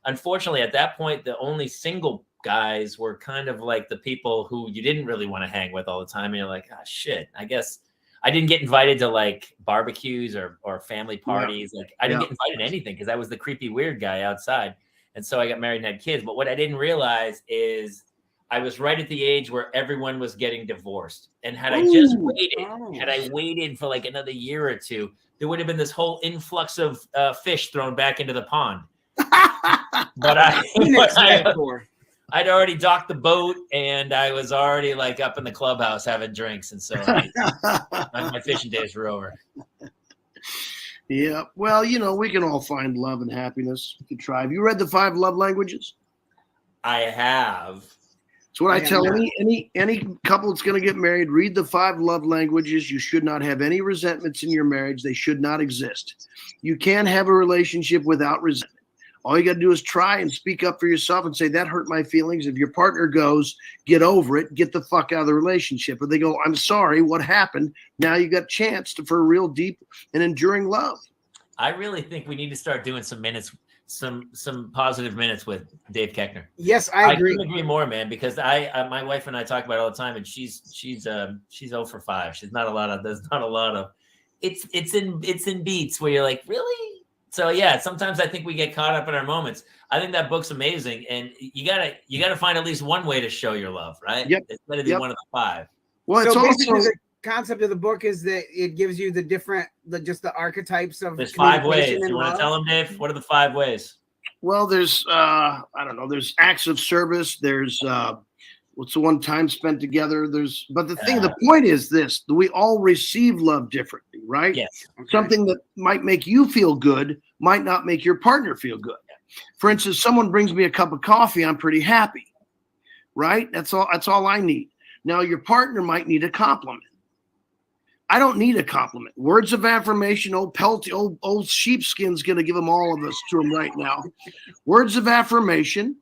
unfortunately, at that point, the only single guys were kind of like the people who you didn't really want to hang with all the time. And you're like, oh, shit, I guess I didn't get invited to like barbecues or family parties. Yeah. Like I didn't get invited to anything because I was the creepy, weird guy outside. And so I got married and had kids. But what I didn't realize is I was right at the age where everyone was getting divorced. And had I just waited for like another year or two, there would have been this whole influx of fish thrown back into the pond. But I'd already docked the boat and I was already like up in the clubhouse having drinks. And so my fishing days were over. Yeah. Well, we can all find love and happiness. You can try. Have you read the 5 love languages? I have. It's what I tell any couple that's going to get married. Read the 5 love languages. You should not have any resentments in your marriage. They should not exist. You can't have a relationship without resentment. All you got to do is try and speak up for yourself and say, that hurt my feelings. If your partner goes, get over it, get the fuck out of the relationship. Or they go, I'm sorry, what happened? Now you got a chance for a real deep and enduring love. I really think we need to start doing some minutes, some positive minutes with Dave Keckner. Yes, I agree. couldn't agree more, man, because my wife and I talk about it all the time, and she's 0 for 5. There's not a lot of it's in beats where you're like, really? So yeah, sometimes I think we get caught up in our moments. I think that book's amazing, and you gotta find at least one way to show your love, right? Yep. It's better than one of the 5. Well, So it's basically, also the concept of the book is that it gives you the archetypes of. There's 5 ways. communication and You want love. to tell them, Dave? What are the 5 ways? well, there's I don't know. There's acts of service. There's what's the one time spent together. But the point is this: that we all receive love differently, right? Yes. Something that might make you feel good might not make your partner feel good. For instance, someone brings me a cup of coffee, I'm pretty happy, right? That's all I need. Now, your partner might need a compliment. I don't need a compliment. Words of affirmation, old sheepskin's going to give them all of us to him right now. Words of affirmation.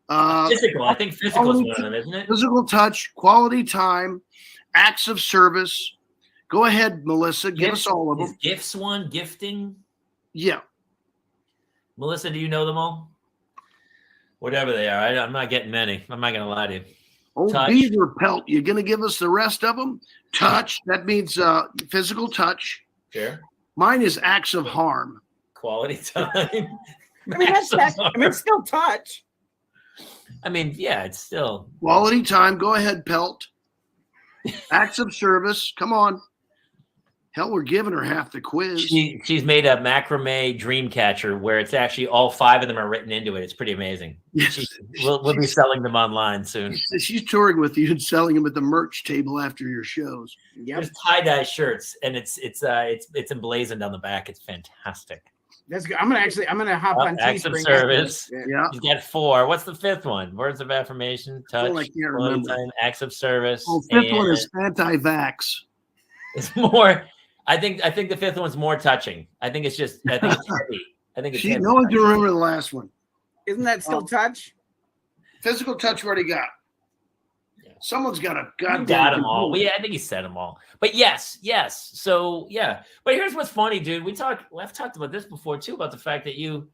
Physical. I think physical is one of them, isn't it? Physical touch, quality time, acts of service. Go ahead, Melissa. Give us all of them. Is gifts one? Gifting? Yeah. Melissa, do you know them all? Whatever they are. I'm not getting many. I'm not going to lie to you. Old Touch. beaver pelt. You're going to give us the rest of them? Touch. That means physical touch. Sure. Mine is acts of harm. Quality time. I mean, it's still touch. I mean, yeah, it's still. Quality time. Go ahead, pelt. Acts of service. Come on. Hell, we're giving her half the quiz. She's made a macrame dream catcher where it's actually all 5 of them are written into it. It's pretty amazing. Yes. We'll be selling them online soon. She's touring with you and selling them at the merch table after your shows. Yep. There's tie-dye shirts, and it's emblazoned on the back. It's fantastic. That's good. I'm gonna hop on Acts of Teespring. service. Yeah. You've got 4. What's the 5th one? Words of affirmation, touch, Oh, I can't quality remember. time, acts of service. Oh, 5th one is anti-vax. It's more. I think the 5th one's more touching. I think it's heavy. I think it's heavy. No one can remember the last one. Isn't that still touch? Physical touch we already got. Yeah. Someone's got a You goddamn. got them all. Well, yeah, I think he said them all. But yes. So yeah. But here's what's funny, dude. I've talked about this before too, about the fact that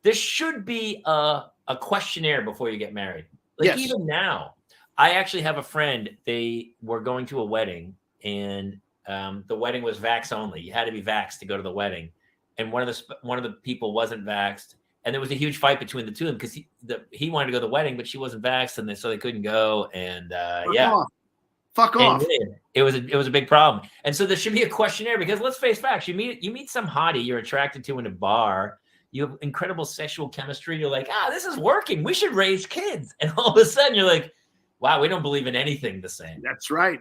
there should be a questionnaire before you get married. Like Yes. even now, I actually have a friend. They were going to a wedding, and the wedding was vax only. You had to be vaxxed to go to the wedding, and one of the people wasn't vaxxed, and there was a huge fight between the two of them because he wanted to go to the wedding, but she wasn't vaxxed, and so they couldn't go. And Fuck off. it was a big problem. And so there should be a questionnaire because let's face facts. You meet some hottie you're attracted to in a bar. You have incredible sexual chemistry. You're like, this is working. We should raise kids. And all of a sudden you're like, wow, we don't believe in anything the same. That's right.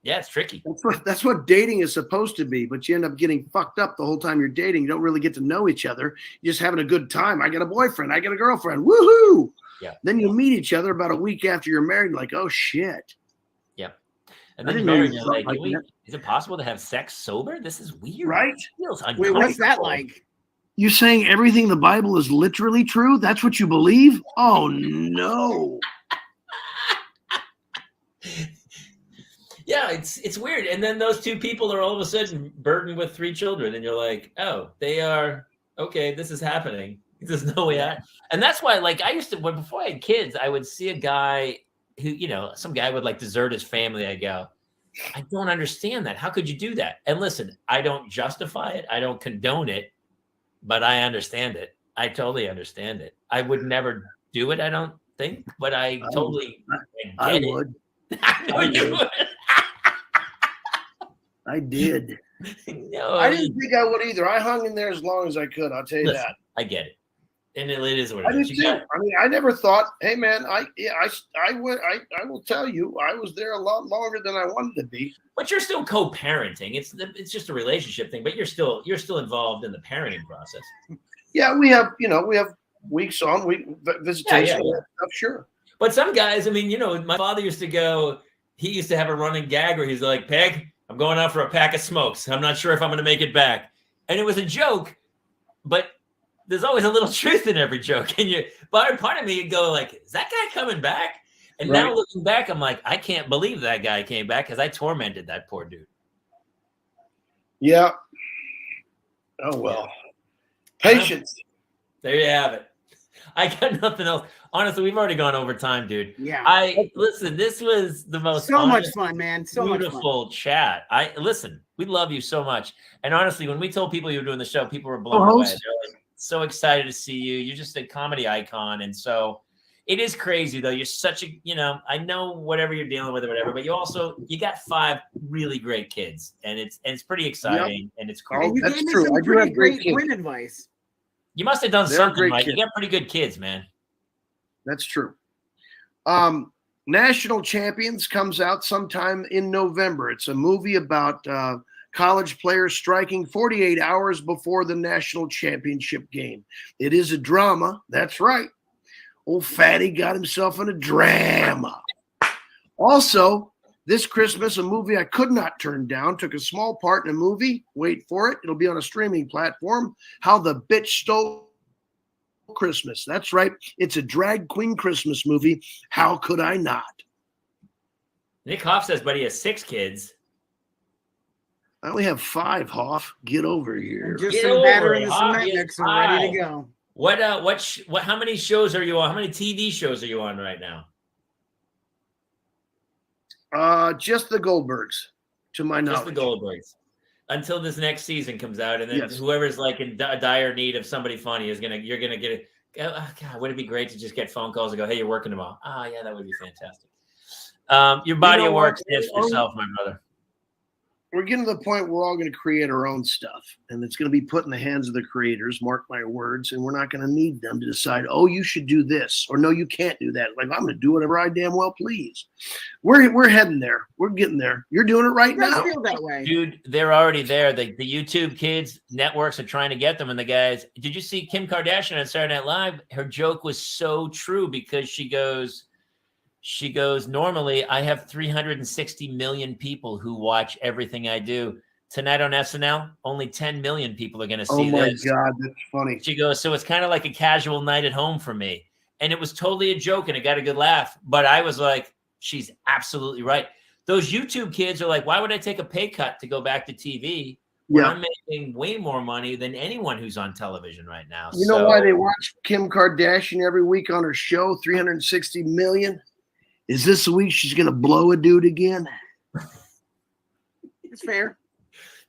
Yeah, it's tricky. That's what dating is supposed to be, but you end up getting fucked up the whole time you're dating. You don't really get to know each other. You're just having a good time. I got a boyfriend. I got a girlfriend. Woohoo! Yeah. Then you meet each other about a week after you're married. Like, oh shit. Yeah. And then you're married. You're like, is it possible to have sex sober? This is weird. Right? It feels Wait, what's that like? You saying everything in the Bible is literally true? That's what you believe? Oh no. Yeah, it's weird. And then those two people are all of a sudden burdened with 3 children, and you're like, oh, they are okay. This is happening. There's no way out. And that's why, like, I used to before I had kids, I would see a guy who, some guy would like desert his family. I go, I don't understand that. How could you do that? And listen, I don't justify it. I don't condone it, but I understand it. I totally understand it. I would never do it. I don't think, but I totally. I would. I know you would. I did. No, I didn't think I would either. I hung in there as long as I could. I'll tell you that. I get it, and it is what I it is. did too. I mean, I never thought, hey man, I will tell you, I was there a lot longer than I wanted to be. But you're still co-parenting. It's just a relationship thing, but you're still involved in the parenting process. Yeah, we have weeks on, visitation. Yeah. Stuff, sure. But some guys, I mean, my father used to go. He used to have a running gag where he's like, "Peg, I'm going out for a pack of smokes. I'm not sure if I'm going to make it back." And it was a joke, but there's always a little truth in every joke. And part of me would go like, is that guy coming back? And Right. now looking back, I'm like, I can't believe that guy came back because I tormented that poor dude. Yeah. Oh well. Patience. There you have it. I got nothing else. Honestly, we've already gone over time, dude. Yeah. Listen, this was the most So much fun, man. So beautiful chat. We love you so much. And honestly, when we told people you were doing the show, people were blown away. They're like, so excited to see you. You're just a comedy icon. And so it is crazy though. You're such a, I know whatever you're dealing with or whatever, but you got 5 really great kids, and it's pretty exciting. And it's cool. And you That's gave me true. some I do pretty have great great print advice. You must have done They're something great right. kids. You got pretty good kids, man. That's true. National Champions comes out sometime in November. It's a movie about college players striking 48 hours before the national championship game. It is a drama. That's right. Old Fatty got himself in a drama. Also, this Christmas, a movie I could not turn down, took a small part in a movie. Wait for it. It'll be on a streaming platform. How the Bitch Stole Christmas. That's right. It's a drag queen Christmas movie. How could I not? Nick Hoff says, but he has 6 kids. I only have 5, Hoff. Get over here. Just Get some over batter it, in the Hoff. cement Get mixer, ready to high. go. How many shows are you on? How many TV shows are you on right now? Just the Goldbergs, to my knowledge. Just the Goldbergs. Until this next season comes out, and then Yes. whoever's like in dire need of somebody funny you're gonna get it. Oh, God, would it be great to just get phone calls and go, "Hey, you're working tomorrow." Oh, yeah, that would be fantastic. Your body of work stands for yourself, my brother. We're getting to the point where we're all going to create our own stuff, and it's going to be put in the hands of the creators, mark my words, and we're not going to need them to decide, oh, you should do this, or no, you can't do that. Like, I'm going to do whatever I damn well please. We're heading there. We're getting there. You're doing it right now. Feel that way. Dude, they're already there. The YouTube kids networks are trying to get them, and the guys. Did you see Kim Kardashian on Saturday Night Live? Her joke was so true because she goes, normally I have 360 million people who watch everything I do. Tonight on SNL, only 10 million people are going to see this. Oh my God, that's funny. She goes, so it's kind of like a casual night at home for me. And it was totally a joke, and it got a good laugh. But I was like, she's absolutely right. Those YouTube kids are like, why would I take a pay cut to go back to TV when I'm making way more money than anyone who's on television right now? You know why they watch Kim Kardashian every week on her show, 360 million? Is this week she's going to blow a dude again? It's fair.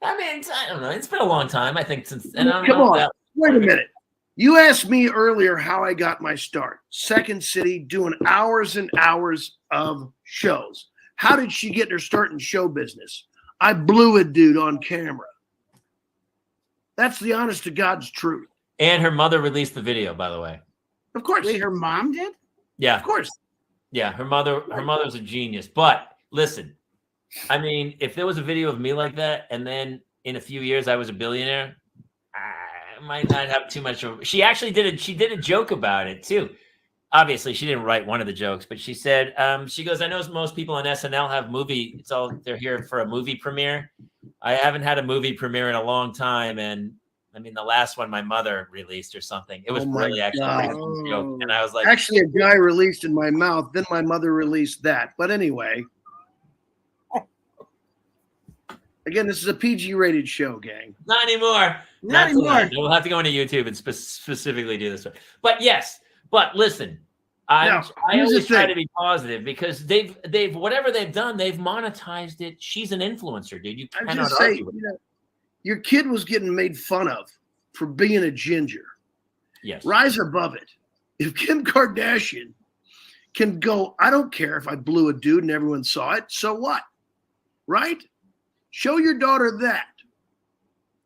I mean, I don't know. It's been a long time, I think, since. And I don't Come know on. that, Wait a minute. You asked me earlier how I got my start. Second City, doing hours and hours of shows. How did she get her start in show business? I blew a dude on camera. That's the honest to God's truth. And her mother released the video, by the way. Of course. Wait, her mom did? Yeah. Of course. Yeah, her mother's a genius. But listen, I mean, if there was a video of me like that, and then in a few years I was a billionaire, I might not have too much of. She actually did a joke about it too. Obviously, she didn't write one of the jokes, but she said, she goes, I know most people on SNL have they're here for a movie premiere. I haven't had a movie premiere in a long time, and I mean, the last one my mother released or something. It was really actually a pretty joke. And I was like, actually, a guy released in my mouth. Then my mother released that. But anyway, again, this is a PG-rated show, gang. not anymore. Not anymore. We'll have to go into YouTube and specifically do this. But yes, but listen, I always try to be positive because they've whatever they've done, they've monetized it. She's an influencer, dude. You cannot argue with it. Your kid was getting made fun of for being a ginger. Yes. Rise above it. If Kim Kardashian can go, I don't care if I blew a dude and everyone saw it. So what? Right? Show your daughter that.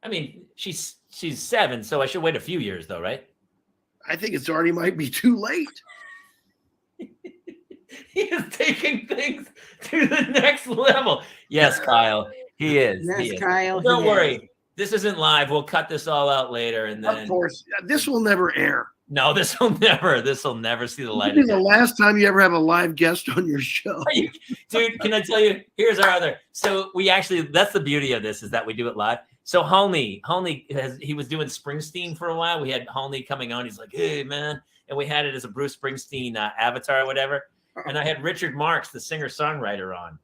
I mean, she's 7, so I should wait a few years though, right? I think it's already might be too late. He is taking things to the next level. Yes, Kyle. He is. Yes, Kyle. Don't worry. This isn't live. We'll cut this all out later, and then. Of course, this will never air. No, this will never see the light. This is the last time you ever have a live guest on your show. Dude, can I tell you? Here's our other. So we actually, that's the beauty of this is that we do it live. So Holney he was doing Springsteen for a while. We had Holney coming on. He's like, hey, man. And we had it as a Bruce Springsteen avatar or whatever. And I had Richard Marx, the singer-songwriter, on.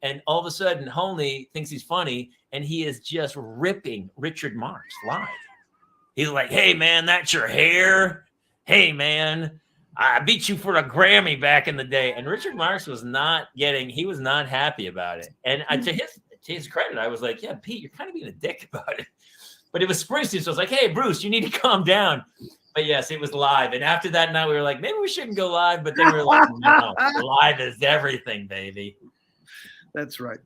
And all of a sudden, Holney thinks he's funny, and he is just ripping Richard Marx live. He's like, hey, man, that's your hair. Hey, man, I beat you for a Grammy back in the day. And Richard Marx was not happy about it. And to his credit, I was like, yeah, Pete, you're kind of being a dick about it. But it was Springsteen. So I was like, hey, Bruce, you need to calm down. But yes, it was live. And after that night, we were like, maybe we shouldn't go live. But then we were like, no, live is everything, baby. That's right.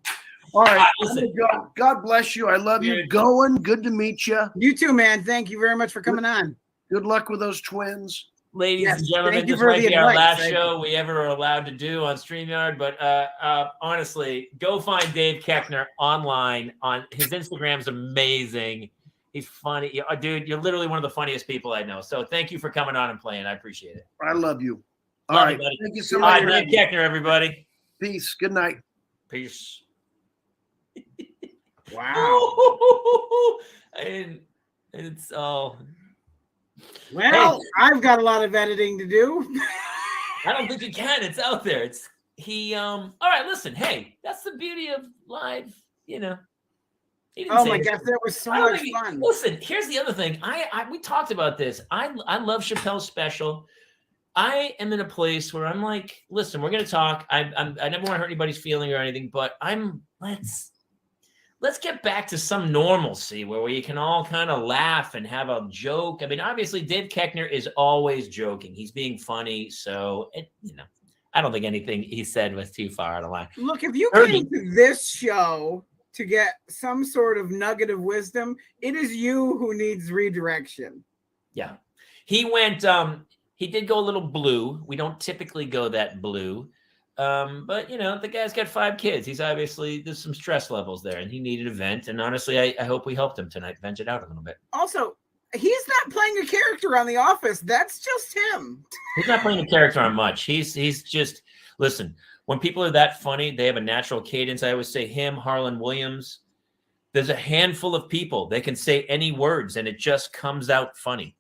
All right. Listen, God bless you. I love you. Going. Good to meet you. You too, man. Thank you very much for coming on. Good luck with those twins. ladies and gentlemen, this might be our last show we ever are allowed to do on StreamYard. But honestly, go find Dave Koechner online. On his Instagram's amazing. He's funny. Dude, you're literally one of the funniest people I know. So thank you for coming on and playing. I appreciate it. I love you. All right. Buddy. Thank you so much. All right, Dave Koechner, everybody. Peace. Good night. Peace. Wow. And it's all. Well, hey, I've got a lot of editing to do. I don't think you can. It's out there. All right, listen. Hey, that's the beauty of live, Oh my gosh, that was so much fun. Listen, here's the other thing. We talked about this. I love Chappelle's special. I am in a place where I'm like, listen, we're gonna talk. I never want to hurt anybody's feeling or anything, but let's get back to some normalcy where we can all kind of laugh and have a joke. I mean, obviously, Dave Koechner is always joking. He's being funny, so I don't think anything he said was too far out of line. Look, if you came to this show to get some sort of nugget of wisdom, it is you who needs redirection. Yeah. He went, he did go a little blue. We don't typically go that blue. But the guy's got 5 kids. He's obviously, there's some stress levels there and he needed a vent. And honestly, I hope we helped him tonight, vent it out a little bit. Also, he's not playing a character on The Office. That's just him. He's not playing a character on much. He's just, listen, when people are that funny, they have a natural cadence. I always say him, Harlan Williams. There's a handful of people that can say any words and it just comes out funny.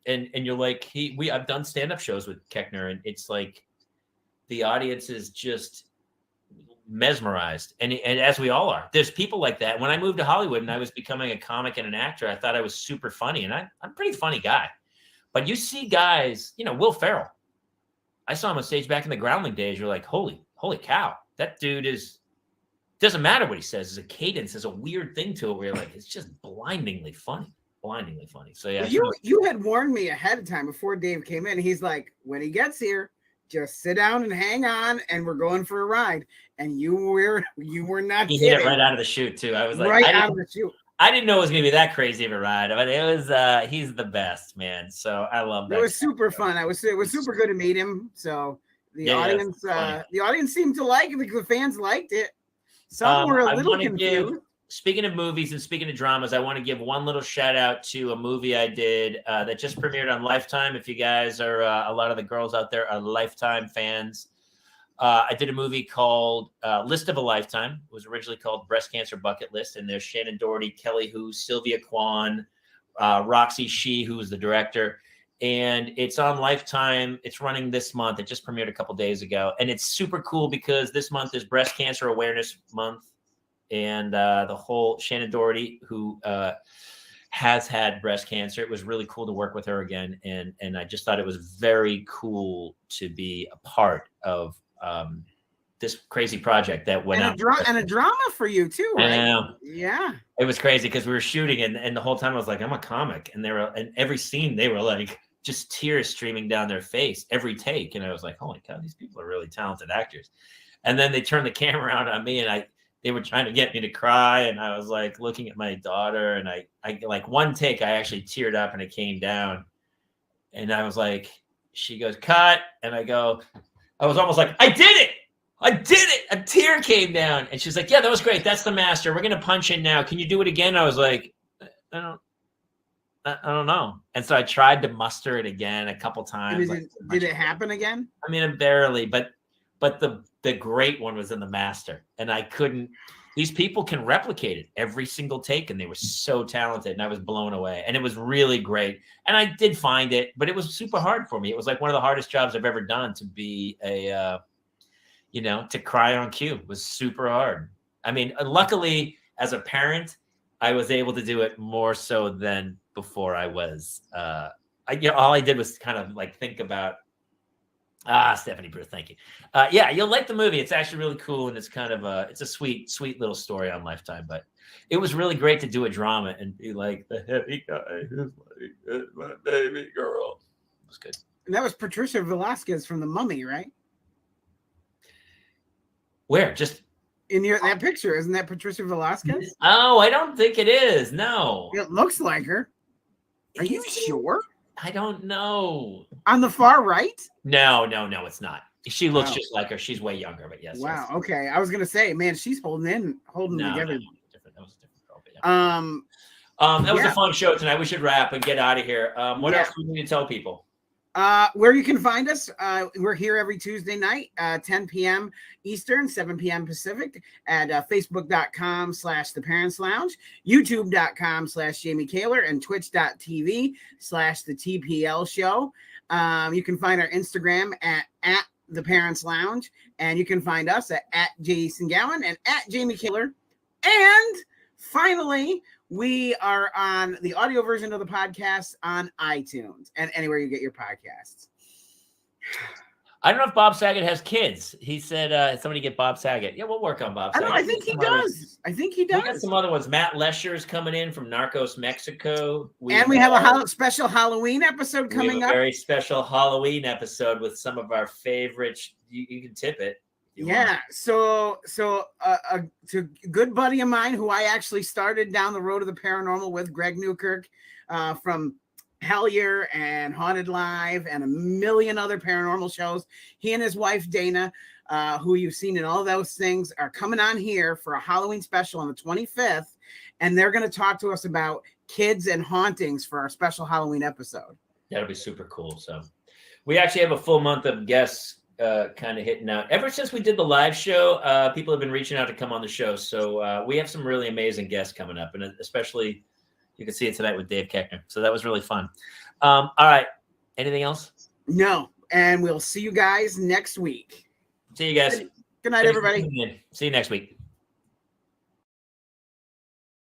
And you're like, I've done stand-up shows with Koechner and it's like the audience is just mesmerized. And as we all are, there's people like that. When I moved to Hollywood and I was becoming a comic and an actor, I thought I was super funny. And I'm a pretty funny guy. But you see guys, Will Ferrell. I saw him on stage back in the Groundling days. You're like, holy cow, that dude doesn't matter what he says. There's a cadence, there's a weird thing to it where you're like, it's just blindingly funny. So yeah. You had warned me ahead of time before Dave came in. He's like, when he gets here, just sit down and hang on and we're going for a ride. And you were not He hit it right out of the chute too. I was like, out of the chute. I didn't know it was gonna be that crazy of a ride, but it was he's the best, man. So I love that. It was super fun. It was super good to meet him. So the audience seemed to like it because the fans liked it. Some were a little confused. Speaking of movies and speaking of dramas, I want to give one little shout out to a movie I did that just premiered on Lifetime. If you guys are a lot of the girls out there are Lifetime fans, I did a movie called List of a Lifetime. It was originally called Breast Cancer Bucket List, and there's Shannon Doherty, Kelly Hu, Sylvia Kwan, Roxy Shih, who was the director. And it's on Lifetime. It's running this month. It just premiered a couple days ago. And it's super cool because this month is Breast Cancer Awareness Month. And the whole Shannon Doherty, who has had breast cancer, it was really cool to work with her again. And I just thought it was very cool to be a part of this crazy project that went out. And a drama for you too, right? Yeah. It was crazy because we were shooting and the whole time I was like, I'm a comic. And in every scene they were like just tears streaming down their face every take. And I was like, holy cow, these people are really talented actors. And then they turned the camera around on me and they were trying to get me to cry. And I was like looking at my daughter and I like one take, I actually teared up and it came down. And I was like, she goes, cut. And I was almost like, I did it. A tear came down. And she's like, yeah, that was great. That's the master. We're going to punch in now. Can you do it again? I was like, I don't know. And so I tried to muster it again a couple times. Did it happen again? I mean, barely, but the great one was in the master. And these people can replicate it every single take. And they were so talented and I was blown away and it was really great. And I did find it, but it was super hard for me. It was like one of the hardest jobs I've ever done to be to cry on cue. It was super hard. I mean, luckily as a parent, I was able to do it more so than before I was. All I did was kind of like think about. Stephanie Bruce, thank you. Yeah, you'll like the movie. It's actually really cool, and it's kind of it's a sweet little story on Lifetime. But it was really great to do a drama and be like the heavy guy who's like my baby girl. It was good. And that was Patricia Velasquez from The Mummy, right? Where? Just in that picture, isn't that Patricia Velasquez? Oh, I don't think it is. No, it looks like her. Are you sure? I don't know. On the far right? No, it's not. She looks just like her. She's way younger, but yes. Wow. Yes. Okay. I was gonna say, man, she's holding together. That was a different girl. But yeah. That was a fun show tonight. We should wrap and get out of here. What else do we need to tell people? Where you can find us, we're here every Tuesday night, 10 p.m. Eastern, 7 p.m. Pacific at facebook.com/The Parents Lounge, youtube.com/Jamie Kaler, and twitch.tv/The TPL Show. You can find our Instagram at The Parents Lounge, and you can find us at Jason Gowan and at Jamie Kaler. And finally, we are on the audio version of the podcast on iTunes and anywhere you get your podcasts. I don't know if Bob Saget has kids. He said somebody get Bob Saget. Yeah, we'll work on Bob Saget. I think he does. We got some other ones. Matt Lesher's coming in from Narcos Mexico. We have a special Halloween episode coming up. A very special Halloween episode with some of our favorites. You can tip it. Yeah, so a good buddy of mine who I actually started down the road of the paranormal with, Greg Newkirk, from Hellier and Haunted Live and a million other paranormal shows. He and his wife Dana, who you've seen in all those things, are coming on here for a Halloween special on the 25th, and they're going to talk to us about kids and hauntings for our special Halloween episode. That'll be super cool. So we actually have a full month of guests kind of hitting out. Ever since we did the live show, people have been reaching out to come on the show. So we have some really amazing guests coming up, and especially you can see it tonight with Dave Keckner. So that was really fun. All right. Anything else? No. And we'll see you guys next week. See you guys. Good night, everybody. See you next week.